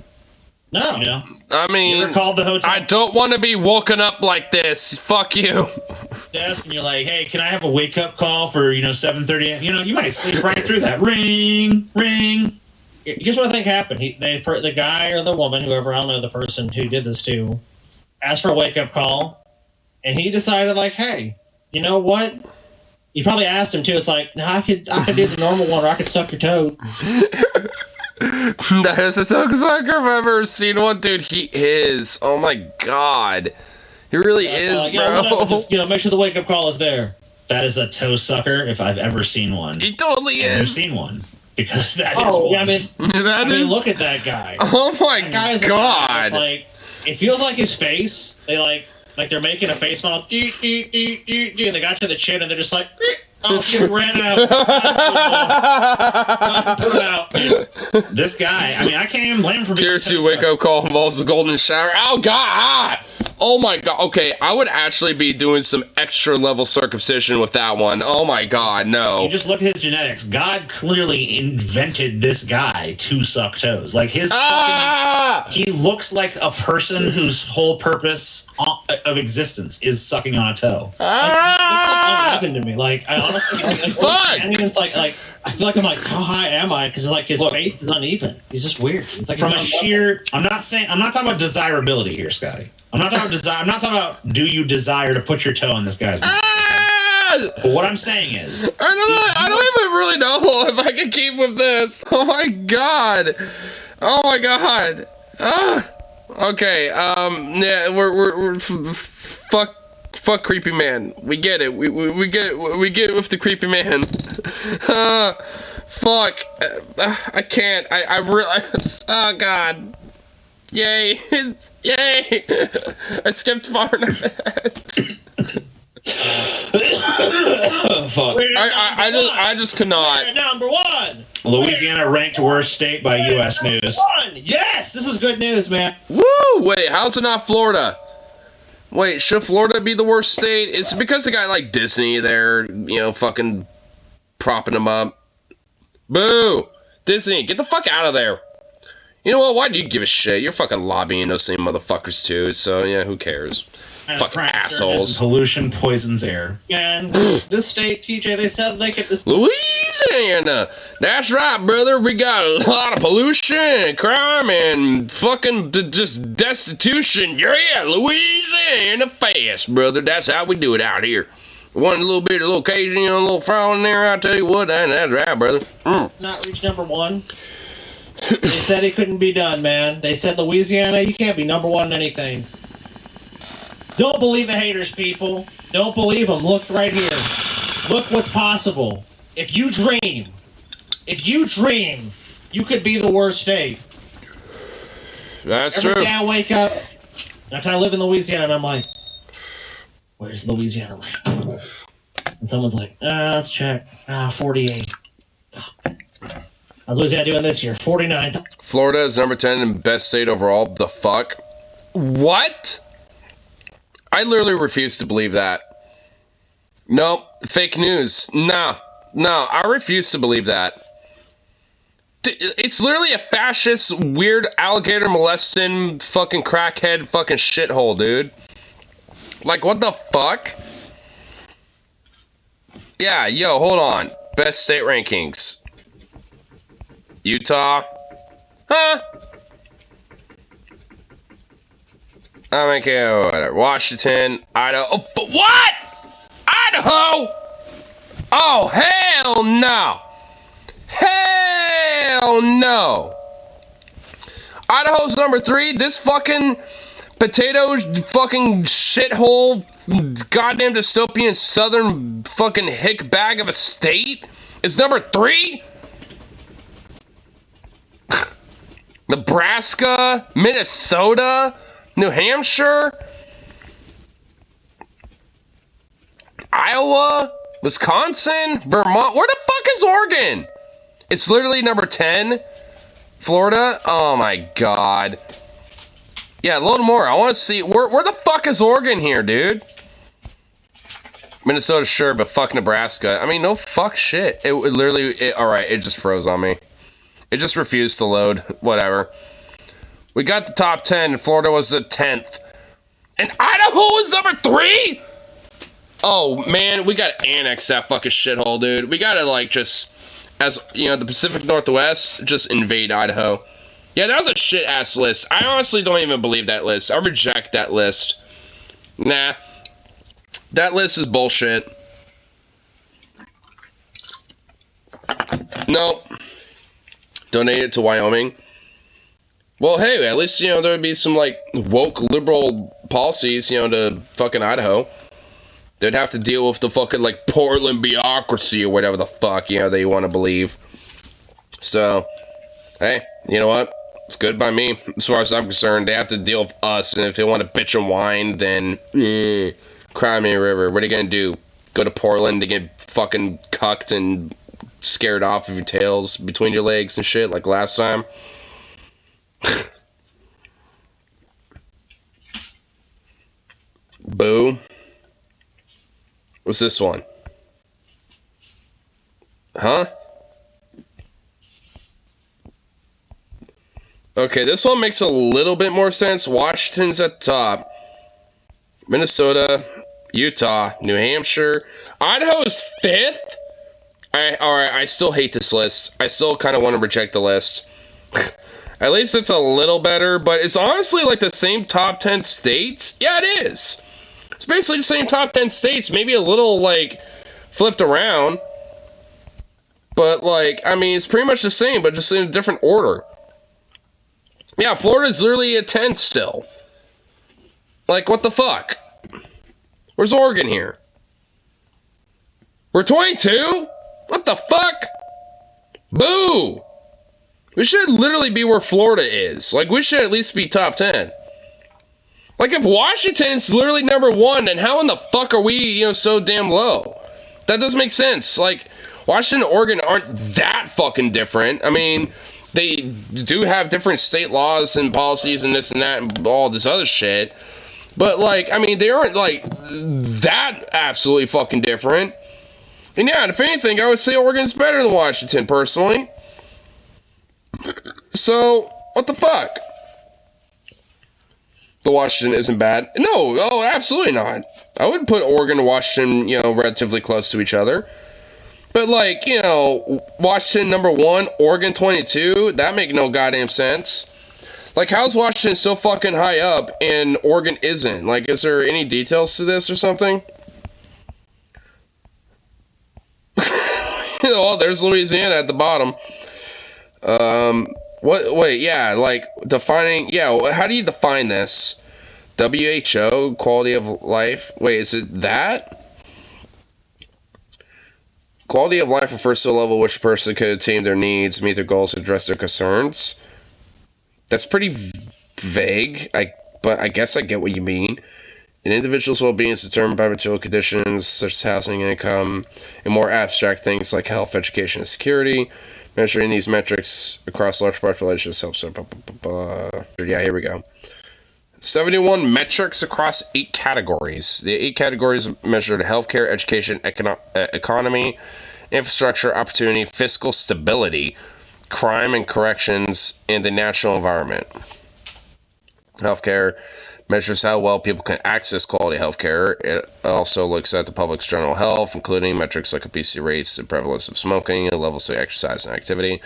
No. You know? I mean, you ever called the hotel I don't want to be woken up like this. Fuck you. desk and you're like, hey, can I have a wake-up call for, 7:30? You know, you might sleep right through that. Ring, ring. Here's what I think happened. The guy or the woman, whoever, I don't know the person who did this to, asked for a wake-up call, and he decided, like, hey, you know what? You probably asked him, too. It's like, no, I could do the normal one, or I could suck your toe. That is a toe sucker if I've ever seen one, dude. He is. Oh my god, he really is, like, bro. Just, make sure the wake up call is there. That is a toe sucker if I've ever seen one. He totally I've is. seen one because that is Oh, one. yeah, I mean, look at that guy. Oh my That guy's god. Like, it feels like his face. They like they're making a face model. And they got to the chin, and they're just like. Oh shit, we ran out. Put it out. This guy, I mean, I can't even blame him for being Tier 2 wake up call involves the golden shower. Oh god! Oh my god. Okay, I would actually be doing some extra level circumcision with that one. Oh my god, no. You just look at his genetics. God clearly invented this guy to suck toes. Like his he looks like a person whose whole purpose of existence is sucking on a toe. It's like uneven to me. Like I honestly, Fuck! and even it's like I feel like I'm like, how high am I? Because like his face is uneven. He's just weird. It's like From a sheer, I'm not talking about desirability here, Scotty. I'm not talking about do you desire to put your toe in this guy's mouth. But what I'm saying is, I don't even really know if I can keep with this. Oh my god. Oh my god. Okay. Yeah. We're fuck creepy man. We get it. We get it with the creepy man. Fuck. I can't. I really. Oh god. Yay. Yay. I skipped far enough. fuck. I just cannot. We're number one. Louisiana ranked worst state by U.S. News. Yes, this is good news, man. Woo! Wait, how's it not Florida? Wait, should Florida be the worst state? It's because a guy like Disney there, fucking propping him up. Boo! Disney, get the fuck out of there. You know what? Why do you give a shit? You're fucking lobbying those same motherfuckers too, so yeah, who cares? Fucking assholes. Pollution poisons air. And this state, TJ, they said they could. Louisiana! That's right, brother. We got a lot of pollution and crime and fucking just destitution. Yeah, Louisiana fast, brother. That's how we do it out here. One little bit of location, a little frown in there, I'll tell you what, that's right, brother. Not reach number one. They said it couldn't be done, man. They said, Louisiana, you can't be number one in anything. Don't believe the haters, people. Don't believe them. Look right here. Look what's possible. If you dream, you could be the worst state. That's Every true. day I wake up, that's I live in Louisiana, and I'm like, where's Louisiana rank? And someone's like, let's check. 48. How's Louisiana doing this year? 49. Florida is number 10 in best state overall. The fuck? What? I literally refuse to believe that. Nope. Fake news. No, I refuse to believe that. It's literally a fascist, weird, alligator molesting, fucking crackhead fucking shithole, dude. Like, what the fuck? Yeah, yo, hold on. Best state rankings. Utah? Huh? Okay, whatever. Washington, Idaho. Oh, but what? Idaho? Oh, hell no. Hell no. Idaho's number 3. This fucking potato fucking shithole goddamn dystopian southern fucking hick bag of a state is number 3? Nebraska, Minnesota, New Hampshire. Iowa, Wisconsin, Vermont. Where the fuck is Oregon? It's literally number 10. Florida. Oh my god. Yeah, a little more. I want to see where the fuck is Oregon here, dude? Minnesota, sure, but fuck Nebraska. I mean, no fuck shit. It literally. All right, it just froze on me. It just refused to load. Whatever. We got the top 10. Florida was the 10th. And Idaho was number 3? Oh, man, we gotta annex that fucking shithole, dude. We gotta, like, just, as, you know, the Pacific Northwest, just invade Idaho. Yeah, that was a shit-ass list. I honestly don't even believe that list. I reject that list. Nah. That list is bullshit. Nope. Donate it to Wyoming. Well, hey, at least, you know, there would be some, like, woke liberal policies, you know, to fucking Idaho. They'd have to deal with the fucking, like, Portland bureaucracy or whatever the fuck, you know, they want to believe. So, hey, you know what? It's good by me. As far as I'm concerned, they have to deal with us, and if they want to bitch and whine, then, cry me a river. What are you gonna do? Go to Portland to get fucking cucked and scared off of your tails between your legs and shit like last time? Boo. What's this one? Huh? Okay, this one makes a little bit more sense. Washington's at the top. Minnesota, Utah, New Hampshire. Idaho is 5th? Alright, I still hate this list. I still kind of want to reject the list. At least it's a little better, but it's honestly like the same top 10 states. Yeah, it is. It's basically the same top 10 states, maybe a little, like, flipped around. But, like, I mean, it's pretty much the same, but just in a different order. Yeah, Florida's literally at 10 still. Like, what the fuck? Where's Oregon here? We're 22? What the fuck? Boo! We should literally be where Florida is. Like, we should at least be top 10. Like, if Washington's literally number 1, then how in the fuck are we, you know, so damn low? That doesn't make sense. Like, Washington and Oregon aren't that fucking different. I mean, they do have different state laws and policies and this and that and all this other shit. But, like, I mean, they aren't, like, that absolutely fucking different. And yeah, if anything, I would say Oregon's better than Washington, personally. So, what the fuck? The Washington isn't bad. No, absolutely not. I would put Oregon and Washington, you know, relatively close to each other. But, like, you know, Washington number 1, Oregon 22, that make no goddamn sense. Like, how's Washington so fucking high up and Oregon isn't? Like, is there any details to this or something? Oh, there's Louisiana at the bottom. Wait, yeah, like, defining, yeah, how do you define this? WHO, quality of life? Wait, is it that? Quality of life refers to a level which a person could attain their needs, meet their goals, address their concerns. That's pretty vague, but I guess I get what you mean. An individual's well-being is determined by material conditions such as housing, income, and more abstract things like health, education, and security. Measuring these metrics across large populations helps. Yeah, here we go. 71 metrics across 8 categories. The 8 categories measured healthcare, education, economy, infrastructure, opportunity, fiscal stability, crime and corrections, and the natural environment. Healthcare measures how well people can access quality healthcare. It also looks at the public's general health, including metrics like obesity rates, the prevalence of smoking, and levels of exercise and activity.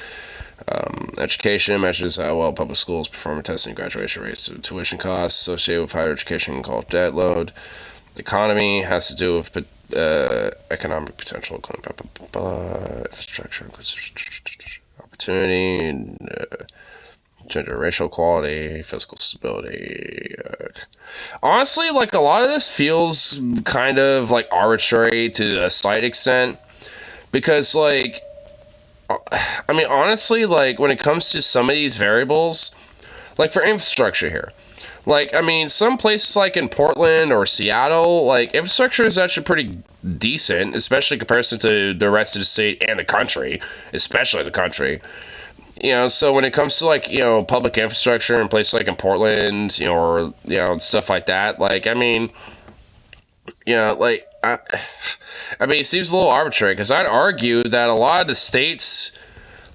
Education measures how well public schools perform in testing graduation rates, tuition costs associated with higher education called debt load. The economy has to do with economic potential, infrastructure, opportunity, and gender, racial equality, physical stability. Honestly, like, a lot of this feels kind of like arbitrary to a slight extent, because, like, I mean, honestly, like, when it comes to some of these variables, like for infrastructure here, Like, I mean, some places like in Portland or Seattle, like, infrastructure is actually pretty decent, especially in comparison to the rest of the state and the country, especially the country. You know, so when it comes to, like, you know, public infrastructure in places like in Portland, you know, or, you know, stuff like that, like, I mean, you know, like, I mean, it seems a little arbitrary, because I'd argue that a lot of the states,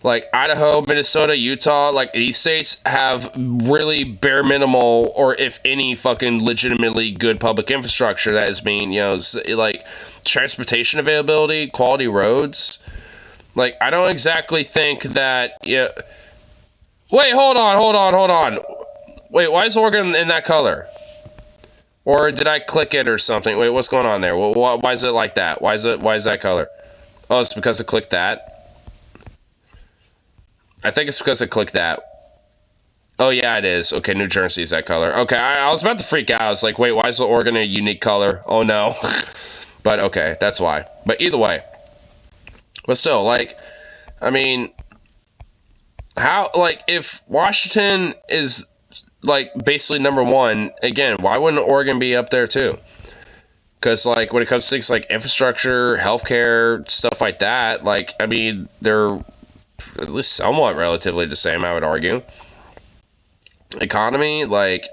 like Idaho, Minnesota, Utah, like these states have really bare minimal, or if any, fucking legitimately good public infrastructure that is being, you know, like transportation availability, quality roads. Like, I don't exactly think that, yeah. Wait, hold on. Wait, why is Oregon in that color? Or did I click it or something? Wait, what's going on there? Why is it like that? Why is that color? Oh, it's because I clicked that. I think it's because I clicked that. Oh, yeah, it is. Okay, New Jersey is that color. Okay, I was about to freak out. I was like, wait, why is Oregon a unique color? Oh, no. But, okay, that's why. But either way. But still, like, I mean, how, like, if Washington is, like, basically number one, again, why wouldn't Oregon be up there, too? Because, like, when it comes to things like infrastructure, healthcare, stuff like that, like, I mean, they're at least somewhat relatively the same, I would argue. Economy, like,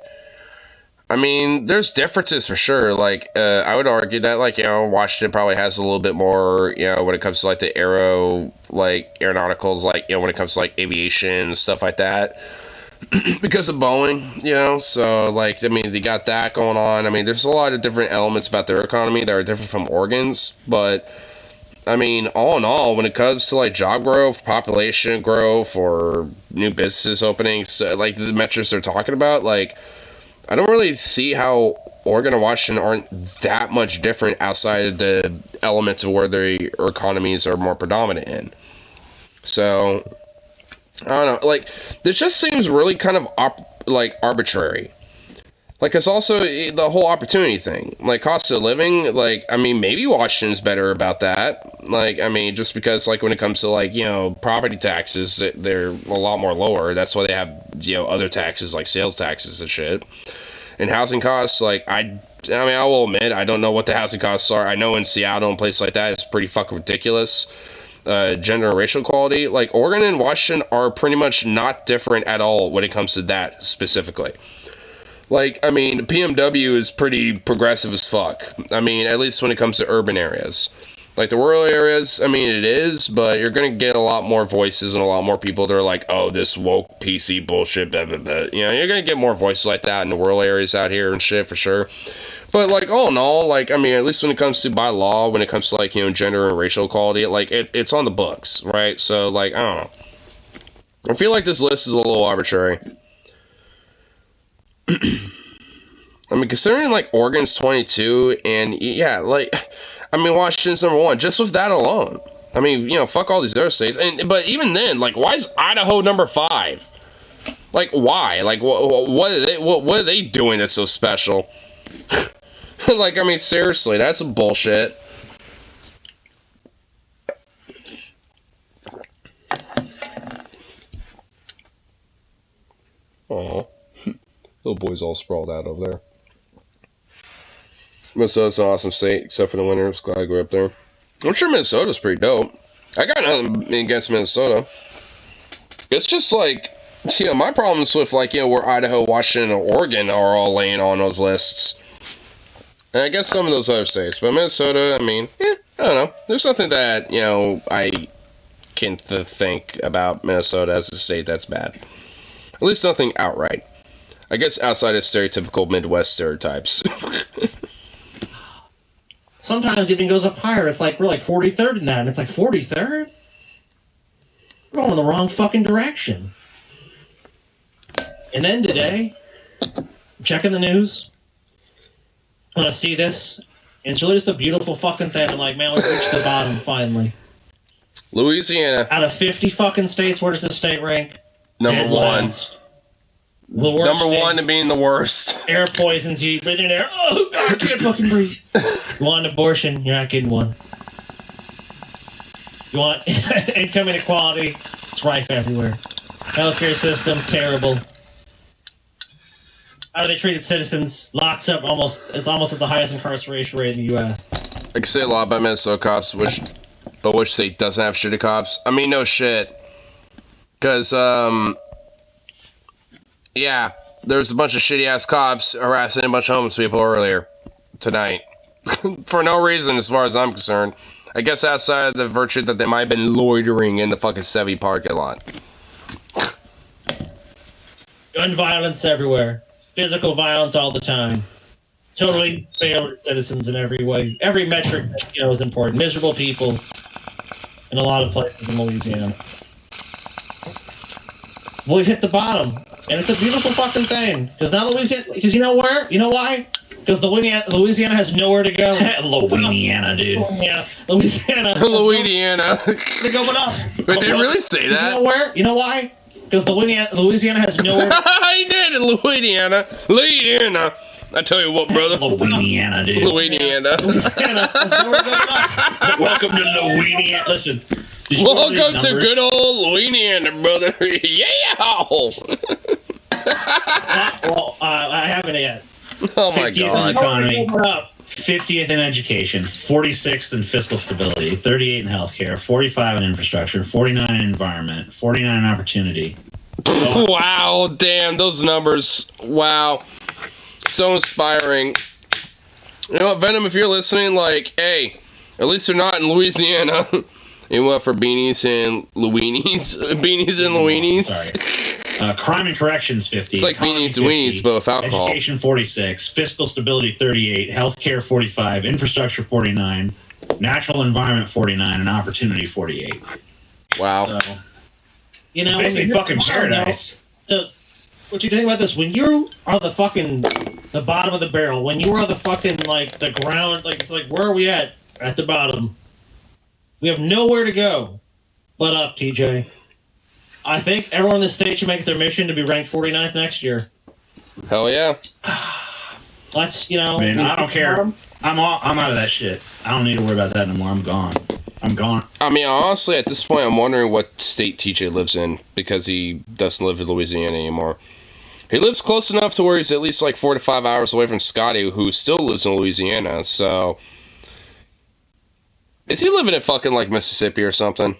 I mean, there's differences for sure. Like, I would argue that, like, you know, Washington probably has a little bit more, you know, when it comes to, like, the aeronauticals, like, you know, when it comes to, like, aviation and stuff like that. Because of Boeing, you know, so, like, I mean, they got that going on. I mean, there's a lot of different elements about their economy that are different from Oregon's, but I mean, all in all, when it comes to, like, job growth, population growth, or new businesses openings, like, the metrics they're talking about, like, I don't really see how Oregon and Washington aren't that much different outside of the elements of where their economies are more predominant in. So, I don't know, like, this just seems really kind of, arbitrary. Like, it's also the whole opportunity thing. Like, cost of living, like, I mean, maybe Washington's better about that. Like, I mean, just because, like, when it comes to, like, you know, property taxes, they're a lot more lower. That's why they have, you know, other taxes, like sales taxes and shit. And housing costs, like, I mean, I will admit, I don't know what the housing costs are. I know in Seattle and places like that, it's pretty fucking ridiculous. Gender and racial equality, like, Oregon and Washington are pretty much not different at all when it comes to that specifically. Like, I mean, PMW is pretty progressive as fuck. I mean, at least when it comes to urban areas. Like, the rural areas, I mean, it is, but you're gonna get a lot more voices and a lot more people that are like, oh, this woke PC bullshit, blah, blah, blah. You know, you're gonna get more voices like that in the rural areas out here and shit, for sure. But, like, all in all, like, I mean, at least when it comes to by law, when it comes to, like, you know, gender and racial equality, like, it's on the books, right? So, like, I don't know. I feel like this list is a little arbitrary. I mean, considering, like, Oregon's 22, and, yeah, like, I mean, Washington's number one, just with that alone. I mean, you know, fuck all these other states. But even then, like, why is Idaho number 5? Like, why? Like, what are they doing that's so special? Like, I mean, seriously, that's some bullshit. Oh, little boy's all sprawled out over there. Minnesota's an awesome state, except for the winters. Glad I grew up there. I'm sure Minnesota's pretty dope. I got nothing against Minnesota. It's just like, you know, my problems with, like, you know, where Idaho, Washington, and Oregon are all laying on those lists. And I guess some of those other states. But Minnesota, I mean, I don't know. There's nothing that, you know, I can think about Minnesota as a state that's bad. At least nothing outright. I guess outside of stereotypical Midwest stereotypes. Sometimes it even goes up higher. It's like, we're like 43rd in that, and it's like 43rd? We're going in the wrong fucking direction. And then today, checking the news, when I see this, and it's really just a beautiful fucking thing. I'm like, man, we reached the bottom finally. Louisiana. Out of 50 fucking states, where does this state rank? Number one. The worst Number state. one to being the worst. Air poisons you, breathe in air. Oh, I can't fucking breathe. You want an abortion? You're not getting one. You want income inequality? It's rife everywhere. Healthcare system, terrible. how they treated citizens, locks up it's almost at the highest incarceration rate in the U.S. I can say a lot about Minnesota cops, but which state doesn't have shitty cops? I mean, no shit. Because, yeah, there's a bunch of shitty-ass cops harassing a bunch of homeless people earlier tonight. For no reason, as far as I'm concerned. I guess outside of the virtue that they might have been loitering in the fucking Sevy parking lot. Gun violence everywhere. Physical violence all the time. Totally failed citizens in every way. Every metric, is important. Miserable people in a lot of places in Louisiana. Well, we've hit the bottom. And it's a beautiful fucking thing. Because now Louisiana... Because you know where? You know why? Because Louisiana has nowhere to go. Louisiana, dude. Yeah, Louisiana. Louisiana. To go but up. But they really say that? You know where? You know why? Because Louisiana has nowhere. I did in Louisiana. Louisiana. I tell you what, brother. Louisiana, dude. Louisiana. Louisiana has nowhere to go but up. Welcome to Louisiana. Listen. Welcome to good old Louisiana, brother. Yeah. Well, I haven't yet. Oh my 50th in god. economy, 50th in education, 46th in fiscal stability, 38 in healthcare, 45 in infrastructure, 49 in environment, 49 in opportunity. Wow, damn, those numbers. Wow. So inspiring. You know what, Venom, if you're listening, like, hey, at least they're not in Louisiana. You went for beanies and Louinis. Beanies and Louinis. Sorry. Crime and corrections, 50. It's like beanies and weenies, but with alcohol. Education, 46. Fiscal stability, 38. Healthcare, 45. Infrastructure, 49. Natural environment, 49. And opportunity, 48. Wow. So, When basically you're fucking paradise. So, what you think about this? When you are the bottom of the barrel, when you are the fucking, the ground, it's like, where are we at? At the bottom. We have nowhere to go but up, TJ. I think everyone in the state should make it their mission to be ranked 49th next year. Hell yeah. Let's, Man, I don't care. I'm out of that shit. I don't need to worry about that anymore. I'm gone. I mean, honestly, at this point, I'm wondering what state TJ lives in, because he doesn't live in Louisiana anymore. He lives close enough to where he's at least 4 to 5 hours away from Scotty, who still lives in Louisiana, so... Is he living in fucking, Mississippi or something?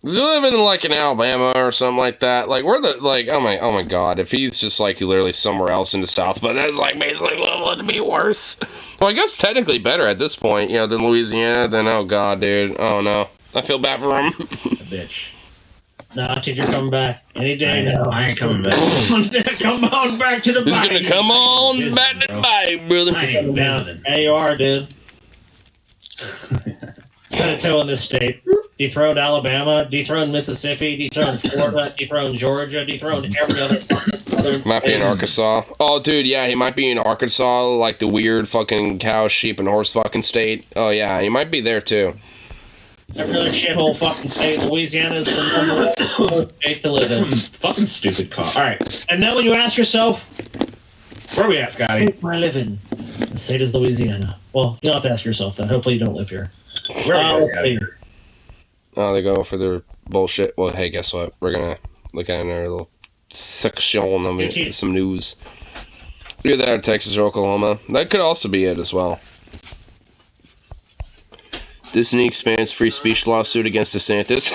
Is he living in, in Alabama or something like that? Where the, oh my god, if he's just, literally somewhere else in the South, but that's, basically what would be worse. Well, I guess technically better at this point, than Louisiana, then, oh god, dude, oh no. I feel bad for him. A bitch. Nah, teacher, coming back. Any day now. I ain't coming back. Come on back to the He's bike. gonna come on back to the bike, brother. I ain't visiting. Yeah, you are, dude. Set a toe in this state. Dethroned Alabama, dethroned Mississippi, dethroned Florida, dethroned Georgia, dethroned every other Might be in Arkansas. Oh, dude, yeah, he might be in Arkansas, the weird fucking cow, sheep, and horse fucking state. Oh, yeah, he might be there, too. every other shithole fucking state. Louisiana is the number one state to live in. Fucking stupid cop. Alright. And then when you ask yourself, Where are we at, Scotty? where I live in, the state is Louisiana. Well, you don't have to ask yourself that. Hopefully you don't live here. Where are we at, let's Scotty? see. Oh, they go for their bullshit. Well, hey, guess what? We're gonna look at another little section of some news. Either that or Texas or Oklahoma. That could also be it as well. Disney expands free speech lawsuit against DeSantis.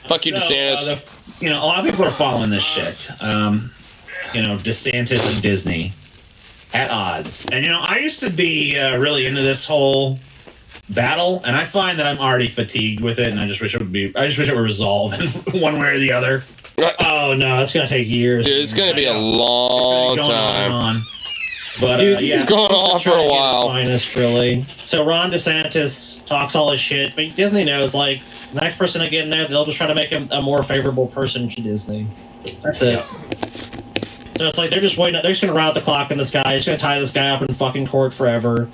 Fuck you, DeSantis. A lot of people are following this shit. DeSantis and Disney at odds. And, I used to be really into this whole battle, and I find that I'm already fatigued with it, and I just wish it would resolve in one way or the other. Oh, no, it's going to take years. Dude, it's gonna be a long time. But, Dude, It's going on for a while. Finest, really. So Ron DeSantis talks all his shit, but Disney knows, the next person they get in there, they'll just try to make him a more favorable person to Disney. That's it. So it's they're just waiting. They're just going to round the clock in this guy. They're just going to tie this guy up in fucking court forever.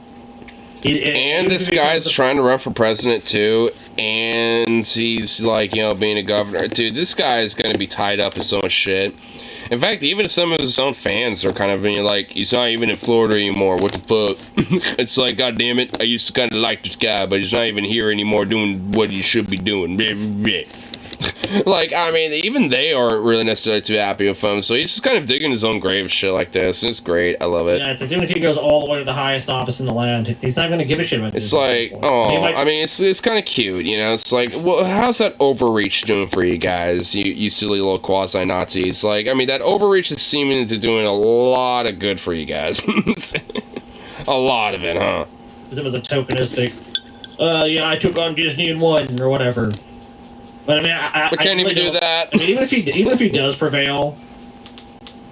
And this guy's trying to run for president too, and he's being a governor. Dude, this guy is going to be tied up in so much shit. In fact, even some of his own fans are kind of being he's not even in Florida anymore. What the fuck? It's god damn it, I used to kind of like this guy, but he's not even here anymore doing what he should be doing. Like, I mean, even they aren't really necessarily too happy with him, so he's just kind of digging his own grave, shit like this, and it's great. I love it. Yeah, it's like, even if he goes all the way to the highest office in the land, he's not going to give a shit about It's Disney like, anymore. oh, I mean, it's kind of cute, you know? It's like, well, how's that overreach doing for you guys, you silly little quasi-Nazis? Like, I mean, that overreach is seeming to doing a lot of good for you guys. A lot of it, huh? Because it was a tokenistic, yeah, I took on Disney and won, or whatever. But I mean, I can't really even do don't- that. I mean, even if he does prevail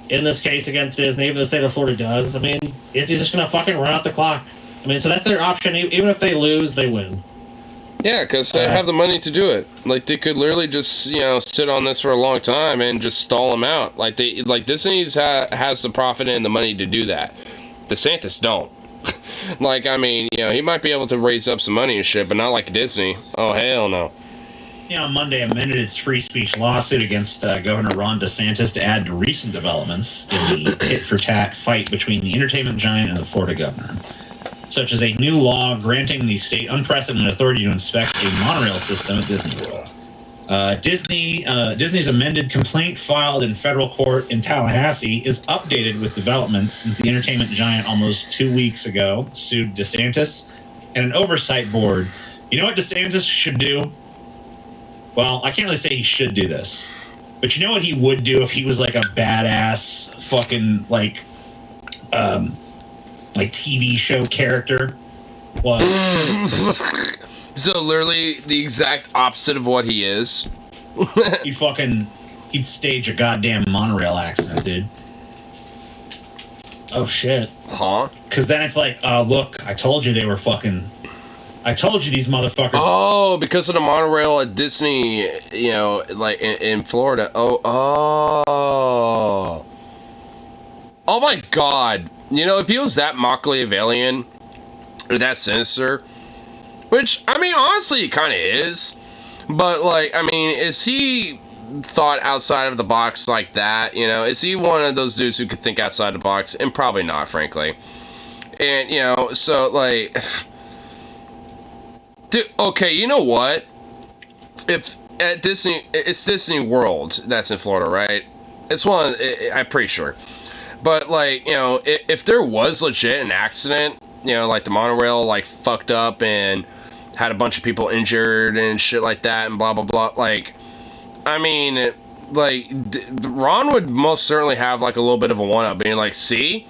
in this case against Disney, even the state of Florida does, I mean, Disney's just gonna fucking run out the clock. I mean, so that's their option. Even if they lose, they win. Yeah, because they have the money to do it. Like, they could literally just, you know, sit on this for a long time and just stall them out. Like, Disney has the profit and the money to do that. DeSantis don't. Like, I mean, you know, he might be able to raise up some money and shit, but not like Disney. Oh, hell no. Yeah, on Monday amended its free speech lawsuit against Governor Ron DeSantis to add to recent developments in the tit-for-tat fight between the entertainment giant and the Florida governor, such as a new law granting the state unprecedented authority to inspect a monorail system at Disney World. Disney's amended complaint filed in federal court in Tallahassee is updated with developments since the entertainment giant almost 2 weeks ago sued DeSantis and an oversight board. You know what DeSantis should do? Well, I can't really say he should do this, but you know what he would do if he was like a badass fucking like TV show character? What? So, literally, the exact opposite of what he is. He'd stage a goddamn monorail accident, dude. Oh shit. Huh? Because then it's like, look, I told you these motherfuckers. Oh, because of the monorail at Disney, you know, like in Florida. Oh my god. You know, if he was that Machiavellian, or that sinister, which, I mean, honestly, he kind of is. But, like, I mean, is he thought outside of the box like that? You know, is he one of those dudes who could think outside the box? And probably not, frankly. And, you know, so, like... Dude, okay, you know what? If at Disney... It's Disney World that's in Florida, right? It's one... I'm pretty sure. But, like, you know, if there was legit an accident... You know, like the monorail, like, fucked up and had a bunch of people injured and shit like that and blah, blah, blah. Like, I mean, like, Ron would most certainly have, like, a little bit of a one-up, being like, see?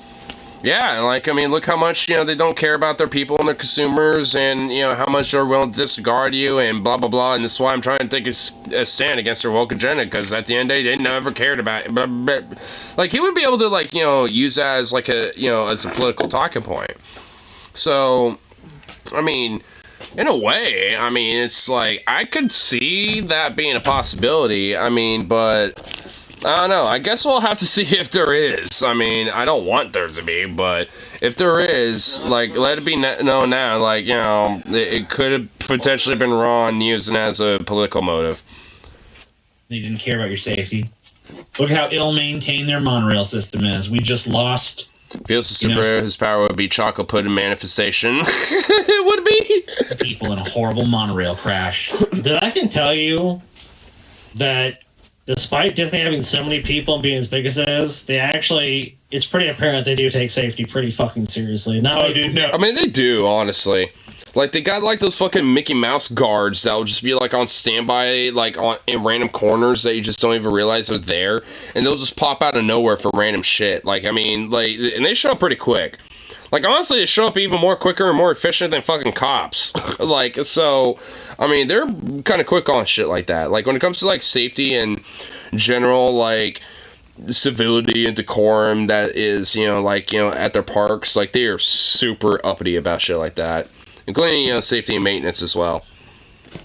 Yeah, like, I mean, look how much, you know, they don't care about their people and their consumers and, you know, how much they're willing to disregard you and blah, blah, blah. And this is why I'm trying to take a stand against their woke agenda, because at the end of the day, they never cared about it. But, like, he would be able to, like, you know, use that as, like, a, you know, as a political talking point. So, I mean, in a way, I mean, it's like, I could see that being a possibility. I mean, but, I don't know. I guess we'll have to see if there is. I mean, I don't want there to be, but if there is, like, let it be known now, like, you know, it could have potentially been Ron using it as a political motive. They didn't care about your safety. Look how ill-maintained their monorail system is. We just lost... If he was a superhero, his power would be chocolate pudding manifestation. It would be. People in a horrible monorail crash. Dude, I can tell you that despite Disney having so many people and being as big as it is, they actually, it's pretty apparent they do take safety pretty fucking seriously. No, dude, no. I mean, they do, honestly. Like, they got, like, those fucking Mickey Mouse guards that will just be, like, on standby, like, in random corners that you just don't even realize are there. And they'll just pop out of nowhere for random shit. Like, I mean, like, and they show up pretty quick. Like, honestly, they show up even more quicker and more efficient than fucking cops. Like, so, I mean, they're kind of quick on shit like that. Like, when it comes to, like, safety and general, like, civility and decorum that is, you know, like, you know, at their parks, like, they are super uppity about shit like that. Including, you know, safety and maintenance as well.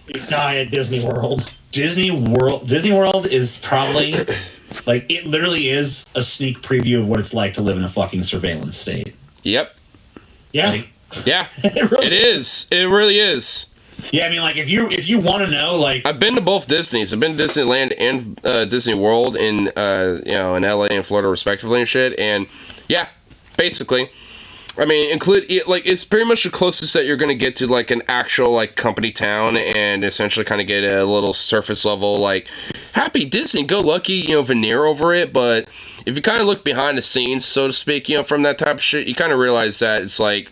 You die at Disney World. Disney World is probably, like, it literally is a sneak preview of what it's like to live in a fucking surveillance state. Yep. Yeah. Like, Yeah. It is. It really is. yeah, I mean, like, if you want to know, like... I've been to both Disneys. I've been to Disneyland and Disney World in, you know, in LA and Florida respectively and shit. And, yeah, basically... I mean, it's pretty much the closest that you're going to get to, like, an actual, like, company town, and essentially kind of get a little surface level, like, happy Disney, go lucky, veneer over it. But if you kind of look behind the scenes, so to speak, from that type of shit, you kind of realize that it's like,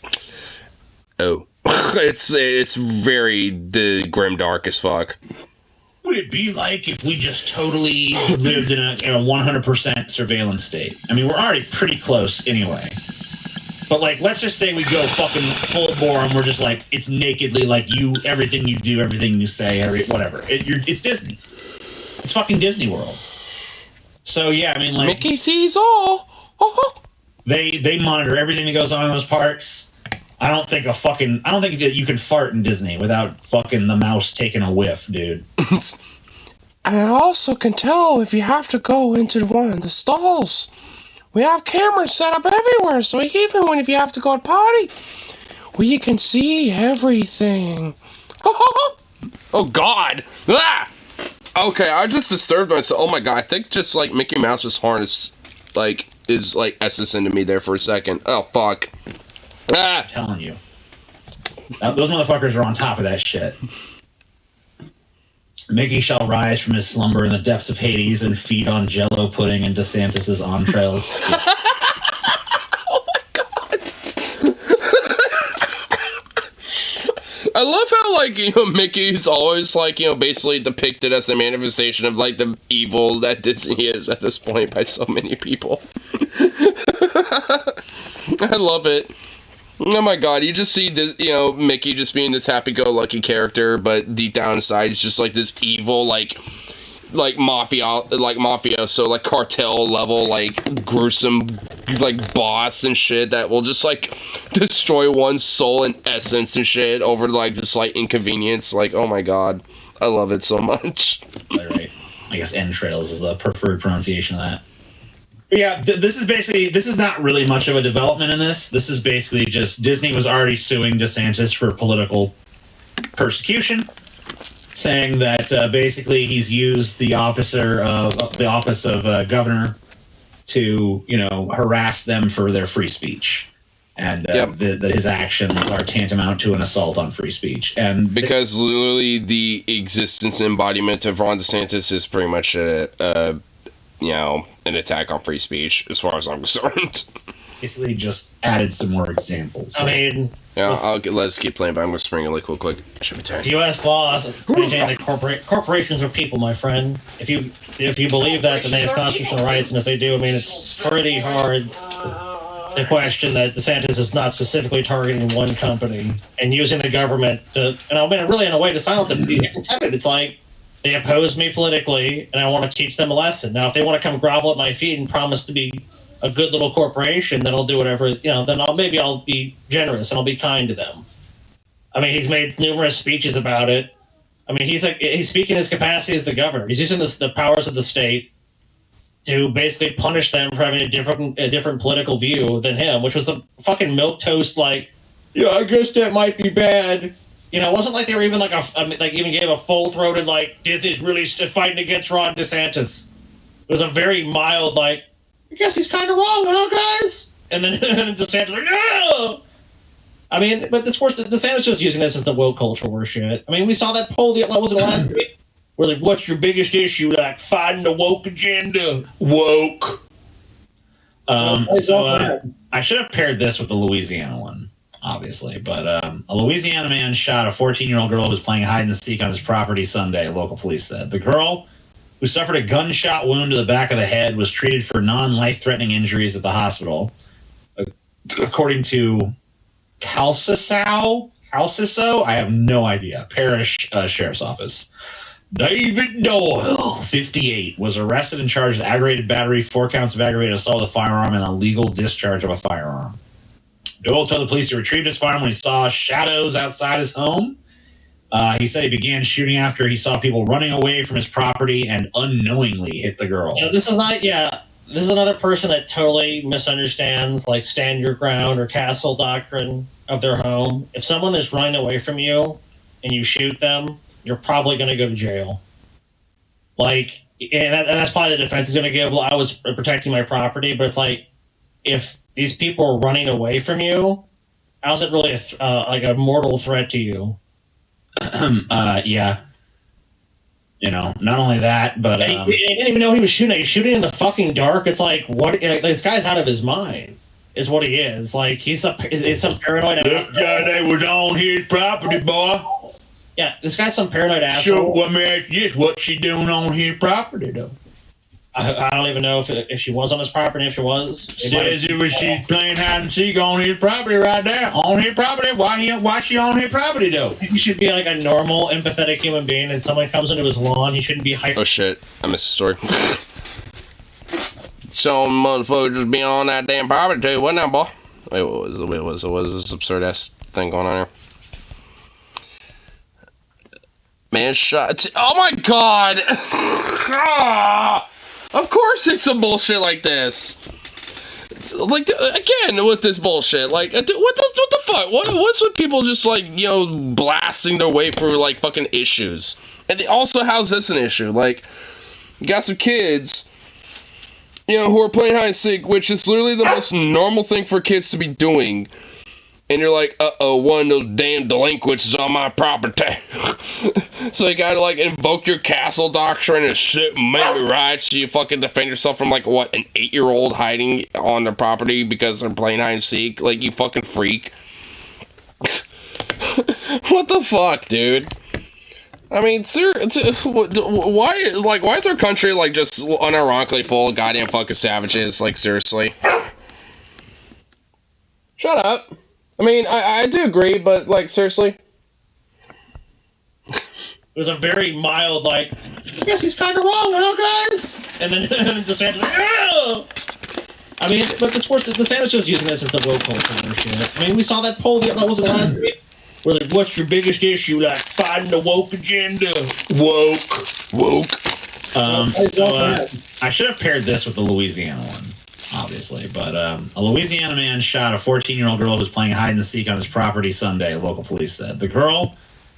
oh, it's very grim dark as fuck. What would it be like if we just totally lived in a 100% surveillance state? I mean, we're already pretty close anyway. But, like, let's just say we go fucking full bore and we're just, like, it's nakedly, like, everything you do, everything you say, whatever. It's Disney. It's fucking Disney World. So, yeah, I mean, like... Mickey sees all. They monitor everything that goes on in those parks. I don't think that you can fart in Disney without fucking the mouse taking a whiff, dude. I also can tell if you have to go into one of the stalls. We have cameras set up everywhere, so even if you have to go to potty, we can see everything. Oh, God. Ah! Okay, I just disturbed myself. Oh, my God. I think just, like, Mickey Mouse's harness, like, is, like, essence into me there for a second. Oh, fuck. Ah! I'm telling you. Those motherfuckers are on top of that shit. Mickey shall rise from his slumber in the depths of Hades and feed on Jell-O pudding and DeSantis' entrails. Oh my God! I love how, like, Mickey's always, like, basically depicted as the manifestation of, like, the evil that Disney is at this point by so many people. I love it. Oh my God, you just see this, Mickey just being this happy-go-lucky character, but deep down inside, it's just like this evil, like mafioso, like cartel level, like gruesome, like boss and shit that will just, like, destroy one's soul and essence and shit over, like, this slight inconvenience. Like, oh my God, I love it so much. Right. I guess entrails is the preferred pronunciation of that. But yeah, this is not really much of a development in this. This is basically just Disney was already suing DeSantis for political persecution, saying that basically he's used the office of governor to harass them for their free speech, and that his actions are tantamount to an assault on free speech. And because literally the existence and embodiment of Ron DeSantis is pretty much an attack on free speech, as far as I'm concerned. Basically, just added some more examples. I mean, yeah, let's keep playing, but I'm going to spring it really quick. Should be 10. U.S. laws maintain that corporations are people, my friend. If you believe that, then they have constitutional rights, and if they do, I mean, it's pretty hard to question that DeSantis is not specifically targeting one company and using the government to, and I mean, really in a way to silence it. It's like, they oppose me politically, and I want to teach them a lesson. Now, if they want to come grovel at my feet and promise to be a good little corporation, then I'll do whatever, then I'll be generous and I'll be kind to them. I mean, he's made numerous speeches about it. I mean, he's speaking in his capacity as the governor. He's using the powers of the state to basically punish them for having a different political view than him, which was a fucking milquetoast, like, yeah, I guess that might be bad. It wasn't like they were even even gave a full-throated, like, Disney's really fighting against Ron DeSantis. It was a very mild, like, I guess he's kind of wrong, huh, guys? And then DeSantis like, no! I mean, but it's worse. DeSantis just using this as the woke culture war shit. I mean, we saw that poll, was it last week? Where, like, what's your biggest issue? Like, fighting the woke agenda. Woke. I should have paired this with the Louisiana one, obviously, but a Louisiana man shot a 14-year-old girl who was playing hide-and-seek on his property Sunday, local police said. The girl, who suffered a gunshot wound to the back of the head, was treated for non-life-threatening injuries at the hospital. According to Calciso, I have no idea, Parish Sheriff's Office. David Doyle, 58, was arrested and charged with aggravated battery, 4 counts of aggravated assault with a firearm, and illegal discharge of a firearm. Doyle told the police he retrieved his firearm when he saw shadows outside his home. He said he began shooting after he saw people running away from his property and unknowingly hit the girl. This is another person that totally misunderstands, like, stand your ground or castle doctrine of their home. If someone is running away from you and you shoot them, you're probably going to go to jail. Like, and that's probably the defense is going to give, well, I was protecting my property, but it's like, if these people are running away from you, how's it really like a mortal threat to you? Yeah. You know, not only that, but He didn't even know he was shooting. He's shooting in the fucking dark. It's like, what? This guy's out of his mind. Is what he is. Like he's some paranoid. this guy that was on his property, boy. Yeah, this guy's some paranoid asshole. So let me ask you this: what's she doing on his property, though? I don't even know if she was on his property. If she was, Says it was she's playing hide and seek on his property right there. On his property. Why she on his property though? He should be like a normal, empathetic human being, and someone comes into his lawn. He shouldn't be hyper. Oh shit, I missed the story. Some motherfucker just be on that damn property too, wasn't that, boy? Wait, what was this absurd ass thing going on here? Man shot. Oh my god! Of course it's some bullshit like this. Like, again, with this bullshit. Like, what the fuck? What's with people just, like, you know, blasting their way through, like, fucking issues? And also, how's this an issue? Like, you got some kids, you know, who are playing hide and seek, which is literally the most normal thing for kids to be doing. And you're like, uh-oh, one of those damn delinquents is on my property. So you gotta, like, invoke your castle doctrine and shit and make me right so you fucking defend yourself from, like, what, an 8-year-old hiding on their property because they're playing hide and seek? Like, you fucking freak. What the fuck, dude? I mean, why is our country, like, just unironically full of goddamn fucking savages? Like, seriously? Shut up. I mean, I do agree, but, like, seriously? It was a very mild, like, I guess he's kind of wrong, huh, guys? And then DeSantis, oh! I mean, but DeSantis just using this as the woke culture and shit. I mean, we saw that poll, that was the last week. We're like, what's your biggest issue? Like, fighting the woke agenda. Woke. I should have paired this with the Louisiana one, obviously. But a Louisiana man shot a 14-year-old girl who was playing hide and seek on his property Sunday, local police said. The girl,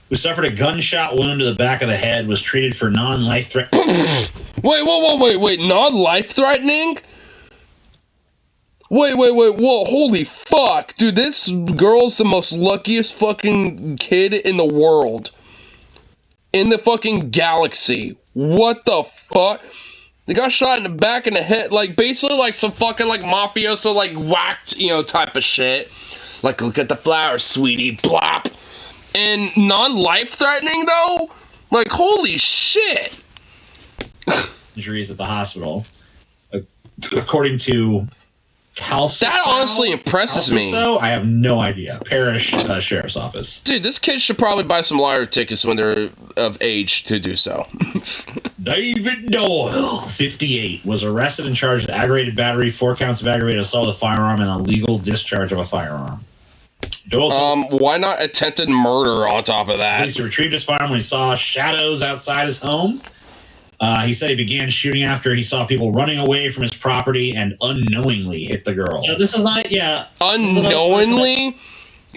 who suffered a gunshot wound to the back of the head, was treated for non-life-threatening... Wait, non-life-threatening? Wait, whoa, holy fuck. Dude, this girl's the most luckiest fucking kid in the world. In the fucking galaxy. What the fuck? They got shot in the back and the head, like, basically like some fucking, like, mafioso, like, whacked, you know, type of shit. Like, look at the flowers, sweetie, blop. And non-life-threatening, though? Like, holy shit. Injuries at the hospital. According to... That honestly impresses me. I have no idea. Parish Sheriff's Office. Dude, this kid should probably buy some lottery tickets when they're of age to do so. David Doyle, 58, was arrested and charged with aggravated battery, 4 counts of aggravated assault with a firearm, and illegal discharge of a firearm. Doyle, why not attempted murder on top of that? Police retrieved his firearm when he saw shadows outside his home. He said he began shooting after he saw people running away from his property and unknowingly hit the girl. Yeah, this is not, yeah. Unknowingly?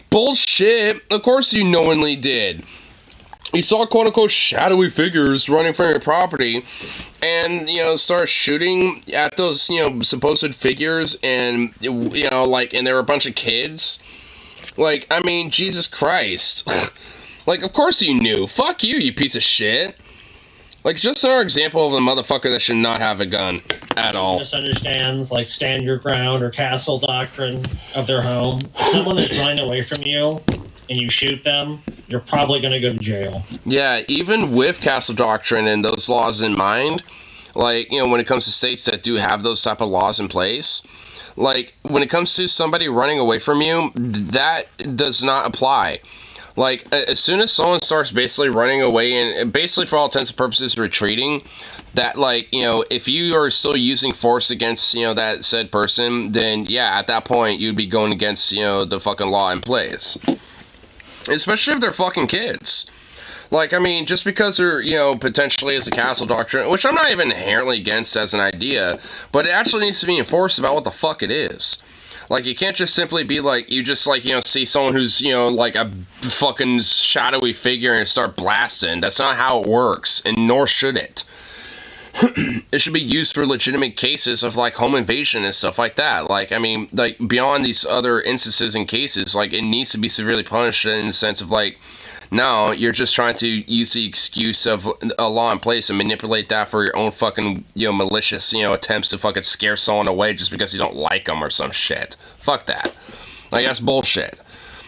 Bullshit. Of course you knowingly did. You saw quote-unquote shadowy figures running from your property and, you know, start shooting at those, you know, supposed figures and, you know, like, and there were a bunch of kids. Like, I mean, Jesus Christ. Like, of course you knew. Fuck you, you piece of shit. Like, just another example of a motherfucker that should not have a gun at all. Misunderstands, like, stand your ground or castle doctrine of their home. If someone is running away from you and you shoot them, you're probably going to go to jail. Yeah, even with castle doctrine and those laws in mind, like, you know, when it comes to states that do have those type of laws in place, like, when it comes to somebody running away from you, that does not apply. Like, as soon as someone starts basically running away and basically for all intents and purposes retreating, that, like, you know, if you are still using force against, you know, that said person, then, yeah, at that point, you'd be going against, you know, the fucking law in place. Especially if they're fucking kids. Like, I mean, just because they're, you know, potentially as a castle doctrine, which I'm not even inherently against as an idea, but it actually needs to be enforced about what the fuck it is. Like, you can't just simply be like, you just, like, you know, see someone who's, you know, like a fucking shadowy figure and start blasting. That's not how it works, and nor should it. it should be used for legitimate cases of like home invasion and stuff like that. Like, I mean, like beyond these other instances and cases, like it needs to be severely punished in the sense of like, no, you're just trying to use the excuse of a law in place and manipulate that for your own fucking, malicious, attempts to fucking scare someone away just because you don't like them or some shit. Fuck that. Like, that's bullshit.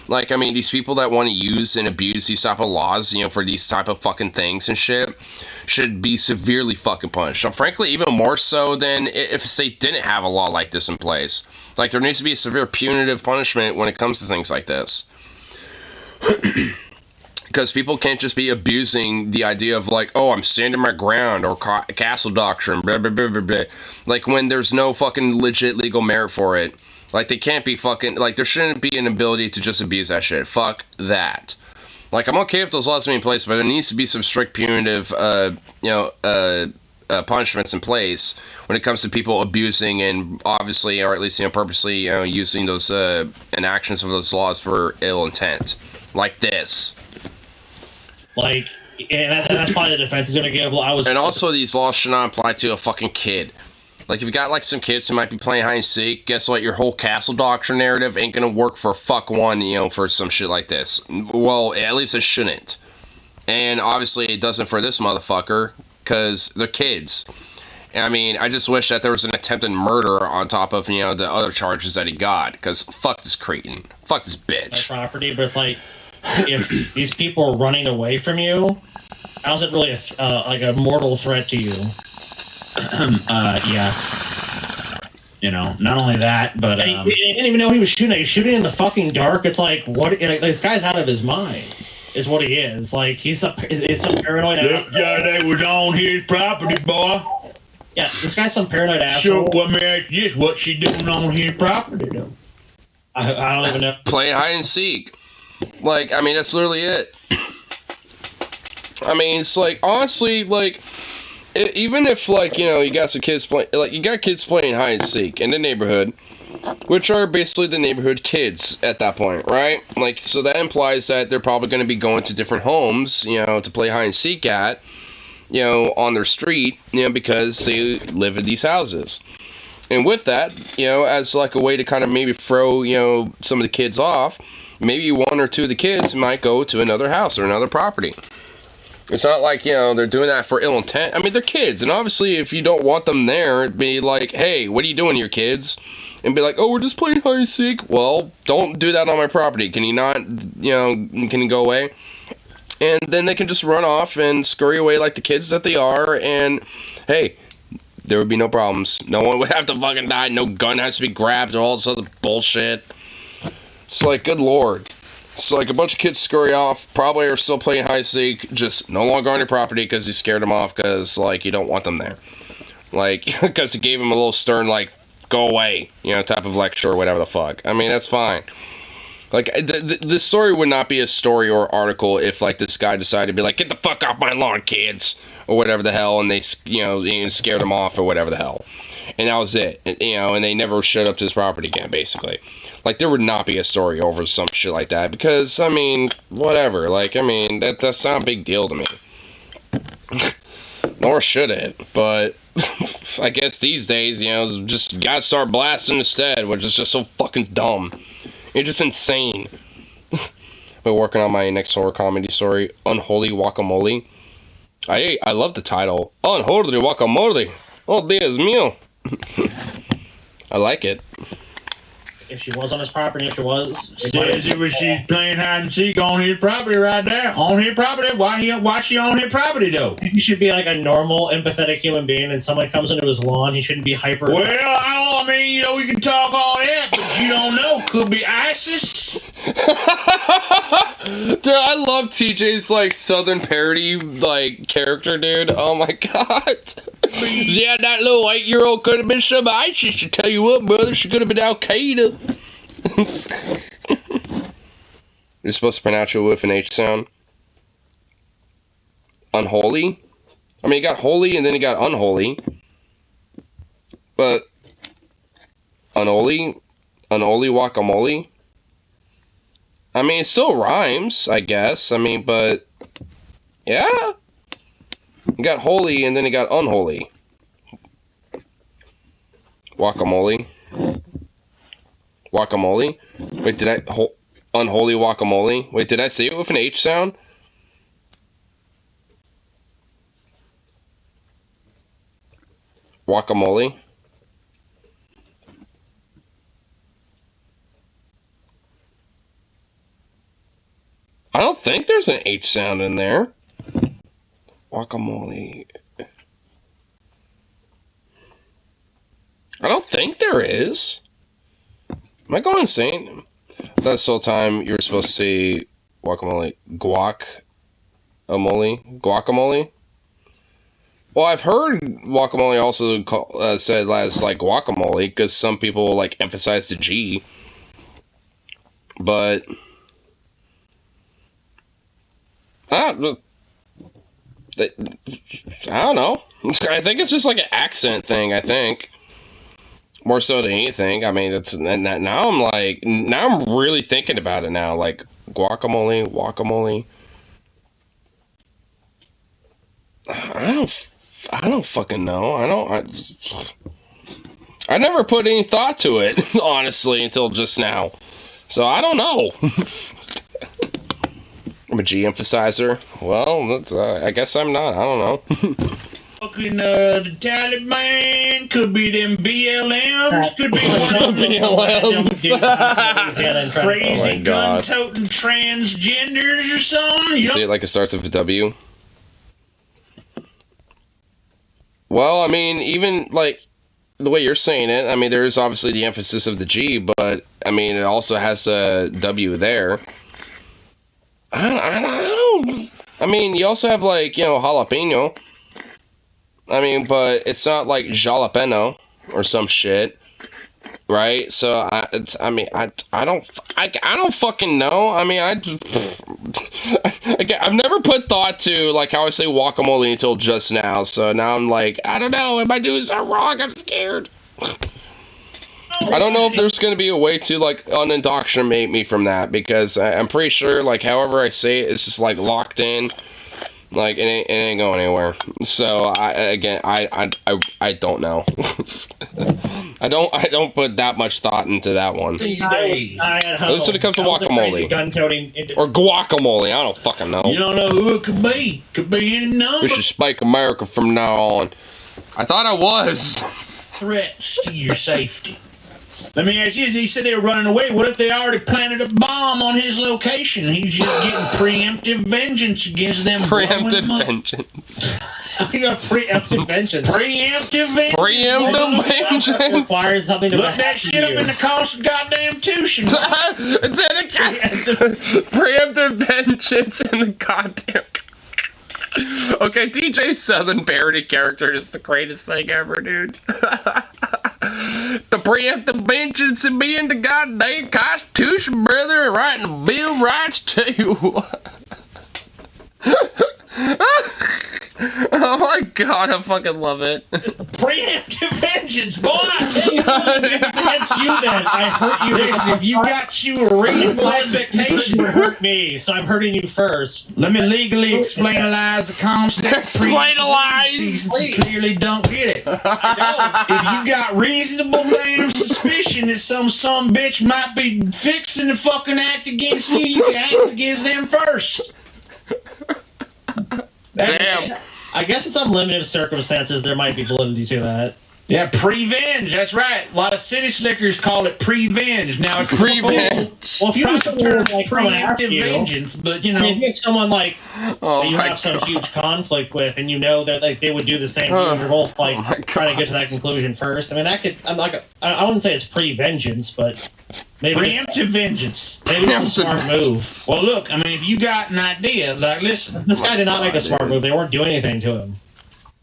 Like, I mean, these people that want to use and abuse these type of laws, for these type of fucking things and shit, should be severely fucking punished. So, frankly, even more so than if a state didn't have a law like this in place. Like, there needs to be a severe punitive punishment when it comes to things like this. Because people can't just be abusing the idea of like, oh, I'm standing my ground, or castle doctrine, blah, blah, blah, blah, blah. Like, when there's no fucking legit legal merit for it. Like, they can't be fucking, like, there shouldn't be an ability to just abuse that shit. Fuck that. Like, I'm okay if those laws are in place, but there needs to be some strict punitive, punishments in place when it comes to people abusing and obviously, or at least, purposely, using those, enactions of those laws for ill intent. Like this. Like, and that's probably the defense is going to give. And also, these laws should not apply to a fucking kid. Like, if you got, like, some kids who might be playing hide and seek, guess what? Your whole castle doctrine narrative ain't gonna work for fuck one, for some shit like this. Well, at least it shouldn't. And obviously, it doesn't for this motherfucker, because they're kids. I mean, I just wish that there was an attempted murder on top of, the other charges that he got, because fuck this cretin. Fuck this bitch. Property, but, like, if these people are running away from you, how's it really a mortal threat to you? Yeah. Not only that, but he didn't even know he was shooting. He's shooting in the fucking dark. It's like, what? Like, this guy's out of his mind. Is what he is. Like, he's some paranoid. This guy that was on his property, boy. Yeah, this guy's some paranoid asshole. Sure, let me ask you this: what's she doing on his property, though? I don't even know. Play hide and seek. Like, I mean, that's literally it. I mean, it's like, honestly, like, even if, like, you got some kids playing, like, you got kids playing hide and seek in the neighborhood, which are basically the neighborhood kids at that point, right? Like, so that implies that they're probably going to be going to different homes, to play hide and seek at, on their street, because they live in these houses. And with that, as, like, a way to kind of maybe throw, some of the kids off, maybe one or two of the kids might go to another house or another property. It's not like, they're doing that for ill intent. I mean, they're kids, and obviously if you don't want them there, it'd be like, hey, what are you doing here, kids? And be like, oh, we're just playing hide and seek. Well, don't do that on my property. Can you not, can you go away? And then they can just run off and scurry away like the kids that they are, and, hey, there would be no problems. No one would have to fucking die. No gun has to be grabbed or all this other bullshit. It's like, good lord. It's like a bunch of kids scurry off, probably are still playing hide and seek, just no longer on your property because you scared them off because, like, you don't want them there. Like, because you gave them a little stern, like, go away, type of lecture or whatever the fuck. I mean, that's fine. Like, this story would not be a story or article if, like, this guy decided to be like, get the fuck off my lawn, kids, or whatever the hell, and they, scared them off or whatever the hell. And that was it, and they never showed up to his property again, basically. Like, there would not be a story over some shit like that, because, I mean, whatever, like, I mean, that's not a big deal to me. Nor should it, but I guess these days, just gotta start blasting instead, which is just so fucking dumb. It's just insane. Been working on my next horror comedy story, Unholy Guacamole. I love the title, Unholy Guacamole. Oh, Dios mío. I like it. If she was on his property, if she was... Says it was she's playing hide and seek on his property right there. On his property? Why she on his property, though? He should be like a normal, empathetic human being, and someone comes into his lawn, he shouldn't be hyper... Well, I mean, we can talk all that, but you don't know. Could be ISIS. Dude, I love TJ's, like, southern parody, like, character, dude. Oh, my God. Yeah, that little 8-year-old could have been some ISIS. To tell you what, brother, she could have been Al-Qaeda. You're supposed to pronounce it with an H sound. Unholy? I mean, you got holy and then you got unholy. But... Unholy guacamole? I mean, it still rhymes, I guess. I mean, but... Yeah? You got holy, and then you got unholy. Guacamole. Guacamole. Wait, did I... unholy guacamole. Wait, did I say it with an H sound? Guacamole. I don't think there's an H sound in there. Guacamole. I don't think there is. Am I going insane? That's the whole time you were supposed to say guacamole. Guacamole? Well, I've heard guacamole also said as like guacamole because some people like emphasize the G. But I don't know. I think it's just like an accent thing, I think. More so than anything. I mean, now I'm really thinking about it now. Like, guacamole. I don't fucking know. I never put any thought to it, honestly, until just now. So, I don't know. I'm a G emphasizer. Well, I guess I'm not. I don't know. Fucking the Taliban, could be them BLMs, could be one of them BLMs. crazy gun-toting transgenders or something. You see it like it starts with a W? Well, I mean, even like the way you're saying it, I mean, there's obviously the emphasis of the G, but I mean, it also has a W there. I don't. I mean, you also have like, you know, jalapeno. I mean, but it's not like jalapeno or some shit, right? So I don't fucking know. I mean, I've never put thought to like how I say guacamole until just now. So now I'm like, I don't know. Am I doing something wrong? I'm scared. I don't know if there's going to be a way to, like, unindoctrinate me from that, because I'm pretty sure, like, however I say it, it's just, like, locked in. Like, it ain't going anywhere. So, I don't know. I don't put that much thought into that one. At least when it comes to guacamole. Or guacamole, I don't fucking know. You don't know who it could be. Could be any number. We should spike America from now on. I thought I was. Threats to your safety. Let me ask you, he said they were running away. What if they already planted a bomb on his location? He's just getting preemptive vengeance against them. Preemptive vengeance. You got preemptive vengeance. Preemptive vengeance. Preemptive vengeance. Requires something to look that shit up in the cost of goddamn tuition. It's in the preemptive vengeance in the goddamn. Okay, DJ Southern parody character is the greatest thing ever, dude. The preemptive vengeance and being the goddamn Constitution, brother, and writing the Bill of Rights too. Oh my god, I fucking love it. Preemptive vengeance, boy! That's you then. I hurt you. If you got you a reasonable expectation, You hurt me, so I'm hurting you first. let me legally explainalize the concept. Explainalize! You clearly don't get it. If you got reasonable damn suspicion that some bitch might be fixing to fucking act against you, you can act against them first. Damn. I guess in some limited circumstances there might be validity to that. Yeah, prevenge. That's right. A lot of city slickers call it prevenge. Now it's Prevenge. Well, if you proper term like someone after preemptive you, vengeance, but you know, if you get someone like Oh that you my have some god. huge conflict with, and you know that like they would do the same, you're both like Oh my trying to get to God. that conclusion first. I mean, that could. I'm like, I wouldn't say it's pre-vengeance, but maybe preemptive vengeance. maybe it's a smart move. Well, look, I mean, if you got an idea, like, listen, This guy did not make a smart move. They weren't doing anything to him.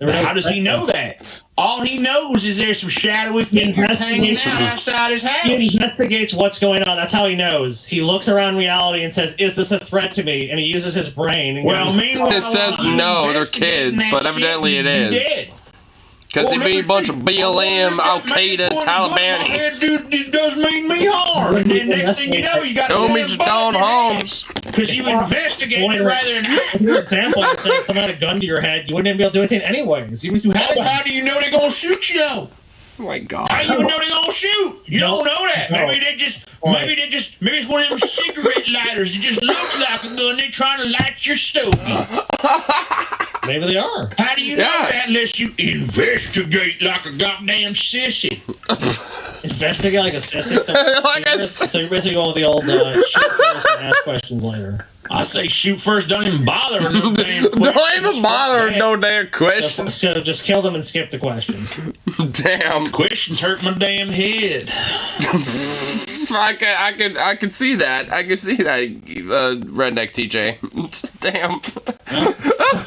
how does he know that? All he knows is there's some shadowy figures hanging out outside his house. He investigates what's going on. That's how he knows. He looks around reality and says, "Is this a threat to me?" And he uses his brain. And Well, goes, meanwhile, It says while you no, they're investigating kids, that but shit, evidently it you is. dead. Because he be a bunch of BLM, Al-Qaeda, Taliban. Dude, does mean me harm. And then next thing you know, you got Don't meet your Don Holmes. because you investigated rather than act. For example, you say someone had a gun to your head, you wouldn't even be able to do anything anyways. Even if you had a gun. How do you know they're gonna shoot you though? Oh my God. How do you know they're gonna shoot? You don't know that. Maybe it's one of them cigarette lighters. It just looks like a gun. They're trying to light your stogie. Maybe they are. How do you know that unless you investigate like a goddamn sissy? Investigate like a sissy. So you're basically going with the old shoot first and ask questions later. I say shoot first, don't even bother with no damn questions. Don't even bother with no damn questions. So just kill them and skip the questions. Damn. Questions hurt my damn head. I can see that. I can see that, redneck TJ. Damn.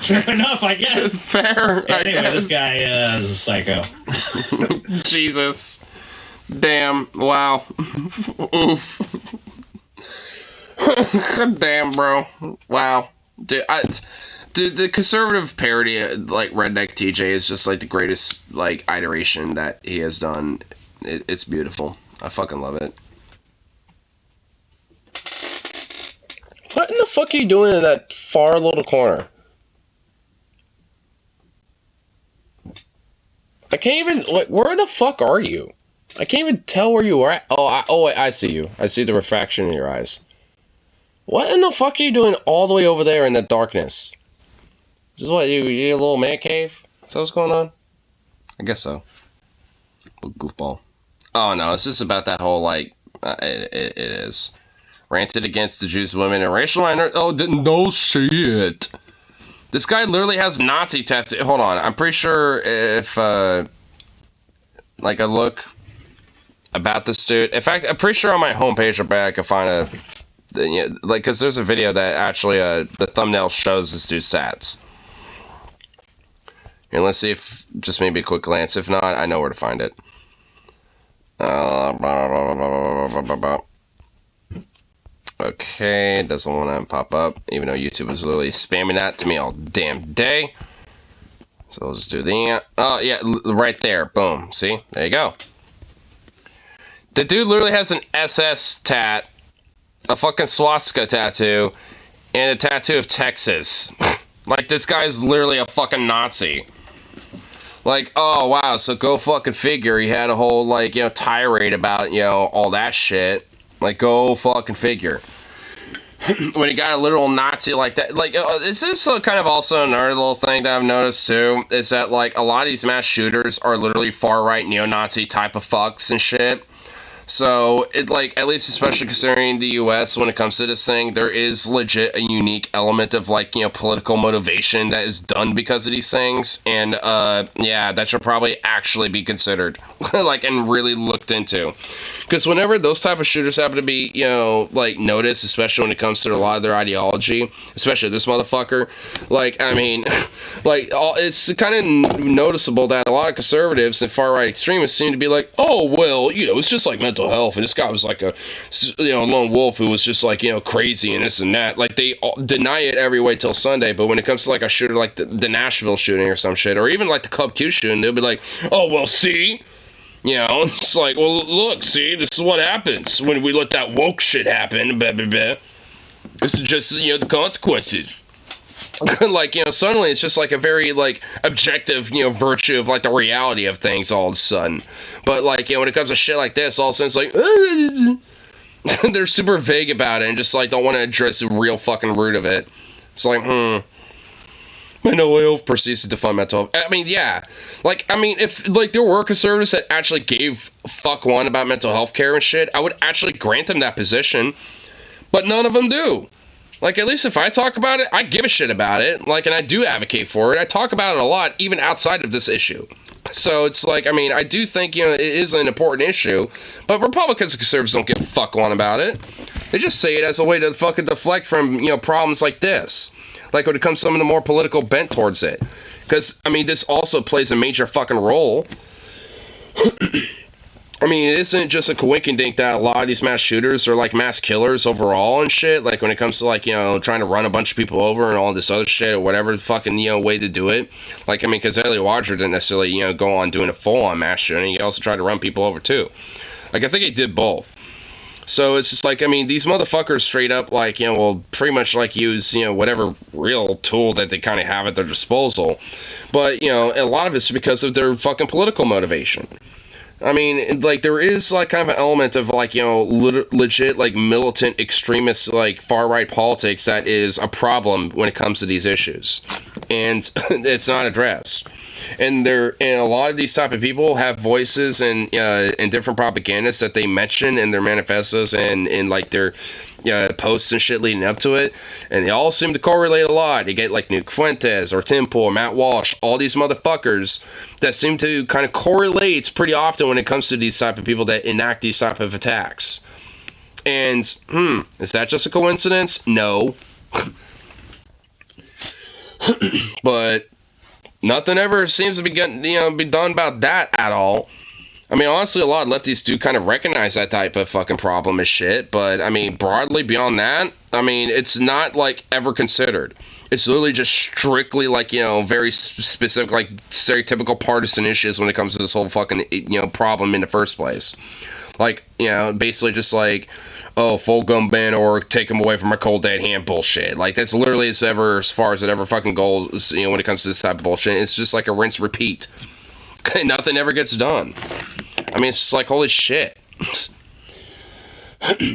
Fair enough, I guess. Fair. Anyway, this guy is a psycho. Jesus. Damn. Wow. Oof. Damn, bro. Wow. Dude, the conservative parody, like redneck TJ, is just like the greatest like iteration that he has done. It's beautiful. I fucking love it. What in the fuck are you doing in that far little corner? I can't even, like, where the fuck are you? I can't even tell where you are at. Oh, I see you. I see the refraction in your eyes. What in the fuck are you doing all the way over there in the darkness? Just what, you a little man cave? Is that what's going on? I guess so. Little goofball. Oh no, it's just about that whole, like, it is. Ranted against the Jews, women, and racial minorities. Oh, no shit. This guy literally has Nazi tattoo. Hold on, I'm pretty sure if, like, I look about this dude. In fact, I'm pretty sure on my homepage or back I can find a, you know, like, because there's a video that actually, the thumbnail shows this dude's stats. And let's see if, just maybe a quick glance. If not, I know where to find it. Okay, doesn't want to pop up, even though YouTube is literally spamming that to me all damn day. So I'll just do that. Oh, yeah, right there. Boom. See? There you go. The dude literally has an SS tat, a fucking swastika tattoo, and a tattoo of Texas. Like, this guy's literally a fucking Nazi. Like, oh, wow, so go fucking figure. He had a whole, like, you know, tirade about, you know, all that shit. Like, go fucking figure. When you got a literal Nazi like that, like, this is kind of also another little thing that I've noticed, too, is that, like, a lot of these mass shooters are literally far-right neo-Nazi type of fucks and shit. So, it, like, at least especially considering the U.S. when it comes to this thing, there is legit a unique element of, like, you know, political motivation that is done because of these things, and, yeah, that should probably actually be considered, like, and really looked into. Because whenever those type of shooters happen to be, you know, like, noticed, especially when it comes to a lot of their ideology, especially this motherfucker, like, I mean, like, it's kind of noticeable that a lot of conservatives and far-right extremists seem to be like, oh, well, you know, it's just like mental health, and this guy was like a, you know, lone wolf who was just like, you know, crazy and this and that. Like, they deny it every way till Sunday, but when it comes to like a shooter like the Nashville shooting or some shit, or even like the Club Q shooting, they'll be like, oh, well, see? You know, it's like, well, look, see, this is what happens when we let that woke shit happen, blah, blah, blah. This is just, you know, the consequences. Like, you know, suddenly it's just like a very, like, objective, you know, virtue of, like, the reality of things all of a sudden. But, like, you know, when it comes to shit like this, all of a sudden it's like, they're super vague about it and just, like, don't want to address the real fucking root of it. It's like, mental health proceeds to define mental health. I mean, yeah. Like, I mean, if, like, there were conservatives that actually gave fuck one about mental health care and shit, I would actually grant them that position. But none of them do. Like, at least if I talk about it, I give a shit about it. Like, and I do advocate for it. I talk about it a lot, even outside of this issue. So it's like, I mean, I do think, you know, it is an important issue. But Republicans and conservatives don't give a fuck one about it. They just say it as a way to fucking deflect from, you know, problems like this. Like when it comes to some of the more political bent towards it. Because, I mean, this also plays a major fucking role I mean, it isn't just a coinkydink that a lot of these mass shooters are like mass killers overall and shit. Like when it comes to like, trying to run a bunch of people over and all this other shit or whatever fucking, way to do it. Like, I mean, because Elliot Rodger didn't necessarily, go on doing a full-on mass shooting. He also tried to run people over too. Like, I think he did both. So it's just like, I mean, these motherfuckers straight up like, will pretty much like use, whatever real tool that they kind of have at their disposal. But, a lot of it's because of their fucking political motivation. I mean, like, there is, like, kind of an element of, like, legit, like, militant, extremist, like, far-right politics that is a problem when it comes to these issues. And it's not addressed. And a lot of these type of people have voices and different propagandas that they mention in their manifestos and in, like, their posts and shit leading up to it, and they all seem to correlate a lot. You get like Nuke Fuentes or Tim Pool, Matt Walsh, all these motherfuckers that seem to kind of correlate pretty often when it comes to these type of people that enact these type of attacks. And is that just a coincidence? No. But nothing ever seems to be be done about that at all. I mean, honestly, a lot of lefties do kind of recognize that type of fucking problem as shit, but, I mean, broadly beyond that, I mean, it's not, like, ever considered. It's literally just strictly, like, very specific, like, stereotypical partisan issues when it comes to this whole fucking, problem in the first place. Like, basically just like, oh, full gun ban or take them away from our cold dead hand bullshit. Like, that's literally as far as it ever fucking goes, when it comes to this type of bullshit. It's just like a rinse repeat. Nothing ever gets done. I mean, it's just like, holy shit.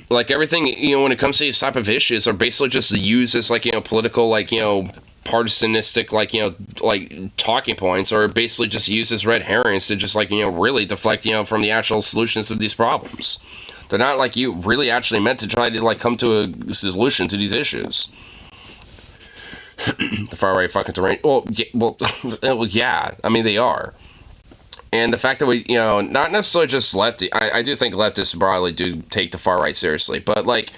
Like, everything, when it comes to these type of issues are basically just used as, like, political, like, partisanistic, like, like, talking points, or basically just used as red herrings to just, like, really deflect, from the actual solutions of these problems. They're not, like, you really actually meant to try to, like, come to a solution to these issues. The far-right fucking terrain. Well, yeah, I mean, they are. And the fact that we, not necessarily just lefty, I do think leftists broadly do take the far right seriously, but, like,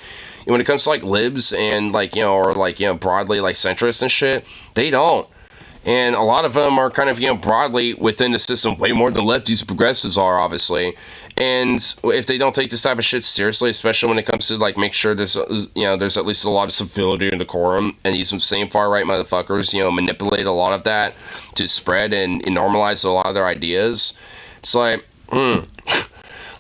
when it comes to, like, libs and, like, or, like, broadly, like, centrists and shit, they don't. And a lot of them are kind of, broadly within the system way more than lefties and progressives are, obviously. And if they don't take this type of shit seriously, especially when it comes to, like, make sure there's, there's at least a lot of civility and decorum, and these same far-right motherfuckers, manipulate a lot of that to spread and normalize a lot of their ideas, it's like,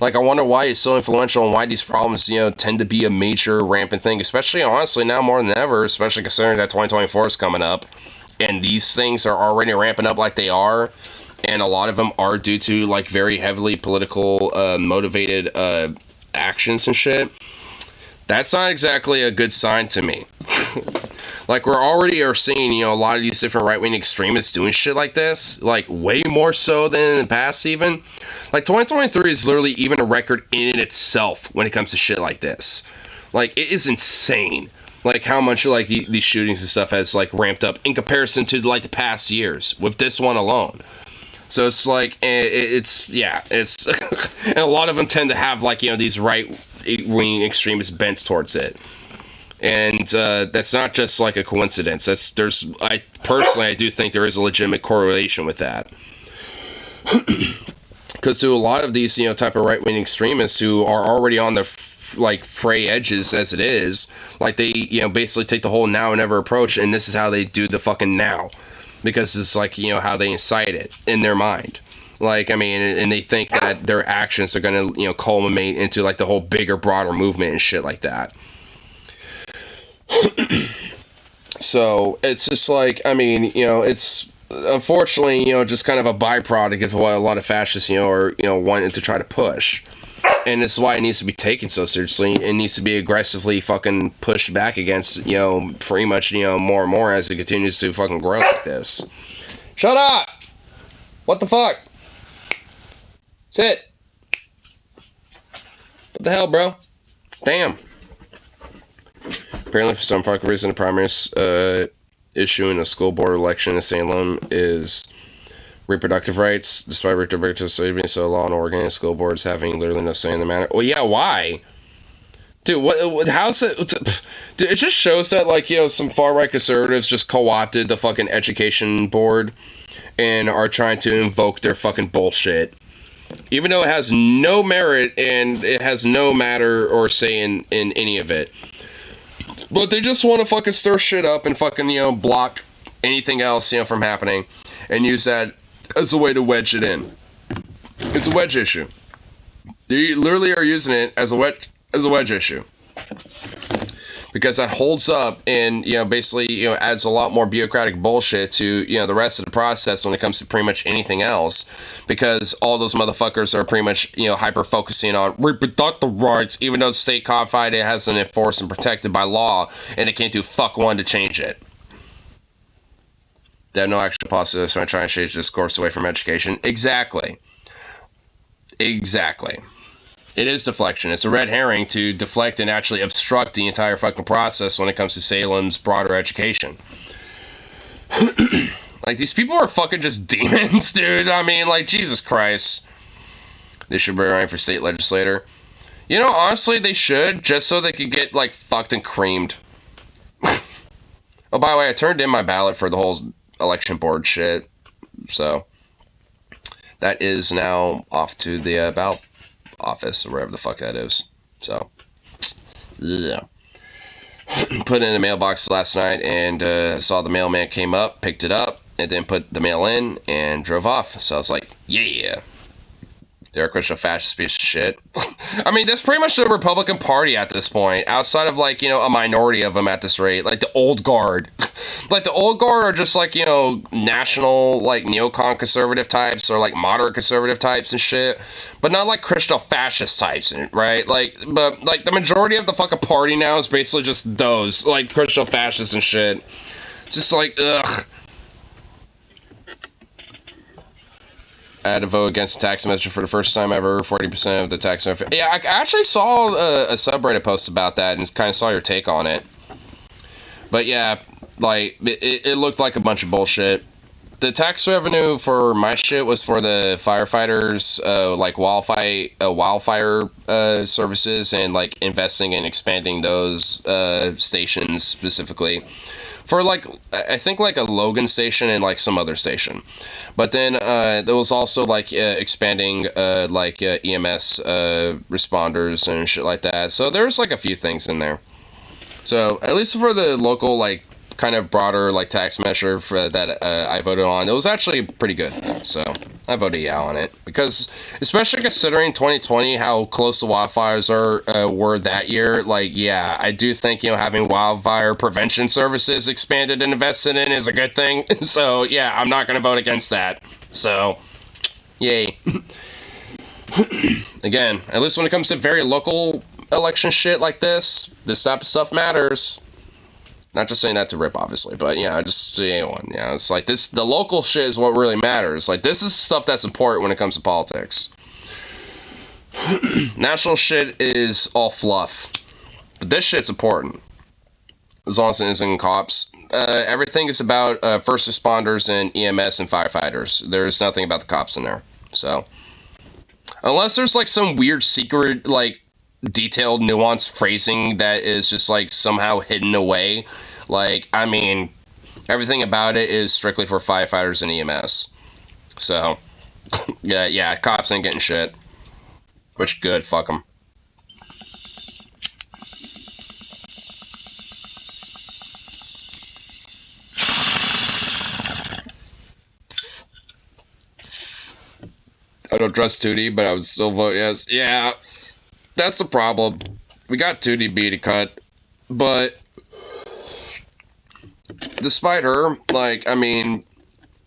Like, I wonder why it's so influential and why these problems, tend to be a major rampant thing, especially, honestly, now more than ever, especially considering that 2024 is coming up, and these things are already ramping up like they are. And a lot of them are due to, like, very heavily political, motivated, actions and shit. That's not exactly a good sign to me. Like, we're already seeing, a lot of these different right-wing extremists doing shit like this. Like, way more so than in the past, even. Like, 2023 is literally even a record in itself when it comes to shit like this. Like, it is insane. Like, how much, like, these shootings and stuff has, like, ramped up in comparison to, like, the past years. With this one alone. So it's like, it's and a lot of them tend to have, like, these right-wing extremist bents towards it. And that's not just, like, a coincidence. I do think there is a legitimate correlation with that. Because to a lot of these, type of right-wing extremists who are already on the, like, fray edges as it is, like, they, basically take the whole now and never approach, and this is how they do the fucking now. Because it's like, how they incite it in their mind. Like, I mean, and they think that their actions are going to, culminate into, like, the whole bigger, broader movement and shit like that. So, it's just like, I mean, it's unfortunately, just kind of a byproduct of what a lot of fascists, are, wanting to try to push. And this is why it needs to be taken so seriously. It needs to be aggressively fucking pushed back against, pretty much, more and more as it continues to fucking grow like this. Shut up! What the fuck? Sit! What the hell, bro? Damn. Apparently, for some fucking reason, the primary issue in a school board election in Salem is reproductive rights, despite reproductive savings, so law and Oregon and school boards having literally no say in the matter. Well, yeah, why? Dude, how's it? Dude, it just shows that, like, some far-right conservatives just co-opted the fucking education board and are trying to invoke their fucking bullshit. Even though it has no merit and it has no matter or say in any of it. But they just want to fucking stir shit up and fucking, block anything else, from happening. And use that as a way to wedge it in. It's a wedge issue. They literally are using it as a wedge issue. Because that holds up and, basically, adds a lot more bureaucratic bullshit to, the rest of the process when it comes to pretty much anything else. Because all those motherfuckers are pretty much, hyper-focusing on reproductive rights, even though the state codified it hasn't enforced and protected by law, and they can't do fuck one to change it. They have no actual policy, so I'm trying to change this course away from education. Exactly. Exactly. It is deflection. It's a red herring to deflect and actually obstruct the entire fucking process when it comes to Salem's broader education. Like, these people are fucking just demons, dude. I mean, like, Jesus Christ. They should be running for state legislator. Honestly, they should, just so they could get, like, fucked and creamed. Oh, by the way, I turned in my ballot for the whole election board shit. So, that is now off to the ballot office or wherever the fuck that is. So, yeah. Put it in the mailbox last night and saw the mailman came up, picked it up, and then put the mail in and drove off. So I was like, yeah. They're a Christian fascist piece of shit. I mean, that's pretty much the Republican Party at this point. Outside of, like, a minority of them at this rate. Like, the old guard. Like, the old guard are just, like, national, like, neocon conservative types or, like, moderate conservative types and shit. But not, like, Christian fascist types, right? Like, but, like, the majority of the fucking party now is basically just those. Like, Christian fascists and shit. It's just like, ugh. I had to vote against the tax measure for the first time ever. 40% of the tax measure. Yeah, I actually saw a subreddit post about that and kind of saw your take on it. But yeah, like, it looked like a bunch of bullshit. The tax revenue for my shit was for the firefighters, like wildfire services and like investing and expanding those stations specifically. For, like, I think, like, a Logan station and, like, some other station. But then, there was also, like, expanding, EMS, responders and shit like that. So, there's, like, a few things in there. So, at least for the local, like, kind of broader, like, tax measure for that I voted on, it was actually pretty good. So, I voted yeah on it. Because, especially considering 2020, how close the wildfires were that year, like, yeah, I do think, having wildfire prevention services expanded and invested in is a good thing. So, yeah, I'm not going to vote against that. So, yay. Again, at least when it comes to very local election shit like this type of stuff matters. Not just saying that to rip, obviously, but yeah, just anyone. Yeah, it's like this. The local shit is what really matters. Like, this is stuff that's important when it comes to politics. National shit is all fluff, but this shit's important. As long as it isn't cops. Everything is about first responders and EMS and firefighters. There's nothing about the cops in there. So, unless there's like some weird secret, like, detailed nuanced phrasing that is just like somehow hidden away, like, I mean, everything about it is strictly for firefighters and EMS. So yeah, cops ain't getting shit, which good, fuck them. I don't trust Tootie, but I would still vote yes. Yeah, that's the problem. We got 2DB to cut, but despite her, like, I mean,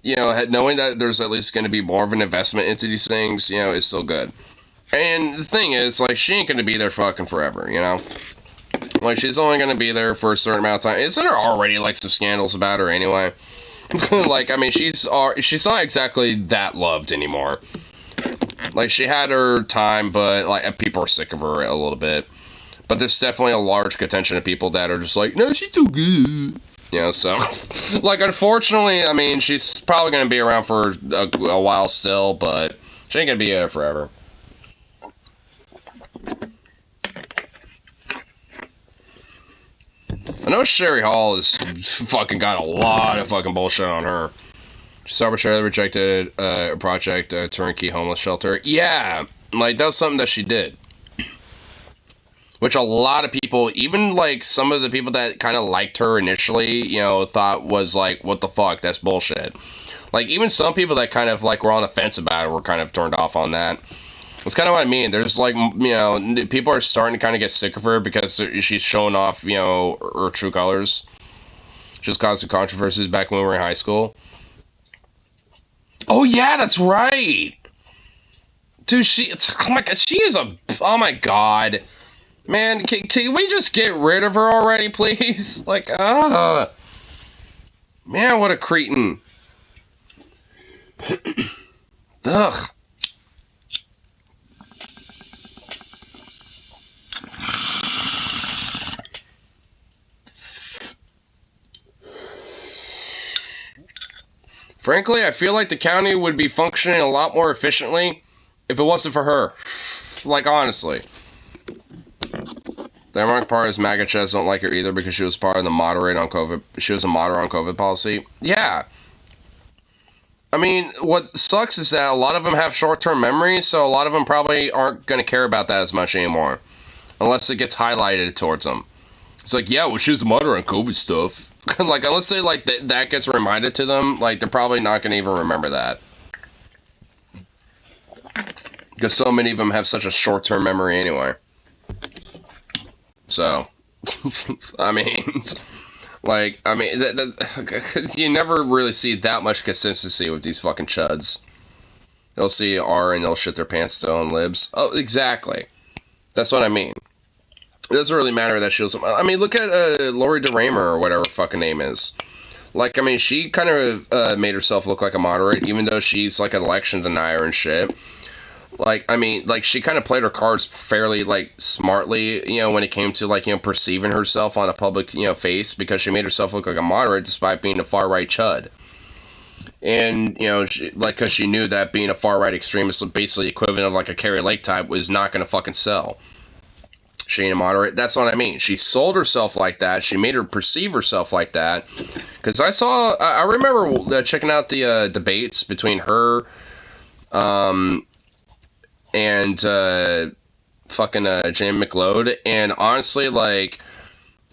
knowing that there's at least going to be more of an investment into these things, is still good. And the thing is, like, she ain't going to be there fucking forever, Like, she's only going to be there for a certain amount of time. Isn't there already, like, some scandals about her anyway? Like, I mean, she's not exactly that loved anymore. Like, she had her time, but, like, people are sick of her a little bit. But there's definitely a large contingent of people that are just like, no, she's too good. So, like, unfortunately, I mean, she's probably going to be around for a while still, but she ain't going to be there forever. I know Sherry Hall has fucking got a lot of fucking bullshit on her. Just arbitrarily rejected a project, a turnkey homeless shelter. Yeah, like, that was something that she did. Which a lot of people, even, like, some of the people that kind of liked her initially, you know, thought was, like, what the fuck, that's bullshit. Like, even some people that kind of, like, were on the fence about it were kind of turned off on that. That's kind of what I mean. There's, like, you know, people are starting to kind of get sick of her because she's showing off, you know, her true colors. Just caused some controversies back when we were in high school. Oh, yeah, that's right! Dude, oh my god, she is a, oh my god. Man, can we just get rid of her already, please? Like, man, what a cretin. Ugh. Frankly, I feel like the county would be functioning a lot more efficiently if it wasn't for her. Like, honestly. The ironic part is MAGA chess don't like her either because she was part of the moderate on COVID. She was a moderate on COVID policy. Yeah. I mean, what sucks is that a lot of them have short-term memory, so a lot of them probably aren't going to care about that as much anymore. Unless it gets highlighted towards them. It's like, yeah, well, she was a moderate on COVID stuff. Like, unless they, like, that gets reminded to them, like, they're probably not going to even remember that. Because so many of them have such a short-term memory anyway. So, I mean, like, you never really see that much consistency with these fucking chuds. They'll see R and they'll shit their pants still on libs. Oh, exactly. That's what I mean. It doesn't really matter that she was, I mean, look at Lori DeRaymer or whatever her fucking name is. Like, I mean, she kind of made herself look like a moderate, even though she's like an election denier and shit. Like, I mean, like, she kind of played her cards fairly, like, smartly, you know, when it came to, like, you know, perceiving herself on a public, you know, face, because she made herself look like a moderate despite being a far-right chud. And, you know, because she knew that being a far-right extremist was basically equivalent of, like, a Carrie Lake type was not going to fucking sell. She ain't a moderate. That's what I mean. She sold herself like that. She made her perceive herself like that. Because I remember checking out the debates between her, and fucking Jane McLeod, and honestly, like,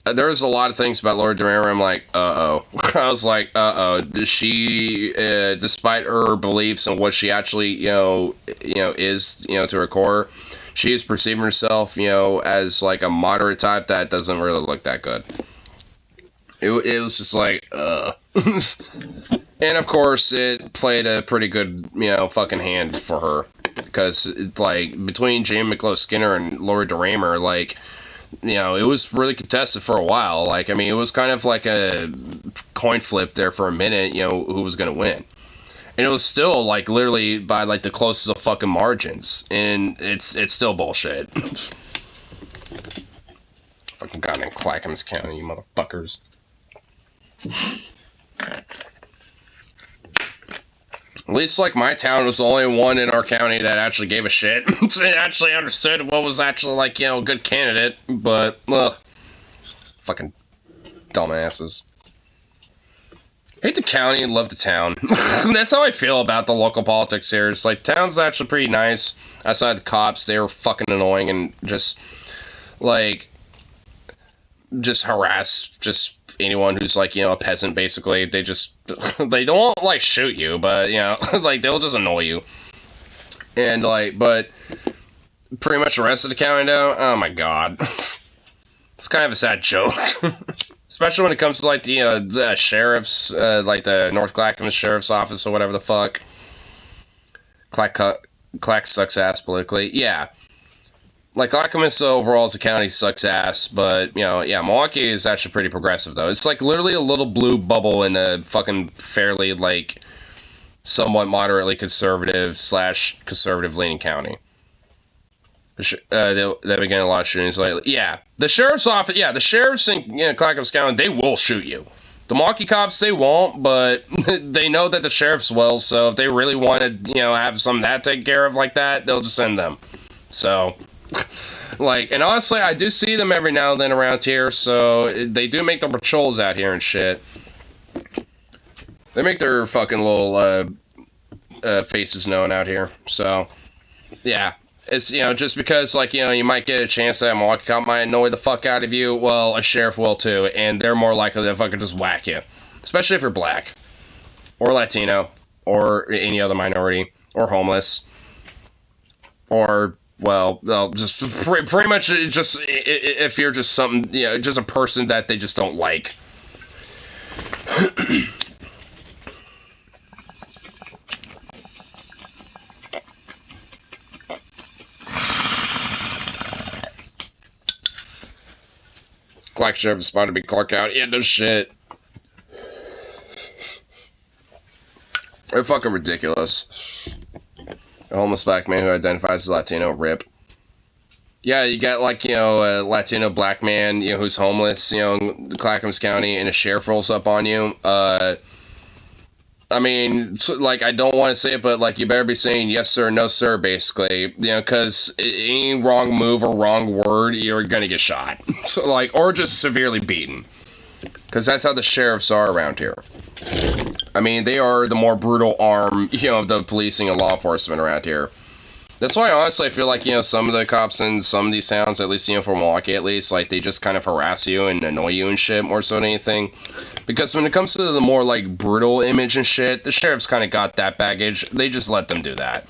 there's a lot of things about Lori DeRaymer I'm like, uh-oh. I was like, uh-oh. She, despite her beliefs and what she actually, you know, is, you know, to her core, she is perceiving herself, you know, as, like, a moderate type that doesn't really look that good. It was just like, And, of course, it played a pretty good, you know, fucking hand for her. Because, like, between Jane McLeod Skinner and Lori DeRaymer, like, you know, it was really contested for a while. Like, I mean, it was kind of like a coin flip there for a minute, you know, who was going to win. And it was still, like, literally by, like, the closest of fucking margins. And it's still bullshit. Fucking goddamn Clackamas County, you motherfuckers. At least, like, my town was the only one in our county that actually gave a shit. It actually understood what was actually, like, you know, a good candidate. But, ugh. Fucking dumbasses. Hate the county and love the town. That's how I feel about the local politics here. It's like, town's actually pretty nice. Outside the cops, they were fucking annoying and just, like, just harass just anyone who's, like, you know, a peasant, basically. They just, they don't, like, shoot you, but, you know, like, they'll just annoy you. And, like, but pretty much the rest of the county, though, oh my god. It's kind of a sad joke. Especially when it comes to, like, the sheriff's, like, the North Clackamas Sheriff's Office or whatever the fuck. Clack sucks ass politically. Yeah. Like, Clackamas overall as a county sucks ass, but, you know, yeah, Milwaukee is actually pretty progressive, though. It's, like, literally a little blue bubble in a fucking fairly, like, somewhat moderately conservative/conservative-leaning county. They've been getting a lot of shootings lately. Yeah, the sheriff's office, yeah, the sheriffs in, you know, Clackamas County, they will shoot you. The Milwaukee cops, they won't, but they know that the sheriffs will, so if they really want to, you know, have some of that taken care of like that, they'll just send them. So, like, and honestly, I do see them every now and then around here, so they do make the patrols out here and shit. They make their fucking little faces known out here. So, yeah. It's, you know, just because, like, you know, you might get a chance that a Milwaukee cop might annoy the fuck out of you, well, a sheriff will too, and they're more likely to fucking just whack you. Especially if you're black. Or Latino. Or any other minority. Or homeless. Or, well, just pretty much just, if you're just something, you know, just a person that they just don't like. Black sheriff spotted to be Clark out. Yeah, no shit. They're fucking ridiculous. A homeless black man who identifies as Latino, rip. Yeah, you got, like, you know, a Latino black man, you know, who's homeless, you know, in Clackamas County, and a sheriff rolls up on you. I mean, like, I don't want to say it, but, like, you better be saying yes sir, no sir, basically. You know, because any wrong move or wrong word, you're gonna get shot. So, like, or just severely beaten. Because that's how the sheriffs are around here. I mean, they are the more brutal arm, you know, of the policing and law enforcement around here. That's why, honestly, I feel like, you know, some of the cops in some of these towns, at least, you know, for Milwaukee, at least, like, they just kind of harass you and annoy you and shit more so than anything. Because when it comes to the more, like, brutal image and shit, the sheriff's kind of got that baggage. They just let them do that.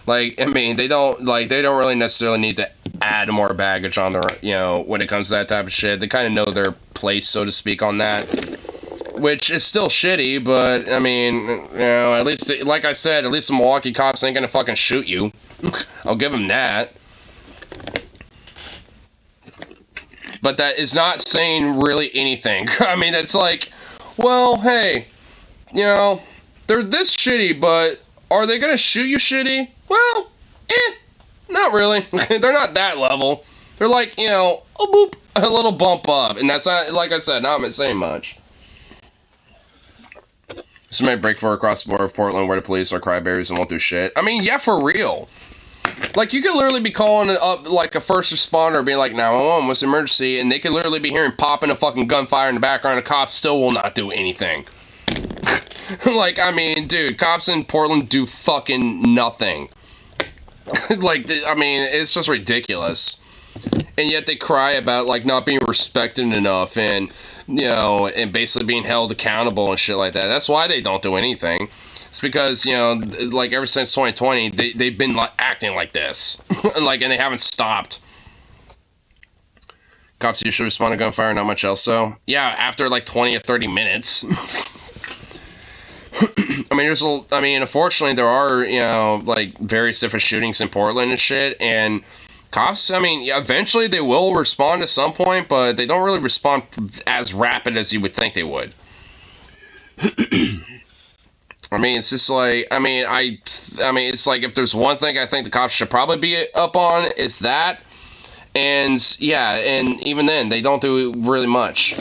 Like, I mean, they don't really necessarily need to add more baggage on their, you know, when it comes to that type of shit. They kind of know their place, so to speak, on that. Which is still shitty, but, I mean, you know, at least, like I said, at least the Milwaukee cops ain't gonna fucking shoot you. I'll give them that. But that is not saying really anything. I mean, it's like, well, hey, you know, they're this shitty, but are they gonna shoot you shitty? Well, not really. They're not that level. They're like, you know, a boop, a little bump up. And that's not, like I said, not saying much. Somebody break for across the border of Portland where the police are cryberries and won't do shit. I mean, yeah, for real. Like, you could literally be calling up, like, a first responder being like, 911, what's the emergency? And they could literally be hearing popping a fucking gunfire in the background, and cops still will not do anything. Like, I mean, dude, cops in Portland do fucking nothing. Like, I mean, it's just ridiculous. And yet they cry about, like, not being respected enough and, you know, and basically being held accountable and shit like that. That's why they don't do anything. It's because, you know, like, ever since 2020, they've been, like, acting like this. Like, and they haven't stopped. Cops usually respond to gunfire, not much else, so. Yeah, after, like, 20 or 30 minutes. I mean, unfortunately, there are, you know, like, various different shootings in Portland and shit, and cops, I mean, yeah, eventually they will respond at some point, but they don't really respond as rapid as you would think they would. I mean, it's just like, I mean, it's like, if there's one thing I think the cops should probably be up on, it's that, and, yeah, and even then, they don't do really much.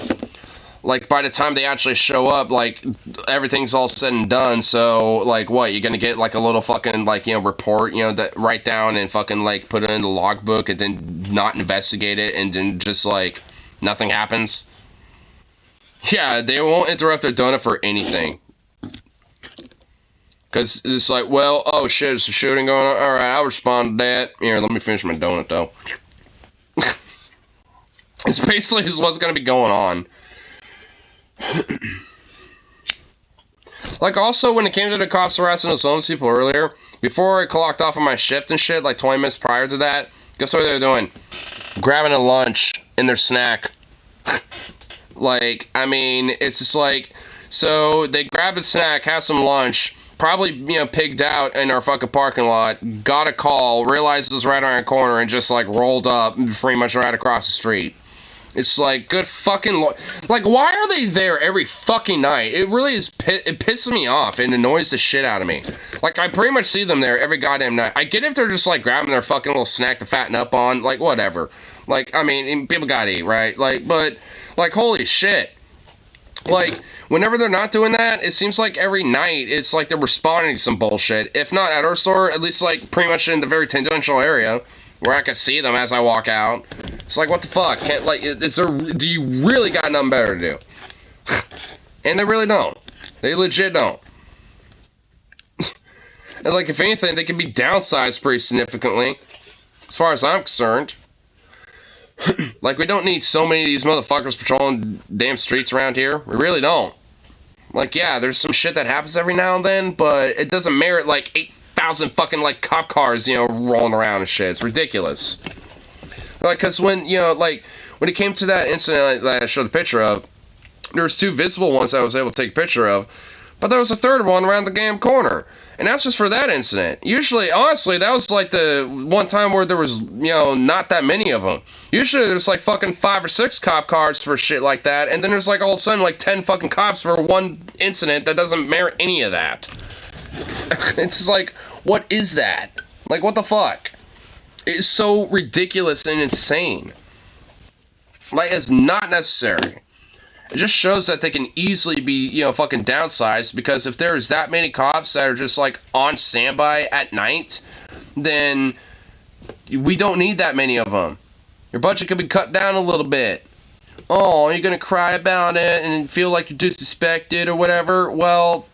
Like, by the time they actually show up, like, everything's all said and done, so, like, what, you're gonna get, like, a little fucking, like, you know, report, you know, that write down and fucking, like, put it in the logbook and then not investigate it and then just, like, nothing happens? Yeah, they won't interrupt their donut for anything. Because it's like, well, oh shit, there's a shooting going on, alright, I'll respond to that. Here, let me finish my donut, though. It's basically what's gonna be going on. Like, also, when it came to the cops harassing those homeless people earlier, before I clocked off on my shift and shit, like 20 minutes prior to that, guess what they were doing? Grabbing a lunch in their snack. Like, I mean, it's just like, so they grabbed a snack, had some lunch, probably, you know, pigged out in our fucking parking lot, got a call, realized it was right around the corner, and just, like, rolled up pretty much right across the street. It's like, good fucking like, why are they there every fucking night? It really is, it pisses me off and annoys the shit out of me. Like, I pretty much see them there every goddamn night. I get if they're just, like, grabbing their fucking little snack to fatten up on, like, whatever. Like, I mean, people gotta eat, right? Like, but, like, holy shit. Like, whenever they're not doing that, it seems like every night it's like they're responding to some bullshit. If not at our store, at least, like, pretty much in the very tangential area where I can see them as I walk out. It's like, what the fuck? Do you really got nothing better to do? And they really don't. They legit don't. And, like, if anything, they can be downsized pretty significantly, as far as I'm concerned. Like, we don't need so many of these motherfuckers patrolling damn streets around here. We really don't. Like, yeah, there's some shit that happens every now and then, but it doesn't merit, like, 8,000 fucking, like, cop cars, you know, rolling around and shit. It's ridiculous. Like, because when, you know, like, when it came to that incident that I showed a picture of, there was 2 visible ones I was able to take a picture of, but there was a 3rd one around the damn corner. And that's just for that incident. Usually, honestly, that was like the one time where there was, you know, not that many of them. Usually there's like fucking 5 or 6 cop cars for shit like that, and then there's like all of a sudden like 10 fucking cops for one incident that doesn't merit any of that. It's just like, what is that? Like, what the fuck? It's so ridiculous and insane. Like, it's not necessary. It just shows that they can easily be, you know, fucking downsized, because if there's that many cops that are just, like, on standby at night, then we don't need that many of them. Your budget could be cut down a little bit. Oh, you're gonna cry about it and feel like you're disrespected or whatever? Well,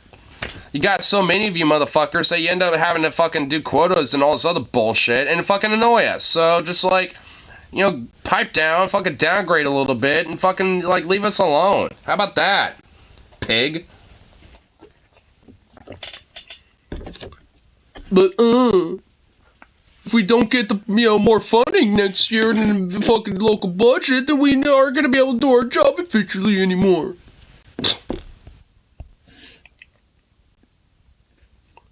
you got so many of you motherfuckers that you end up having to fucking do quotas and all this other bullshit and fucking annoy us. So, just, like, you know, pipe down, fucking downgrade a little bit, and fucking, like, leave us alone. How about that, pig? But, if we don't get the, you know, more funding next year in the fucking local budget, then we aren't gonna be able to do our job efficiently anymore.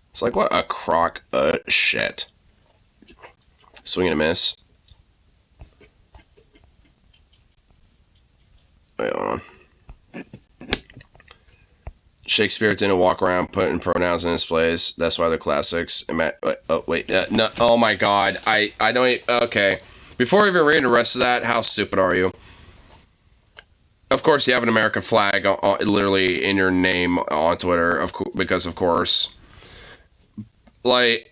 It's like, what a crock of shit. Swing and a miss. Wait, hold on. Shakespeare didn't walk around putting pronouns in his plays. That's why they're classics. No, oh my god. I don't, okay. Before I even read the rest of that, how stupid are you? Of course you have an American flag literally in your name on Twitter, because of course. Like,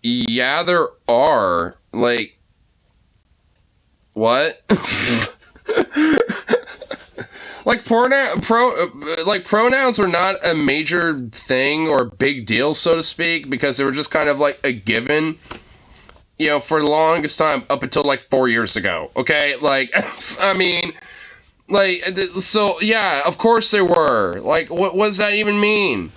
yeah, there are. Like, what? Like, pronouns were not a major thing or big deal, so to speak, because they were just kind of like a given, you know, for the longest time up until like 4 years ago. Okay, like, I mean, like, so yeah, of course there were. Like, what does that even mean?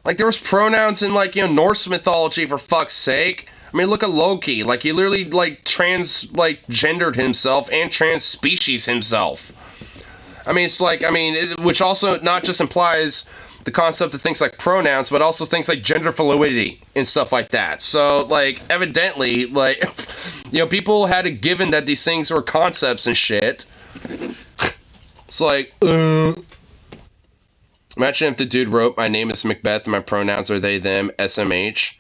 Like, there was pronouns in, like, you know, Norse mythology, for fuck's sake. I mean, look at Loki. Like, he literally, like, gendered himself and trans-species himself. I mean, it's like, I mean, which also not just implies the concept of things like pronouns, but also things like gender fluidity and stuff like that. So, like, evidently, like, you know, people had a given that these things were concepts and shit. It's like, imagine if the dude wrote, "My name is Macbeth and my pronouns are they, them, SMH."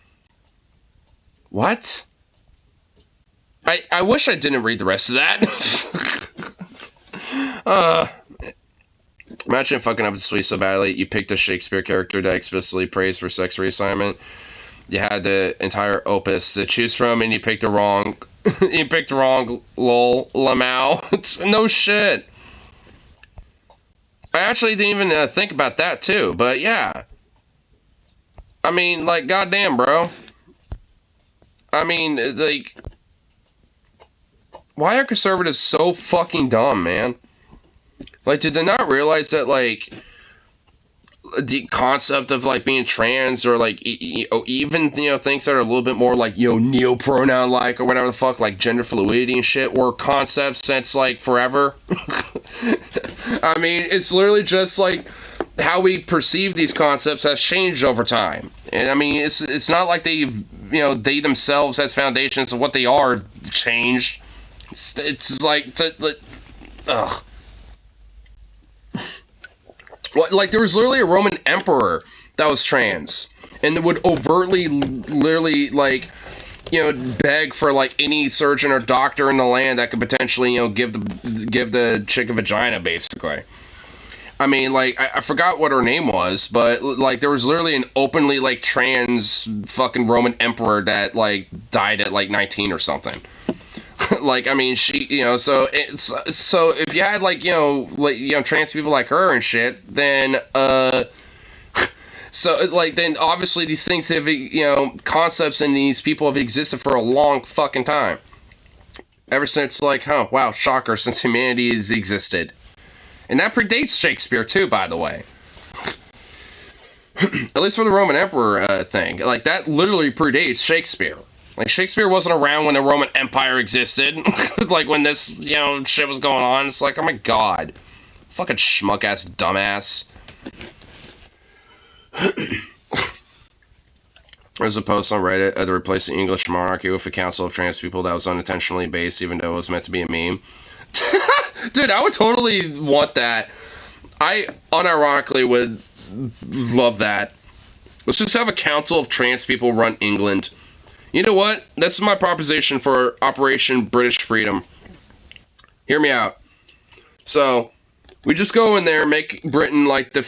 What? I wish I didn't read the rest of that. Imagine fucking up the suite so badly you picked a Shakespeare character that explicitly praised for sex reassignment. You had the entire opus to choose from, and you picked the wrong. You picked the wrong lol lamau. No shit. I actually didn't even think about that too, but yeah. I mean, like, goddamn, bro. I mean, like, why are conservatives so fucking dumb, man? Like, did they not realize that, like, the concept of, like, being trans, or, like, even, you know, things that are a little bit more, like, you know, neo-pronoun-like, or whatever the fuck, like, gender fluidity and shit, were concepts since, like, forever? I mean, it's literally just, like, how we perceive these concepts has changed over time. And, I mean, it's not like they've, you know, they themselves as foundations of what they are changed. It's like, ugh. What, like, there was literally a Roman emperor that was trans, and would overtly, literally, like, you know, beg for, like, any surgeon or doctor in the land that could potentially, you know, give the chick a vagina, basically. I mean, like, I forgot what her name was, but, like, there was literally an openly, like, trans fucking Roman emperor that, like, died at, like, 19 or something. Like, I mean, so if you had trans people like her and shit, then then obviously these things have, concepts and these people have existed for a long fucking time. Ever since, wow, shocker, since humanity has existed. And that predates Shakespeare too, by the way. At least for the Roman Emperor thing. Like, that literally predates Shakespeare. Like, Shakespeare wasn't around when the Roman Empire existed. Like, when this, shit was going on. It's like, oh my god. Fucking schmuck-ass dumbass. There's a post on Reddit to replace the English monarchy with a council of trans people that was unintentionally based, even though it was meant to be a meme. Dude, I would totally want that. I unironically would love that. Let's just have a council of trans people run England. You know what? That's my proposition for Operation British Freedom. Hear me out. So, we just go in there, make Britain like the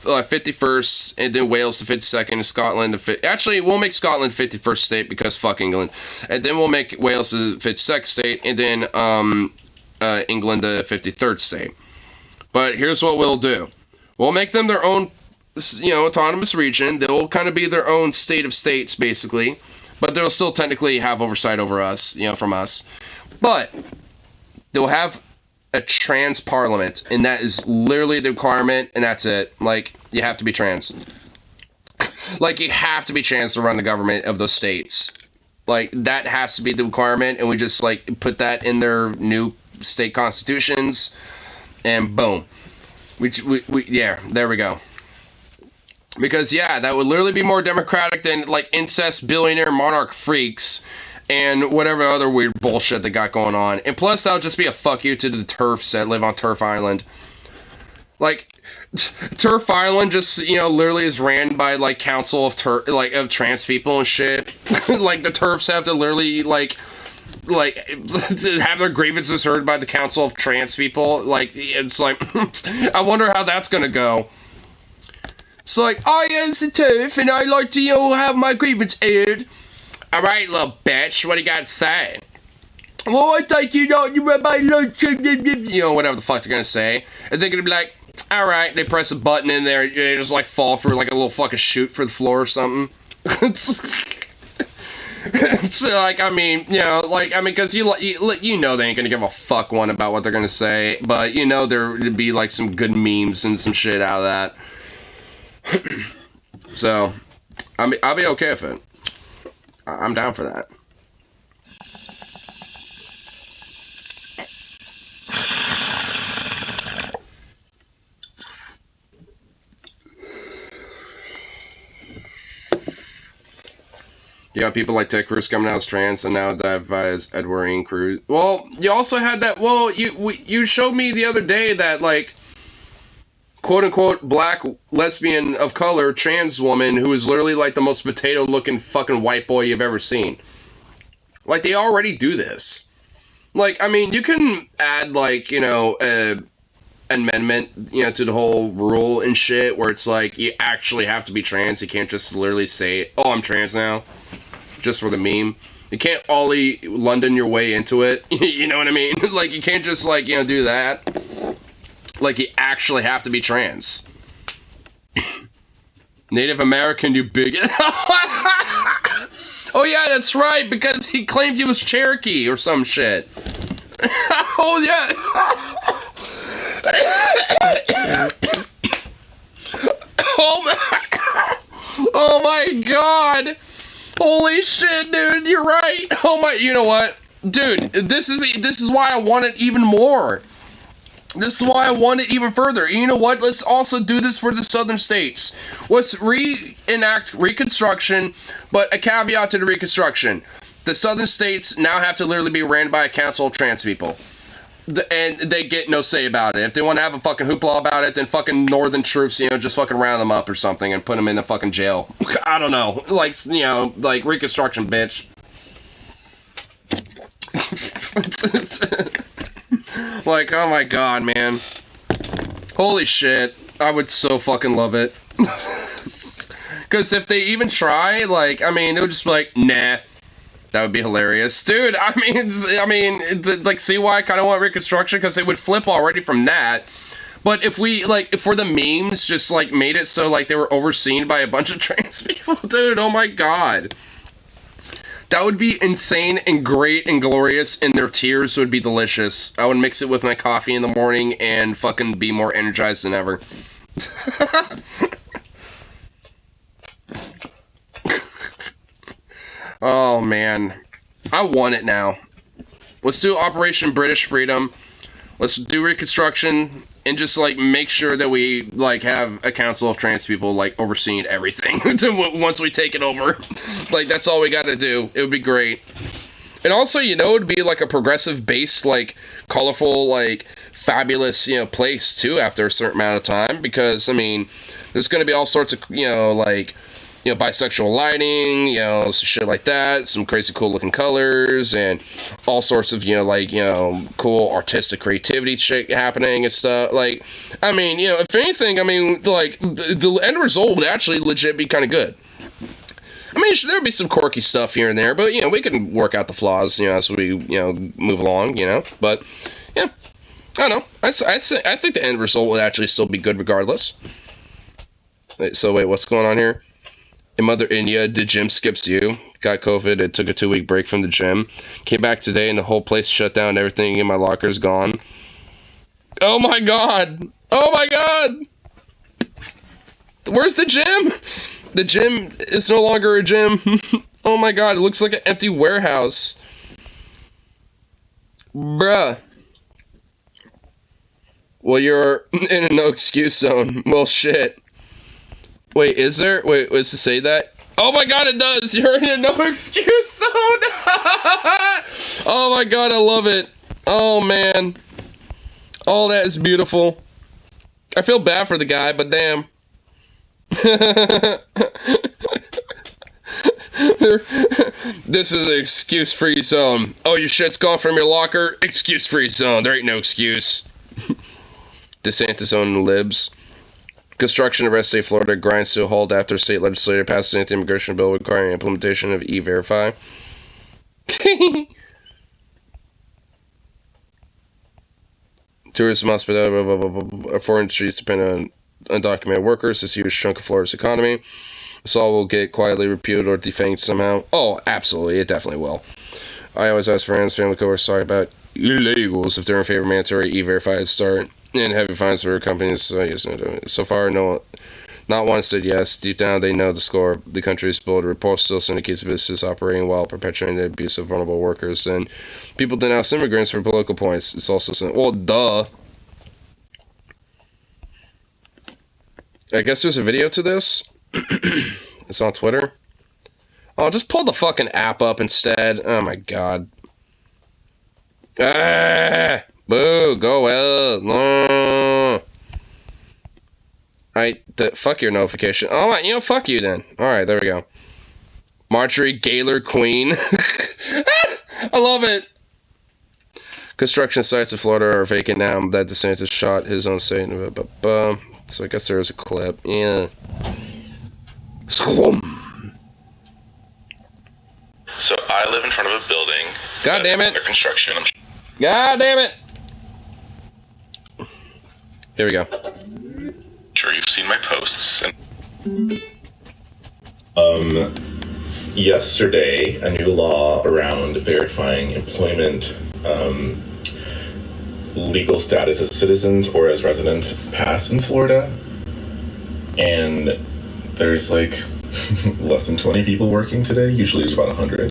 51st, and then Wales the 52nd, and Scotland the Actually, we'll make Scotland 51st state because fuck England. And then we'll make Wales the 52nd state, and then England the 53rd state. But here's what we'll do. We'll make them their own, autonomous region. They'll kind of be their own state of states, basically. But they'll still technically have oversight over us, from us. But they'll have a trans parliament, and that is literally the requirement, and that's it. Like, you have to be trans. Like, you have to be trans to run the government of those states. Like, that has to be the requirement, and we just, put that in their new state constitutions, and boom. Yeah, there we go. Because, yeah, that would literally be more democratic than, incest billionaire monarch freaks and whatever other weird bullshit they got going on. And plus, that'll just be a fuck you to the TERFs that live on TERF Island. TERF Island just, literally is ran by, council of of trans people and shit. The TERFs have to literally, have their grievances heard by the council of trans people. It's I wonder how that's gonna go. It's oh yeah, it's the TERF, and I like to, have my grievance aired. Alright, little bitch, what do you got to say? Well, I think you read my lunch, whatever the fuck they're gonna say. And they're gonna be like, alright, they press a button in there, they just, fall through, a little fucking chute for the floor or something. It's I mean, because they ain't gonna give a fuck one about what they're gonna say, but, there would be, some good memes and some shit out of that. So, I'll be okay with it. I'm down for that. You got people like Ted Cruz coming out as trans, and now identify as Edward Cruz. Well, you also had that. Well, you showed me the other day that quote-unquote black lesbian of color trans woman who is literally the most potato-looking fucking white boy you've ever seen. They already do this. I mean, you can add amendment, to the whole rule and shit where it's you actually have to be trans. You can't just literally say, oh, I'm trans now, just for the meme. You can't Ollie London your way into it. You know what I mean? You can't just do that. You actually have to be trans. Native American, you bigot. Oh yeah, that's right, because he claimed he was Cherokee or some shit. Oh yeah. Oh my god. Holy shit, dude, you're right. Oh my, you know what? Dude, this is why I want it even more. This is why I want it even further. You know what? Let's also do this for the southern states. Let's reenact Reconstruction, but a caveat to the Reconstruction. The southern states now have to literally be ran by a council of trans people. And they get no say about it. If they want to have a fucking hoopla about it, then fucking northern troops, just fucking round them up or something and put them in the fucking jail. I don't know. Reconstruction, bitch. Oh my god, man. Holy shit. I would so fucking love it. Because if they even try, I mean, it would just be nah. That would be hilarious, dude. I mean, like, see why I kind of want Reconstruction, because they would flip already from that. But if we, like, if for the memes, just, like, made it so, like, they were overseen by a bunch of trans people, dude, oh my god. That would be insane and great and glorious, and their tears would be delicious. I would mix it with my coffee in the morning and fucking be more energized than ever. Oh, man. I want it now. Let's do Operation British Freedom. Let's do Reconstruction, and just, like, make sure that we, like, have a council of trans people, like, overseeing everything once we take it over. Like, that's all we gotta do. It would be great. And also, you know, it would be, like, a progressive-based, like, colorful, like, fabulous, you know, place, too, after a certain amount of time. Because, I mean, there's gonna be all sorts of, you know, like, you know, bisexual lighting, you know, shit like that, some crazy cool looking colors, and all sorts of, you know, like, you know, cool artistic creativity shit happening and stuff. Like, I mean, you know, if anything, I mean, like, the end result would actually legit be kind of good. I mean, there'd be some quirky stuff here and there, but, you know, we can work out the flaws, you know, as we, you know, move along, you know, but, yeah, I don't know, I think the end result would actually still be good regardless. So, wait, what's going on here? In Mother India, the gym skips you. Got COVID, it took a 2-week break from the gym. Came back today and the whole place shut down, everything in my locker's gone. Oh my god! Oh my god! Where's the gym? The gym is no longer a gym. Oh my god, it looks like an empty warehouse. Bruh. Well, you're in a no excuse zone. Well, shit. Wait, is there? Wait, does it say that? Oh my god, it does! You're in a no excuse zone! Oh my god, I love it. Oh man. Oh, that is beautiful. I feel bad for the guy, but damn. This is an excuse-free zone. Oh, your shit's gone from your locker? Excuse-free zone. There ain't no excuse. DeSantis own libs. Construction of Red State, Florida grinds to a halt after state legislature passes an anti-immigration bill requiring implementation of E-Verify. Tourism, hospitality, foreign industries depend on undocumented workers. This huge chunk of Florida's economy. This all will get quietly repealed or defanged somehow. Oh, absolutely, it definitely will. I always ask friends, family, coworkers, sorry about illegals if they're in favor of mandatory E-Verify at start. And heavy fines for companies. So far, not one said yes. Deep down, they know the score. The country's built a report still syndicates businesses operating while perpetuating the abuse of vulnerable workers. And people denounce immigrants for political points. It's also well, duh. I guess there's a video to this. It's on Twitter. Oh, just pull the fucking app up instead. Oh my god. Ah! Boo, go well. Alright, fuck your notification. Oh, you know, fuck you then. Alright, there we go. Marjorie Gaylor Queen. I love it. Construction sites in Florida are vacant now that DeSantis shot his own state. So I guess there is a clip. Yeah. Squam. So I live in front of a building. God damn it. Under construction. God damn it. Here we go. Sure, you've seen my posts. Yesterday, a new law around verifying employment, legal status as citizens or as residents passed in Florida, and there's like less than 20 people working today. Usually there's about 100,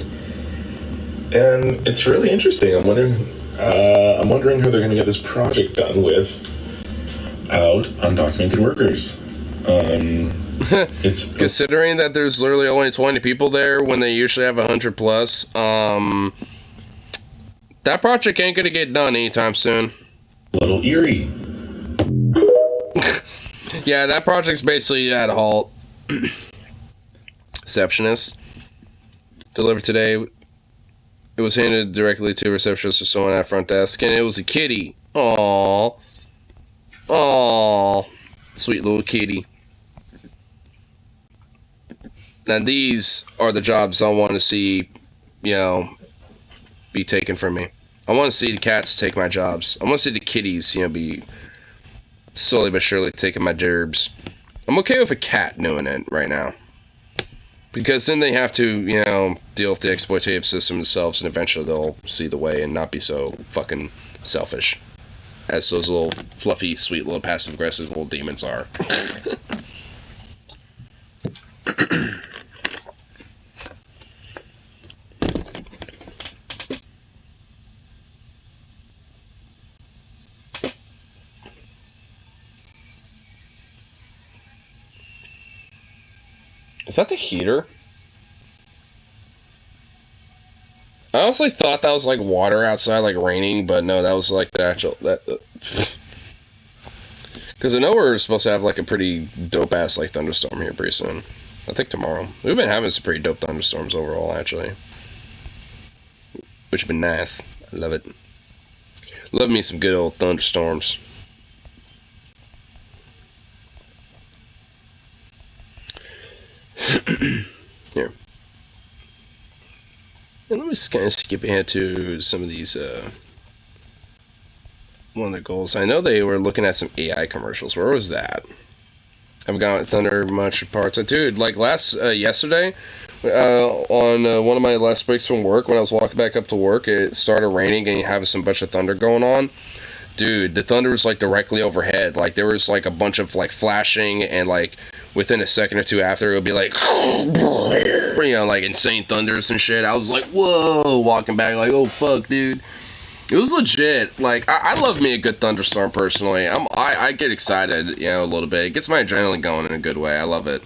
and it's really interesting. I'm wondering how they're going to get this project done with out undocumented workers. It's considering that there's literally only 20 people there when they usually have 100 plus. That project ain't gonna get done anytime soon. a little eerie. Yeah, that project's basically at a halt. Receptionist delivered today. It was handed directly to a receptionist or someone at front desk, and it was a kitty. Aww. Aww. Sweet little kitty. Now these are the jobs I want to see be taken from me. I want to see the cats take my jobs. I want to see the kitties, be slowly but surely taking my gerbs. I'm okay with a cat doing it right now. Because then they have to, deal with the exploitative system themselves, and eventually they'll see the way and not be so fucking selfish. As those little fluffy, sweet, little passive-aggressive little demons are. Is that the heater? I honestly thought that was like water outside, like raining, but no, that was like the actual because I know we're supposed to have like a pretty dope ass like thunderstorm here pretty soon. I think tomorrow. We've been having some pretty dope thunderstorms overall, actually, which have been nice. I love it. Love me some good old thunderstorms. Here. And let me just kind of skip ahead to some of these, one of the goals. I know they were looking at some AI commercials. Where was that? I haven't gotten Thunder much parts. Dude, like yesterday, on one of my last breaks from work, when I was walking back up to work, it started raining and you have a bunch of thunder going on. Dude, the thunder was like directly overhead. Like there was like a bunch of like flashing, and like within a second or two after, it would be like, like insane thunders and shit. I was like, whoa, walking back like, oh fuck, dude. It was legit. Like I love me a good thunderstorm personally. I get excited, a little bit. It gets my adrenaline going in a good way. I love it.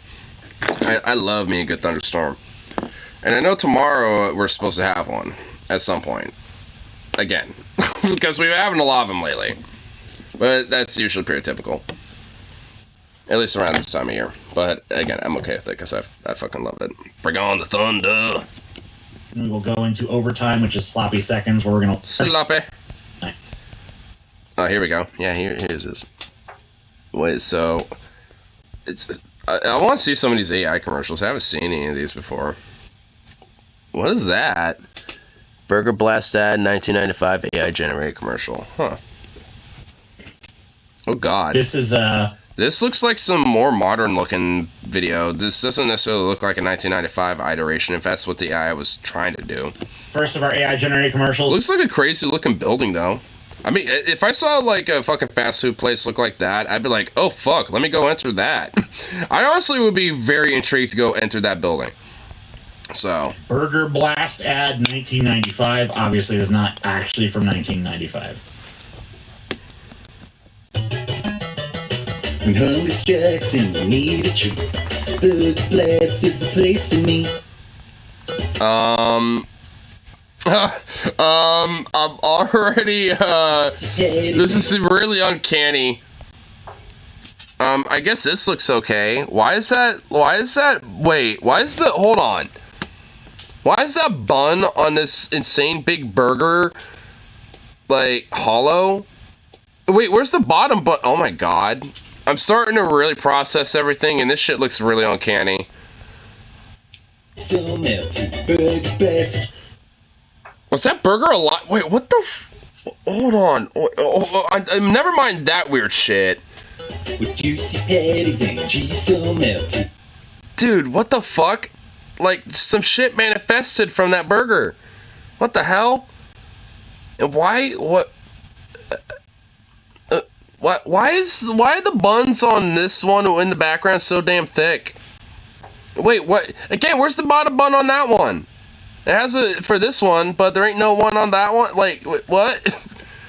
I love me a good thunderstorm. And I know tomorrow we're supposed to have one at some point. Again. Because we've been having a lot of them lately. But that's usually pretty typical. At least around this time of year. But again, I'm okay with it because I fucking love it. Bring on the thunder. We will go into overtime, which is sloppy seconds, where we're going to... Sloppy. Right. Oh, here we go. Yeah, here's this. Wait, so... I want to see some of these AI commercials. I haven't seen any of these before. What is that? Burger Blast ad 1995 AI generated commercial. Huh. Oh god. This looks like some more modern looking video. This doesn't necessarily look like a 1995 iteration, if that's what the AI was trying to do. First of our AI generated commercials. Looks like a crazy looking building though. I mean, if I saw like a fucking fast food place look like that, I'd be like, oh fuck, let me go enter that. I honestly would be very intrigued to go enter that building. So. Burger Blast ad 1995 obviously is not actually from 1995. When hunger strikes and you need a treat, Burger Blast is the place for me. I'm already, this is really uncanny. I guess this looks okay. Why is that, hold on. Why is that bun on this insane big burger, like, hollow? Wait, where's the bottom bun? Oh my god. I'm starting to really process everything, and this shit looks really uncanny. So melty, Burger Blast. Was that burger alive? Wait, what the hold on. Never mind that weird shit. With juicy patties and cheese so melty. Dude, what the fuck? Like, some shit manifested from that burger. What the hell? And why are the buns on this one in the background so damn thick? Wait, what? Again, where's the bottom bun on that one? It has it for this one, but there ain't no one on that one. Like, what? What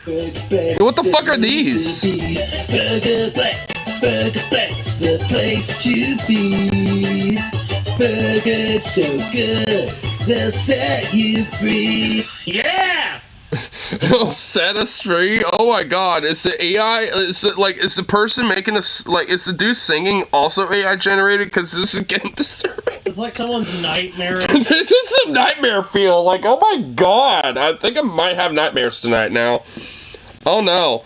the fuck are these? Burger Blast, the place to be. Burgers so good, they'll set you free. Yeah! It'll set us free? Oh my god, is the AI, is the person making us, like, is the dude singing also AI generated? Because this is getting disturbing. It's like someone's nightmare. This is some nightmare feel, like, oh my god, I think I might have nightmares tonight now. Oh no.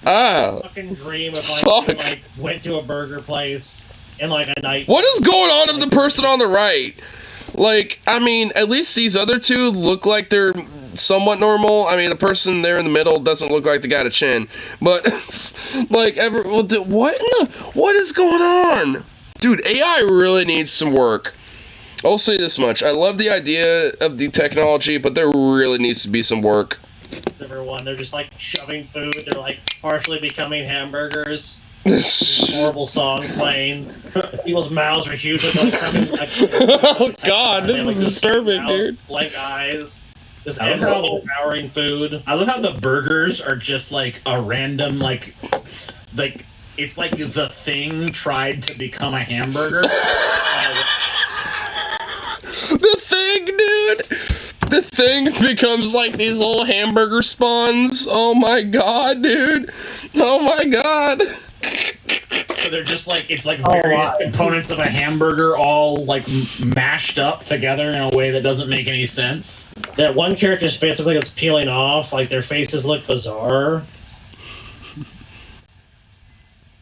Fucking dream if you, like, went to a burger place in, like, a night. What is going on with the person on the right? Like, I mean, at least these other two look like they're somewhat normal. I mean, the person there in the middle doesn't look like they got a chin. But, like, what is going on? Dude, AI really needs some work. I'll say this much. I love the idea of the technology, but there really needs to be some work. Everyone, they're just, like, shoving food. They're, like, partially becoming hamburgers. Horrible song playing. People's mouths are huge. Like, oh God, this is disturbing, mouths, dude. Blank eyes. Just devouring food. I love how the burgers are just like a random like it's like the Thing tried to become a hamburger. The Thing, dude. The Thing becomes like these little hamburger spawns. Oh my God, dude. Oh my God. So they're just like, it's like various components of a hamburger all like mashed up together in a way that doesn't make any sense. That one character's face looks like it's peeling off, like their faces look bizarre.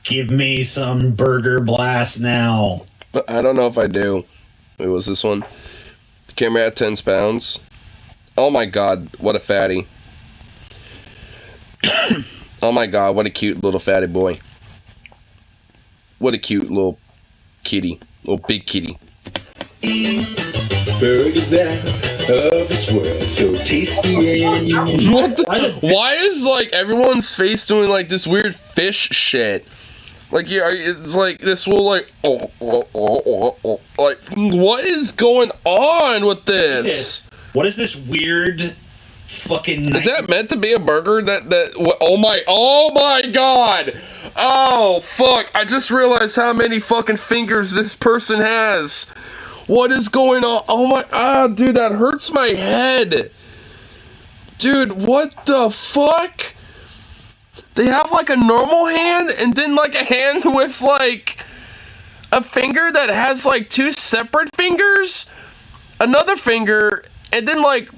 Give me some burger blast now. I don't know if I do. Wait, was this one? The camera at 10 pounds. Oh my God, what a fatty. Oh my God, what a cute little fatty boy. What a cute little kitty. Little big kitty. Burgers out of this world, so tasty and What the? Why is like everyone's face doing like this weird fish shit? Like yeah, it's like this will like like what is going on with this? What is this weird fucking? Is that meant to be a burger? Oh my God! Oh fuck! I just realized how many fucking fingers this person has. What is going on? Oh my dude, that hurts my head. Dude, what the fuck? They have like a normal hand and then like a hand with like a finger that has like two separate fingers, another finger, and then like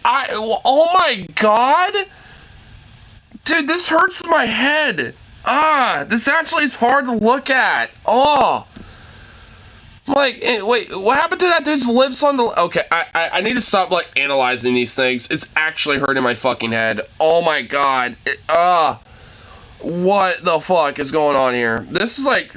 oh my God. Dude, this hurts my head. This actually is hard to look at. Like, wait, what happened to that dude's lips on the... Okay, I need to stop, like, analyzing these things. It's actually hurting my fucking head. Oh my God. What the fuck is going on here? This is like,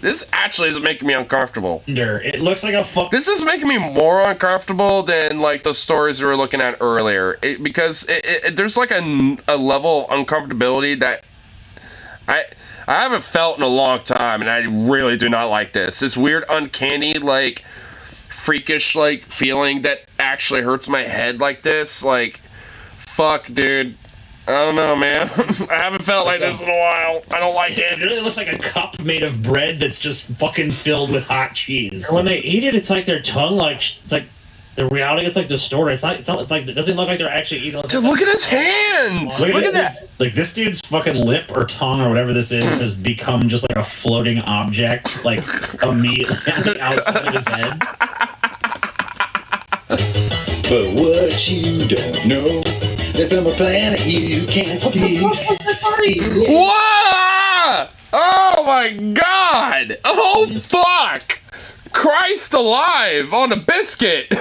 This actually is making me uncomfortable. It looks like a fuck. This is making me more uncomfortable than like the stories we were looking at earlier. Because there's like a level of uncomfortability that I haven't felt in a long time, and I really do not like this. This weird, uncanny, like freakish, like feeling that actually hurts my head like this. Like, fuck, dude. I don't know, man. I haven't felt like this in a while. I don't like it. It really looks like a cup made of bread that's just fucking filled with hot cheese. And when they eat it, it's like their tongue, like the reality gets like distorted. It doesn't look like they're actually eating. Dude, look at his hands! Look at that! Like, this dude's fucking lip or tongue or whatever this is has become just like a floating object, like, immediately on the outside of his head. but what you don't know, that from a planet you can't speak. Whoa! Oh my God! Oh fuck! Christ alive on a biscuit!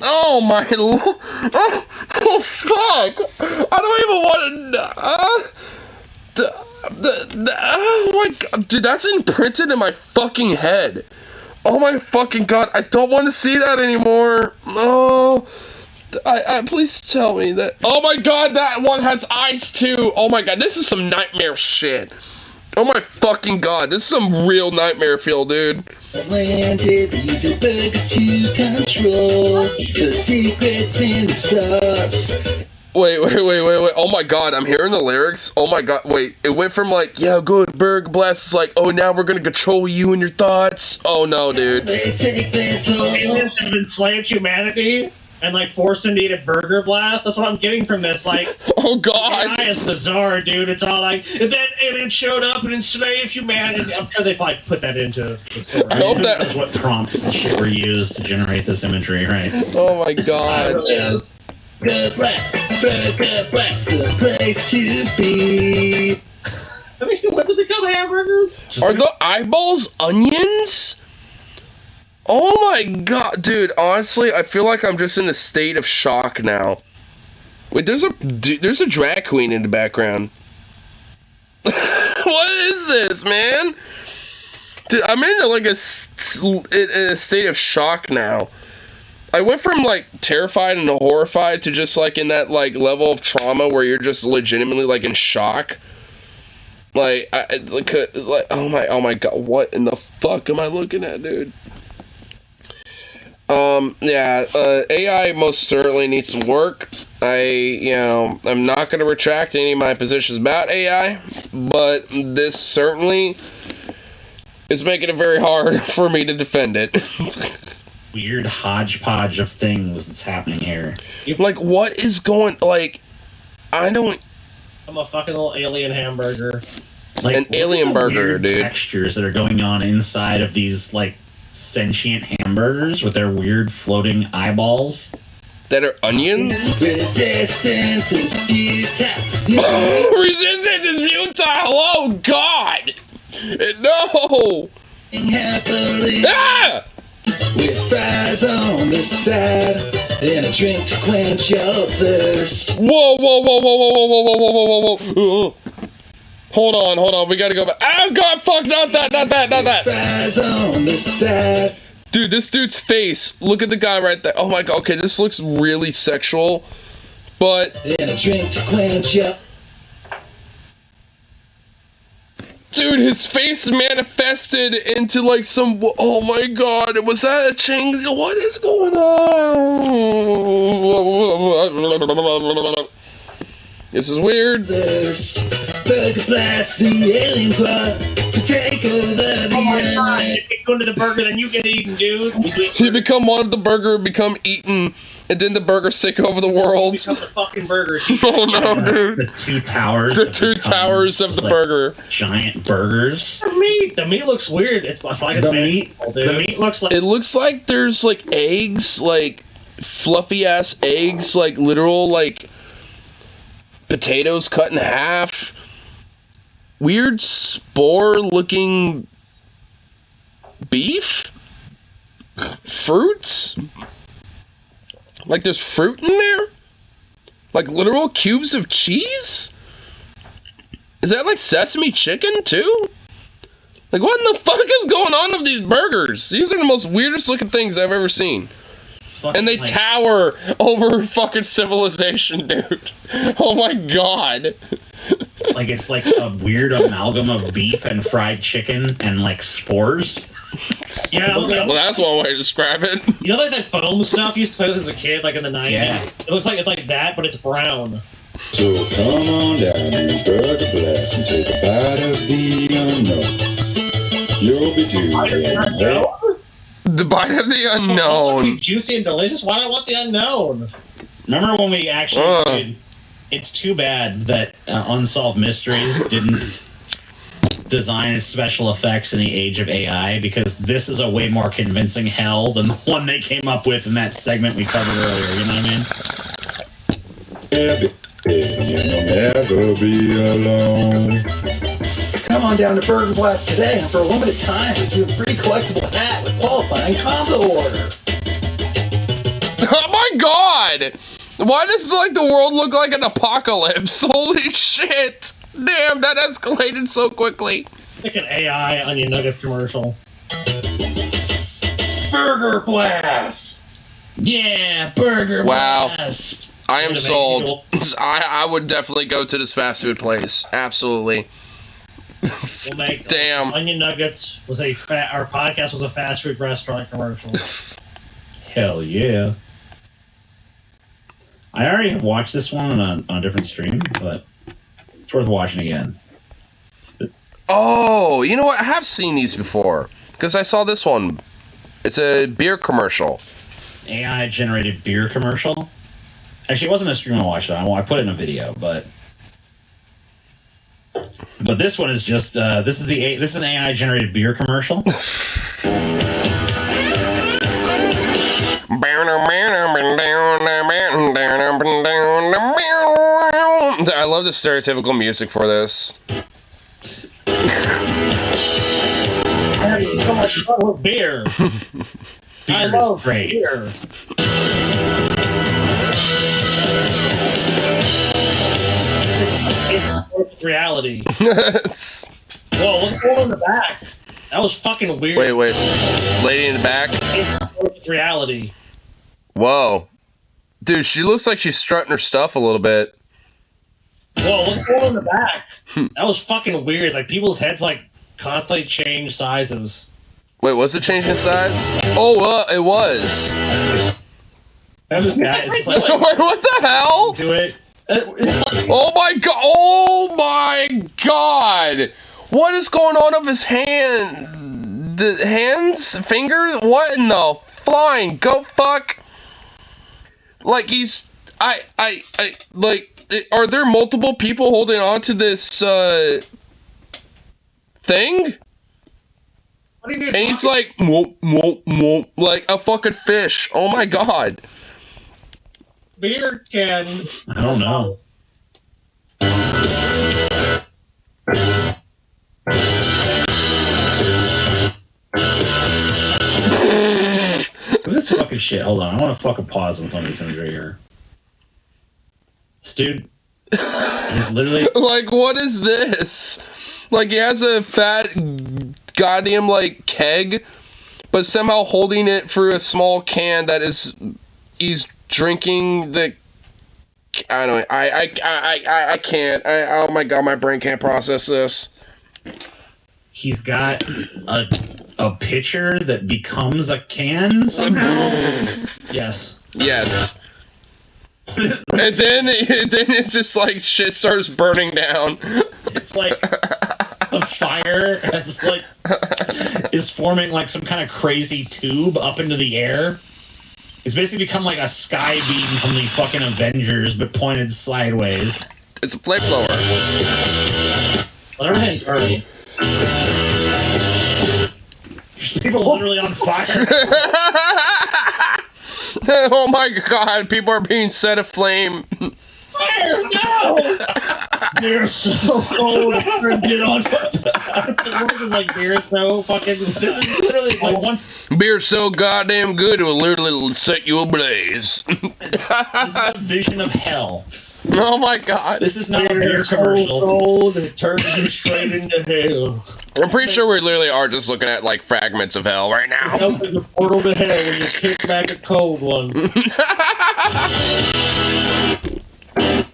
Oh my lord! Oh fuck! I don't even want to. Oh my God, dude, that's imprinted in my fucking head. Oh my fucking God! I don't want to see that anymore. No. I please tell me that. Oh my God, that one has eyes too. Oh my God, this is some nightmare shit. Oh my fucking God, this is some real nightmare feel, dude. Planted these are burgers to control the secrets in the sauce. Wait. Oh my God, I'm hearing the lyrics. Oh my God, wait. It went from like, yeah, good burger blast. It's like, oh, now we're gonna control you and your thoughts. Oh no, dude. They take control. Aliens have enslaved humanity and like forced them to eat a burger blast. That's what I'm getting from this. Like, oh God, AI is bizarre, dude. It's all like, and then aliens showed up and enslaved humanity. I'm sure they probably put that into the story. I hope that That's what prompts and shit were used to generate this imagery, right? Oh my God. Burger blast, the place to be. I mean, when did they become hamburgers? Are the eyeballs onions? Oh my god, dude, honestly, I feel like I'm just in a state of shock now. Wait, there's a drag queen in the background. What is this, man? Dude, I'm in like a state of shock now. I went from like terrified and horrified to just like in that like level of trauma where you're just legitimately like in shock. Like, oh my god, what in the fuck am I looking at, dude? AI most certainly needs some work. I'm not going to retract any of my positions about AI, but this certainly is making it very hard for me to defend it. Weird hodgepodge of things that's happening here. Like, what is going, like, I don't... I'm a fucking little alien hamburger. Like, an alien burger, dude. Textures that are going on inside of these, like, sentient hamburgers with their weird floating eyeballs. That are onions? Resistance is futile. Resistance is futile! Oh, God! No! Happily. Ah! With fries on the side and a drink to quench your thirst. Whoa, whoa, whoa, whoa, whoa, whoa, whoa, whoa, whoa, whoa, whoa. Hold on, we gotta go back. Oh, God, fuck, not that. Fries on the side. Dude, this dude's face. Look at the guy right there. Oh my god, okay, this looks really sexual. But... and a drink to quench your... Dude, his face manifested into like some... Oh my god, was that a ching? What is going on? This is weird. Burger blast the alien plot to take over the Oh my god, you get go into the burger, then you get eaten, dude. You become one of the burger, become eaten, and then the burgers take over the world. Become the fucking burger. Oh no, dude. The two towers. The two towers of the burger. Giant burgers. The meat looks weird. It's like The meat looks like... It looks like there's like eggs, like fluffy ass eggs, like literal like potatoes cut in half. Weird spore looking beef? Fruits? Like there's fruit in there? Like literal cubes of cheese? Is that like sesame chicken too? Like what in the fuck is going on with these burgers? These are the most weirdest looking things I've ever seen. And they tower over fucking civilization, dude. Oh my god. Like it's like a weird amalgam of beef and fried chicken and like spores. Yeah, well, that's one way to describe it. You know, like that foam stuff you used to play with as a kid, like in the 90s? Yeah. It looks like it's like that, but it's brown. So come on down to Burger Blast and take a bite of the unknown. You'll be doing The bite of the unknown. Juicy and delicious? Why do I want the unknown? Remember when we actually did, it's too bad that Unsolved Mysteries didn't design its special effects in the age of AI, because this is a way more convincing hell than the one they came up with in that segment we covered earlier, you know what I mean? You'll never be alone. Come on down to Burger Blast today, and for a limited time, receive a free collectible hat with qualifying combo order. Oh my god! Why does like the world look like an apocalypse? Holy shit! Damn, that escalated so quickly. Like an AI onion nugget commercial. Burger Blast! Yeah, Burger Wow. Blast! I am sold. I would definitely go to this fast food place. Absolutely. We'll make Damn. Onion Nuggets was our podcast was a fast food restaurant commercial. Hell yeah. I already have watched this one on a different stream, but it's worth watching again. Oh, you know what? I have seen these before. Because I saw this one. It's a beer commercial. AI-generated beer commercial? Actually, it wasn't a stream I watched. I put it in a video, but this one is just this is an AI-generated beer commercial. I love the stereotypical music for this. Party so much fun with beer. I love great. beer. It's reality. Whoa, what's going on in the back? That was fucking weird. Wait. Lady in the back? It's reality. Whoa. Dude, she looks like she's strutting her stuff a little bit. Whoa, what's going on in the back? That was fucking weird. Like, people's heads, like, constantly change sizes. Wait, was it changing size? Oh, it was. That was guy. It's like, Wait, what the hell? do it. Oh my god! Oh my god! What is going on of his hand? The hands? Fingers? What in the flying? Go fuck! Like he's... like... Are there multiple people holding on to this, thing? What are you doing? And he's like, whoop, whoop, whoop, like a fucking fish. Oh my god. Beer can... I don't know. This fucking shit. Hold on. I want to fucking pause on some of these things right here. This dude, he's literally... Like, what is this? Like, he has a fat, goddamn, like, keg, but somehow holding it through a small can that is... He's drinking the... I don't know. I can't. Oh my god, my brain can't process this. He's got a pitcher that becomes a can somehow. Yes. Yes. And then it's just like shit starts burning down. It's like the fire is like Is forming like some kind of crazy tube up into the air. It's basically become like a sky beam from the fucking Avengers, but pointed sideways. It's a flamethrower. Let everything burn. People literally on fire. Oh my god, people are being set aflame. Fire! No! They're so cold. Get on fire. The word is like beer so fucking. This is literally like once. Beer's so goddamn good, it will literally set you ablaze. This is a vision of hell. Oh my god. This is not a beer Beer so commercial. cold, it turns you straight into hell. I'm pretty sure we literally are just looking at like fragments of hell right It now. opens the portal to hell when you kick back a cold one.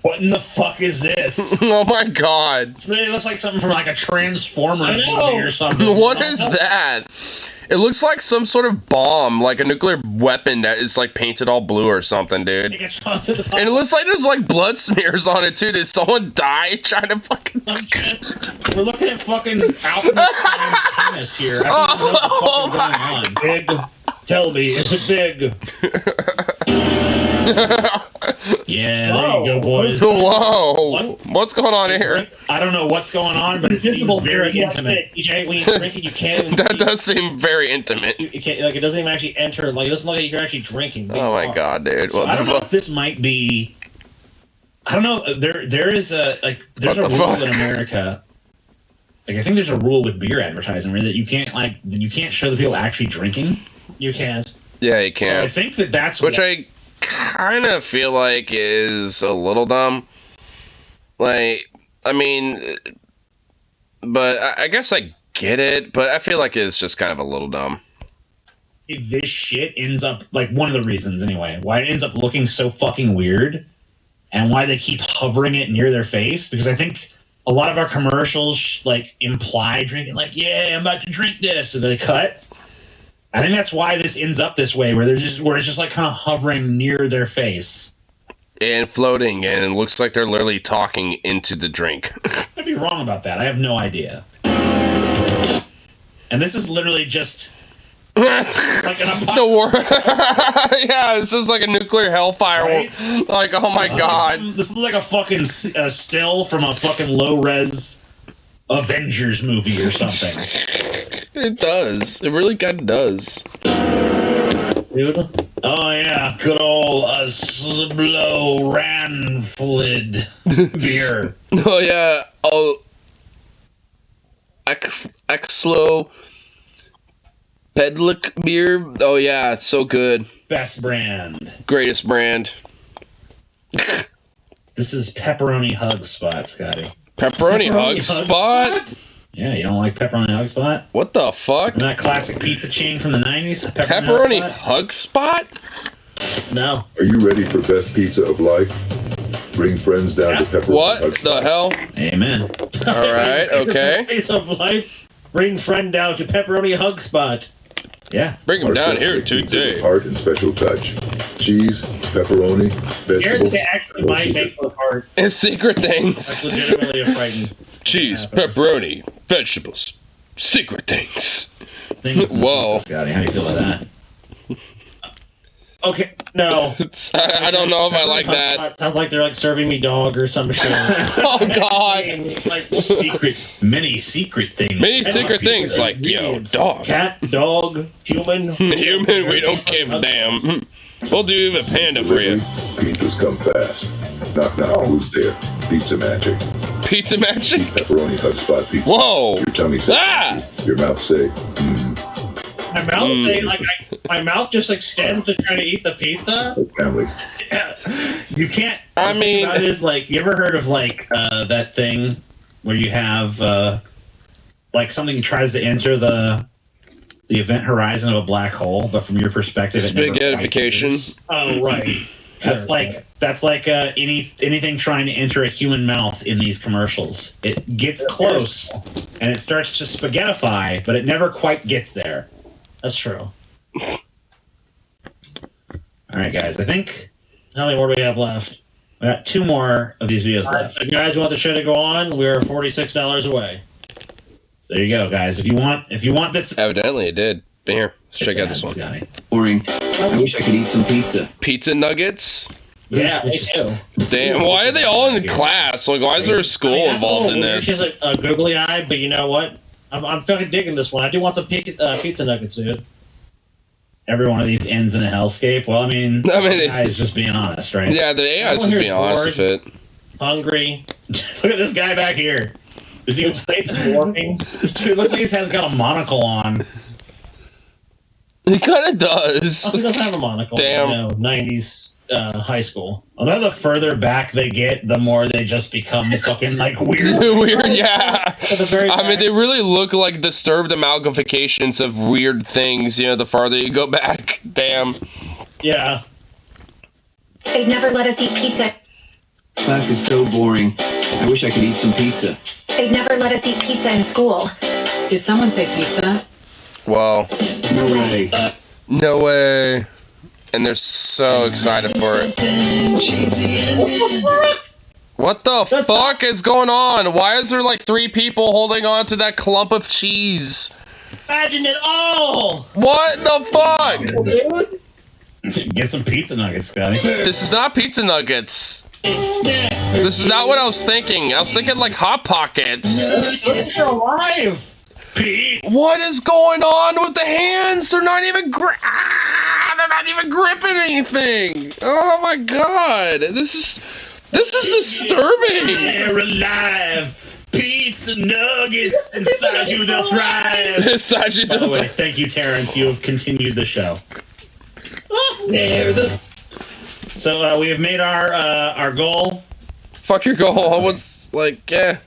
What in the fuck is this? Oh my god. It looks like something from like a Transformers I know. movie or something. What is that? It looks like some sort of bomb, like a nuclear weapon that is like painted all blue or something, dude. It gets shot to the And it looks like there's like blood smears on it too. Did someone die trying to fucking... We're looking at fucking Alchemist tennis here. I don't know what the fuck is going on. Big. Tell me, is it big? Yeah, there you go, boys. Whoa. What's going on here? I don't know what's going on, but it seems very intimate. DJ, when you drink it, you can't even That see- does seem very intimate. You can't, like, it doesn't even actually enter. Like, it doesn't look like you're actually drinking. Oh my god, dude. What I don't the know fuck? if this might be. I don't know. There is a there's What a the rule fuck? in America. Like I think there's a rule with beer advertising where that you can't show the people actually drinking. You can't. Yeah, you So I can. think that's Which what, I kind of feel like is a little dumb. Like, I mean, but I guess I get it, but I feel like it's just kind of a little dumb. this shit ends up like one of the reasons anyway why it ends up looking so fucking weird, and why they keep hovering it near their face, because I think a lot of our commercials like imply drinking, like, yeah, I'm about to drink this, and they cut. I think that's why this ends up this way, where it's just like kind of hovering near their face. And floating, and it looks like they're literally talking into the drink. I'd be wrong about that. I have no idea. And this is literally just like an The war. Yeah, it's just like a nuclear hellfire. Right? Like, oh my god. This is like a fucking still from a fucking low-res Avengers movie or something. It does. It really kind of does. Dude. Oh yeah, good old blow Ranflid beer. Oh yeah. Oh. Exlo. Pedlick beer. Oh yeah, it's so good. Best brand. Greatest brand. This is Pepperoni Hug Spot, Scotty. Pepperoni Hug Spot? Yeah, you don't like Pepperoni Hug Spot? What the fuck? Remember that classic pizza chain from the 90s? Pepperoni Hug Spot? No. Are you ready for best pizza of life? Bring friends down to Pepperoni What Hug the Spot. hell? Amen. All right, okay. Face of life. Bring friend down to Pepperoni Hug Spot. Yeah. Bring him Our down chefs here make pizza with today. heart and special touch. Cheese, pepperoni, Here's vegetables. the actually no might secret. make the heart. And secret That's things. legitimately a frightening. Cheese, happens. pepperoni, vegetables, secret things. Things Whoa. Scotty, how do you feel about that? Okay, no. I don't know if I like Pepperoni Hug that. Spot sounds like they're like serving me dog or some shit. Oh god. Like Many secret things. Many secret things like, yo, ingredients. dog. Cat, dog, human. Human, we don't give a damn. We'll do the panda for Delivery, you. pizzas come fast. Knock knock, who's there? Pizza magic. Pizza magic? Pepperoni Hug Spot pizza. Whoa. Your tummy says, Ah! your mouth say, My mouth say like my mouth just extends to try to eat the pizza. family. You can't. I the thing mean- about it is like, you ever heard of like that thing where you have like something tries to enter the event horizon of a black hole, but from your perspective, it never quite Spaghettification. is? Oh right. That's like anything trying to enter a human mouth in these commercials. It gets close and it starts to spaghettify, but it never quite gets there. That's true. All right, guys. I think How many more do we have left? we got 2 more of these videos Alright, left. if you guys want the show to go on, we're $46 away. There you go, guys. If you want this, Evidently it did. Here, let's check out this one. Scotty. Boring. I wish I could eat some pizza. Pizza nuggets. Yeah, me too. Damn, why are they all in class? Like, why is there a school involved in this? She's a googly eye, but you know what? I'm fucking digging this one. I do want some pizza nuggets, dude. Every one of these ends in a hellscape. Well, I mean, the guy's just being honest, right? Yeah, the AI is just being honest with it. Hungry. Look at this guy back here. Is he Face is warping. This dude looks like he's got a monocle on. He kind of does. Oh, he doesn't have a monocle. Damn. No, 90s high school. Although the further back they get, the more they just become fucking like weird. Weird, yeah. At the very I mean, back. they really look like disturbed amalgamifications of weird things, you know, the farther you go back. Damn. Yeah. They'd never let us eat pizza. Class is so boring. I wish I could eat some pizza. They'd never let us eat pizza in school. Did someone say pizza? Wow. No way. No way. And they're so excited for it. What the fuck is going on? Why is there like 3 people holding on to that clump of cheese? Imagine it all! What the fuck? Get some pizza nuggets, Scotty. This is not pizza nuggets. This is not what I was thinking. I was thinking like Hot Pockets. They're alive! Pete. What is going on with the hands? They're not even they're not even gripping anything. Oh my god. This is disturbing. They're alive. Pizza nuggets inside you, they'll thrive. Inside you, By the they'll way, thank you, Terrence. You have continued the show. So we have made our goal. Fuck your goal. I was like, yeah.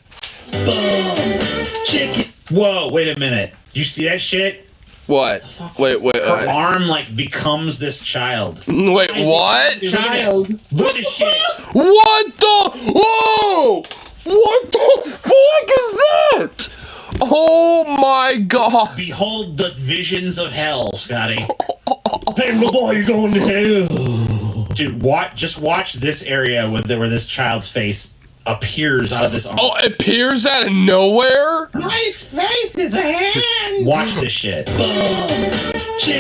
Whoa! Wait a minute. You see that shit? What? Wait. Her arm like becomes this child. Wait, what? Child. Look at this shit. What the? Whoa! What the fuck is that? Oh my god! Behold the visions of hell, Scotty. Hey, my boy, you're going to hell. Dude, just watch this area where this child's face appears out of this arm. Oh, it appears out of nowhere? My face is a hand! Watch this shit.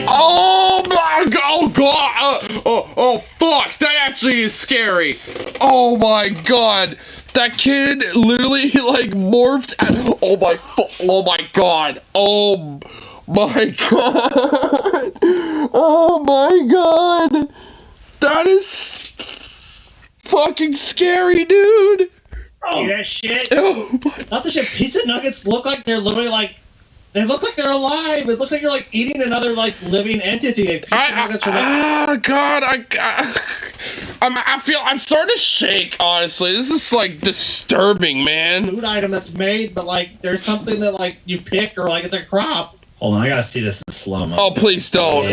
Oh my god! Oh god! Oh fuck! That actually is scary. Oh my god! That kid literally like morphed. Oh my god! Oh my god! Oh my god! That is fucking scary, dude. See that shit? Oh my. Not the shit. Pizza nuggets look like they're literally like They look like they're alive. It looks like you're like eating another like living entity. Oh God! I'm starting to shake. Honestly, this is like disturbing, man. Food item that's made, but like there's something that like you pick or like it's a crop. Hold on, I gotta see this in slow-mo. Oh, please don't. Oh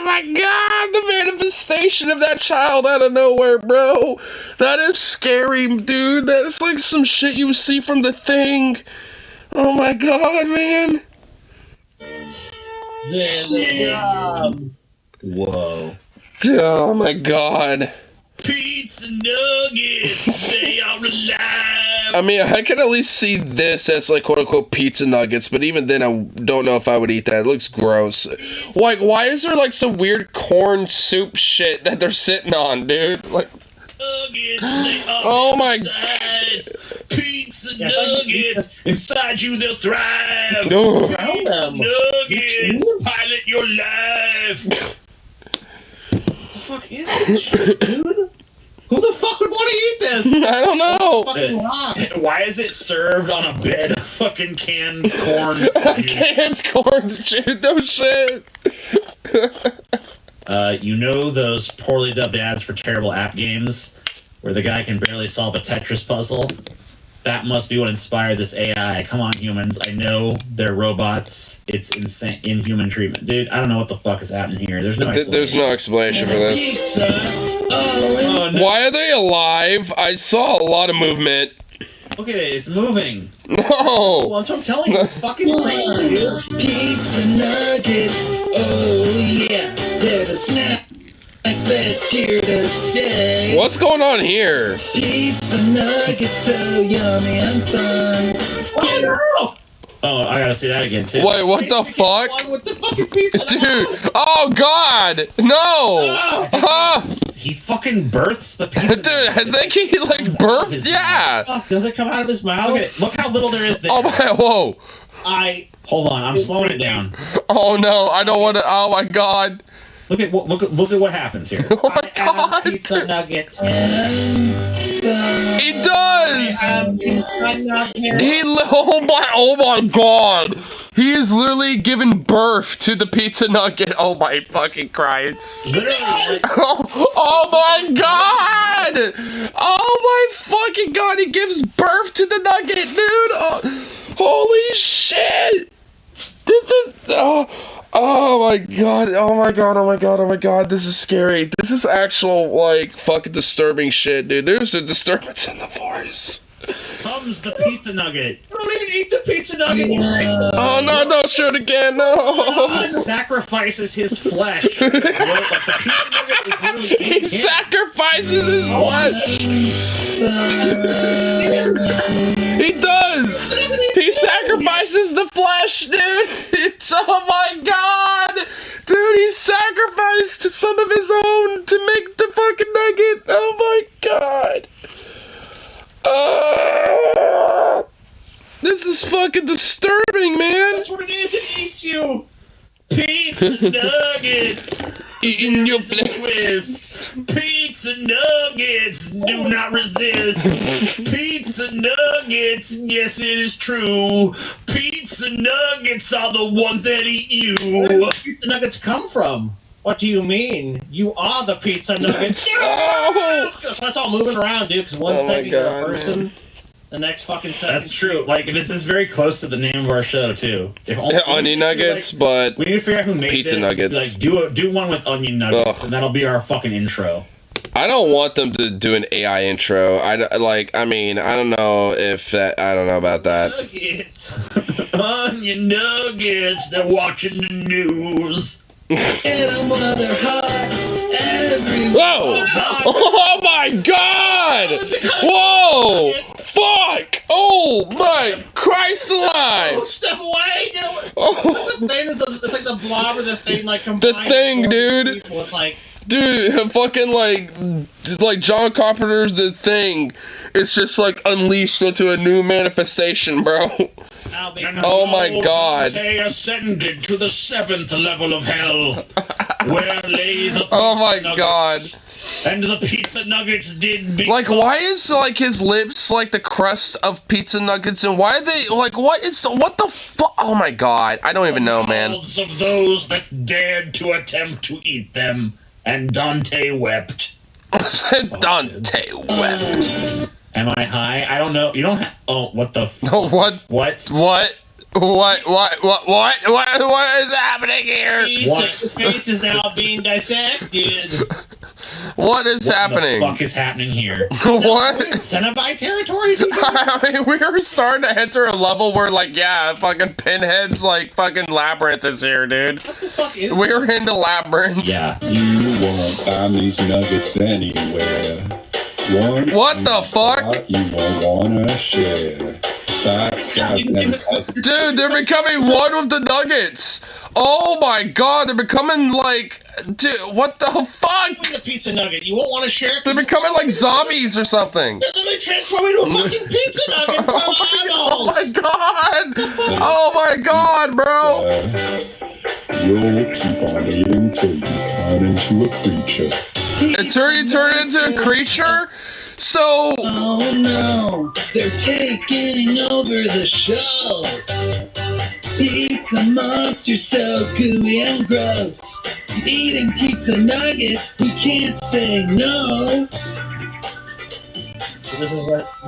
my God, the manifestation of that child out of nowhere, bro. That is scary, dude. That's like some shit you see from The Thing. Oh my God, man. Whoa. Oh my God. Pizza nuggets, they are alive. I mean, I can at least see this as like quote unquote pizza nuggets, but even then I don't know if I would eat that. It looks gross. Like, why is there like some weird corn soup shit that they're sitting on, dude? Like, nuggets, they are oh my insides. Pizza nuggets, inside you they'll thrive. No. Pizza nuggets, pilot your life. What the fuck is this shit, dude? Who the fuck would want to eat this? I don't know. Why is it served on a bed of fucking canned corn? Canned corn shit, no shit. You know those poorly dubbed ads for terrible app games where the guy can barely solve a Tetris puzzle? That must be what inspired this AI. Come on, humans. I know they're robots. It's insane, inhuman treatment. Dude, I don't know what the fuck is happening here. There's no explanation. There's no explanation for this. Oh, no. Why are they alive? I saw a lot of movement. Look at it, it's moving. No! Well, that's what I'm telling you, it's fucking crazy, dude. Pizza nuggets, oh yeah, they're the snack that's here to stay. What's going on here? Pizza nuggets, so yummy and fun. Oh no! Oh, I gotta see that again, too. Wait, what the fuck? With the fucking pizza. Dude, oh God, no! He fucking births the pizza. Dude, I think he like birthed, yeah! Oh, does it come out of his mouth? Look how little there is there. Oh my, whoa! Hold on, I'm slowing it down. Oh no, I don't want to, oh my God. Look at what happens here. Oh my God! Pizza nugget. He does! Oh my God! He is literally giving birth to the pizza nugget. Oh my fucking Christ! Literally. Oh my God! Oh my fucking God! He gives birth to the nugget, dude! Oh, holy shit! This is oh my God! Oh my God! Oh my God! Oh my God! This is scary. This is actual like fucking disturbing shit, dude. There's a disturbance in the force. Comes the pizza nugget. I don't even eat the pizza nugget. Oh no! Don't shoot again! No! He sacrifices his flesh. The pizza nugget is literally He sacrifices his flesh. He does. He sacrifices the flesh, dude. It's, oh my God, dude. He sacrificed some of his own to make the fucking nugget. Oh my God. This is fucking disturbing, man. That's what it is. It eats you. Pizza nuggets. Eating your flesh. Twist. Pizza nuggets. Do not resist. Pizza nuggets. Yes, it is true. Pizza nuggets are the ones that eat you. Where do pizza nuggets come from? What do you mean? You are the pizza nuggets. That's all moving around, dude. Because one second you're a person, man. The next fucking second. That's true. Like, this is very close to the name of our show too. Onion nuggets, like, but we need to figure out who made pizza this. nuggets. Like, do one with onion nuggets, and that'll be our fucking intro. I don't want them to do an AI intro. I mean, I don't know if that. I don't know about that. Nuggets. Onion nuggets. They're watching the news. Whoa! Oh my God! Whoa! Fuck! Oh my Christ alive! Oh, step away! You know, the thing is, it's like the blob or the thing, like combined. The Thing, dude. It's like, dude, fucking like John Carpenter's The Thing. It's just like unleashed into a new manifestation, bro. Oh my god. They ascended to the 7th level of hell, where lay the Oh my nuggets, god. and the pizza nuggets did become Like, why is, like, his lips like the crust of pizza nuggets, and why are they, like, what the fuck? Oh my god. I don't even know, man. mouths of those that dared to attempt to eat them, and Dante wept. Dante wept. Am I high? I don't know. You don't have... Oh, what the... What? What? What is happening here? His face is now being dissected. What is happening? What the fuck is happening here? What? Cenobite territory? I mean, we were starting to enter a level where, like, yeah, fucking Pinhead's, like, fucking Labyrinth is here, dude. What the fuck is We were into Labyrinth. Yeah. You won't find these nuggets anywhere. Once What you the fuck? start, you won't wanna share. Dude, they're becoming one with the nuggets. Oh my god, they're becoming like, dude, what the fuck? the pizza nugget? You won't want to share it. They're becoming like zombies or something. They're literally transforming into a fucking pizza nugget. Oh my god! Oh my god, bro! You'll keep on eating till you turn into a creature. It turn into a creature? So... Oh no, they're taking over the show. Pizza monster so gooey and gross. Eating pizza nuggets, we can't say no.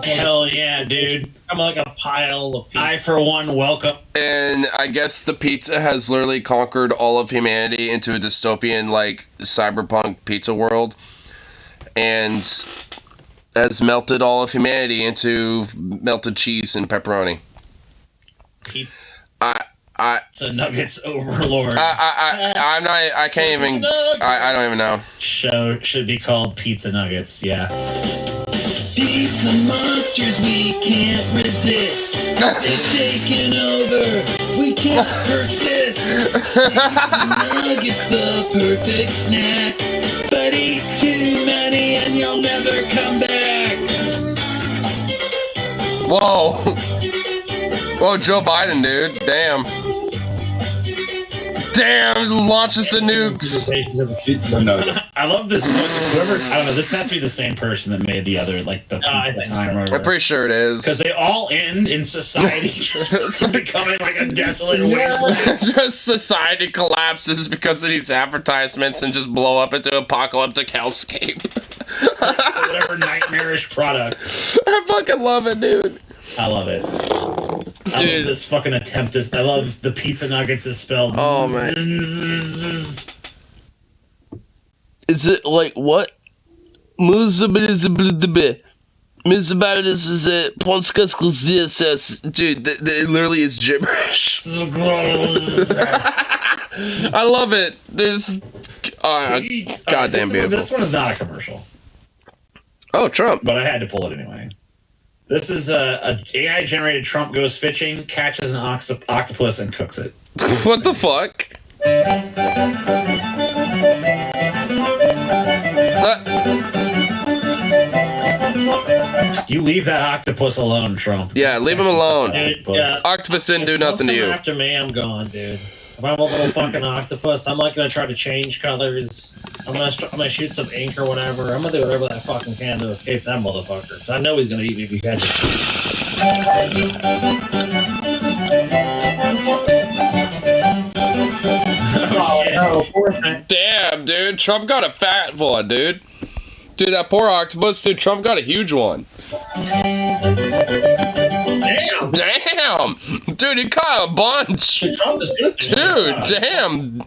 Hell yeah, dude. I'm like a pile of pizza. I, for one, welcome. And I guess the pizza has literally conquered all of humanity into a dystopian, like, cyberpunk pizza world. And has melted all of humanity into melted cheese and pepperoni. The nuggets overlord. I'm not, I can't even, I don't even know. Show should be called Pizza Nuggets, yeah. Pizza monsters we can't resist. It's taken over, we can't persist. Pizza nuggets the perfect snack. But eat too many and you'll never come back. Whoa. Whoa, Joe Biden, dude. Damn. Damn, launches the nukes. Pizza nugget. I love this. Whoever, I don't know, this has to be the same person that made the other, like, the timer. I'm pretty sure it is. Because they all end in society just becoming like a desolate wasteland. Just society collapses because of these advertisements and just blow up into apocalyptic hellscape. Whatever nightmarish product. I fucking love it, dude. I love it. I love this fucking attempt. I love the pizza nuggets is spelled. Oh, man. Is it like what? Dude, it literally is gibberish. I love it. There's goddamn beautiful. This one is not a commercial. Oh, Trump. But I had to pull it anyway. This is a AI-generated Trump goes fishing, catches an octopus, and cooks it. What the fuck? You leave that octopus alone, Trump. Yeah, leave him alone. Dude, Octopus didn't do nothing to you. After me, I'm gone, dude. If I'm a little fucking octopus, I'm not gonna try to change colors. I'm gonna shoot some ink or whatever. I'm gonna do whatever that fucking can to escape that motherfucker. 'Cause I know he's gonna eat me if he catches me. Damn, dude. Trump got a fat one, dude. Dude, that poor octopus, dude, Trump got a huge one. Damn! Dude, he caught a bunch. Dude, damn.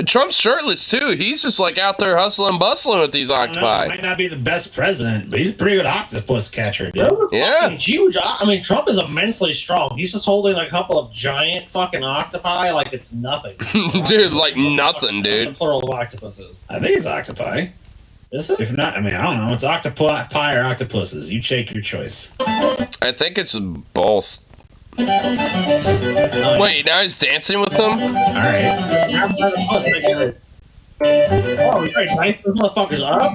Trump's shirtless, too. He's just, like, out there hustling and bustling with these octopi. He might not be the best president, but he's a pretty good octopus catcher, dude. Yeah. Huge. I mean, Trump is immensely strong. He's just holding like a couple of giant fucking octopi like it's nothing. Dude, like nothing, dude. The plural of octopuses. I think it's octopi. Is it? If not, I mean, I don't know. It's octopi or octopuses. You take your choice. I think it's both. Wait, now he's dancing with them? Alright. Oh, you're right. Nice. Those motherfuckers are up.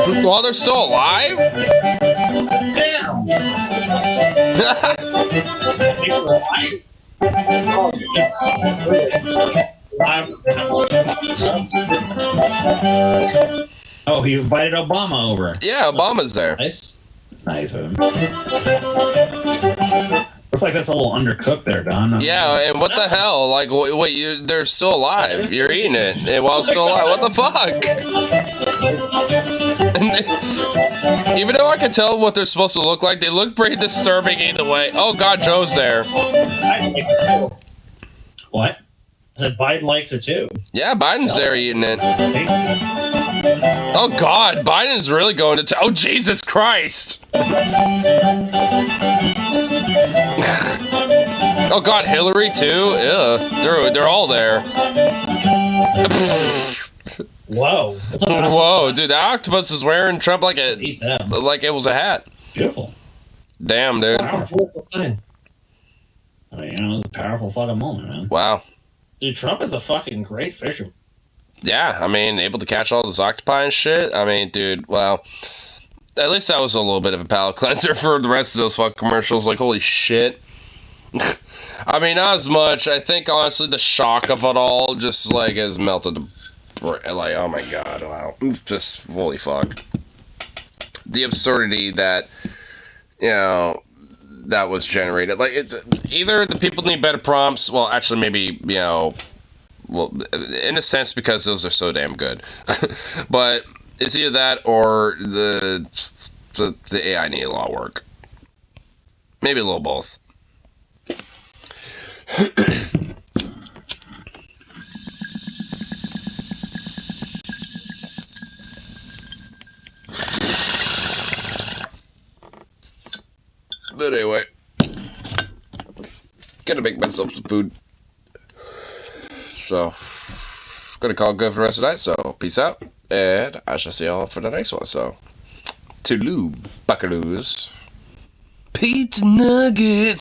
While they're still alive? Damn! Oh, he invited Obama over. Yeah, Obama's there. Nice. Nice of him. Looks like that's a little undercooked there, Don. Yeah, and what the hell? Like, wait, they're still alive. You're eating it and while it's still alive. What the fuck? Even though I can tell what they're supposed to look like, they look pretty disturbing either way. Oh God, Joe's there. What? I said Biden likes it too. Yeah, Biden's there eating it. Oh God, Biden's really going to. Oh Jesus Christ! Oh God, Hillary too. Ew, they're all there. Whoa! Whoa, dude, that octopus is wearing Trump like it was a hat. Beautiful. Damn, dude. Powerful thing. I mean, it was a powerful fucking moment, man. Wow. Dude, Trump is a fucking great fisherman. Yeah, I mean, able to catch all those octopi and shit. I mean, dude, well, at least that was a little bit of a palate cleanser for the rest of those fucking commercials. Like, holy shit. I mean, not as much. I think, honestly, the shock of it all just, like, has melted the... Like, oh my God, wow. Just, holy fuck. The absurdity that, you know, that was generated. Like, it's either the people need better prompts. Well, actually, maybe, you know... Well, in a sense, because those are so damn good. But it's either that or the AI need a lot of work. Maybe a little both. But anyway, gotta make myself some food. So, gonna call it good for the rest of the night, so peace out, and I shall see y'all for the next one, so toodaloo, buckaroos. Pizza nuggets!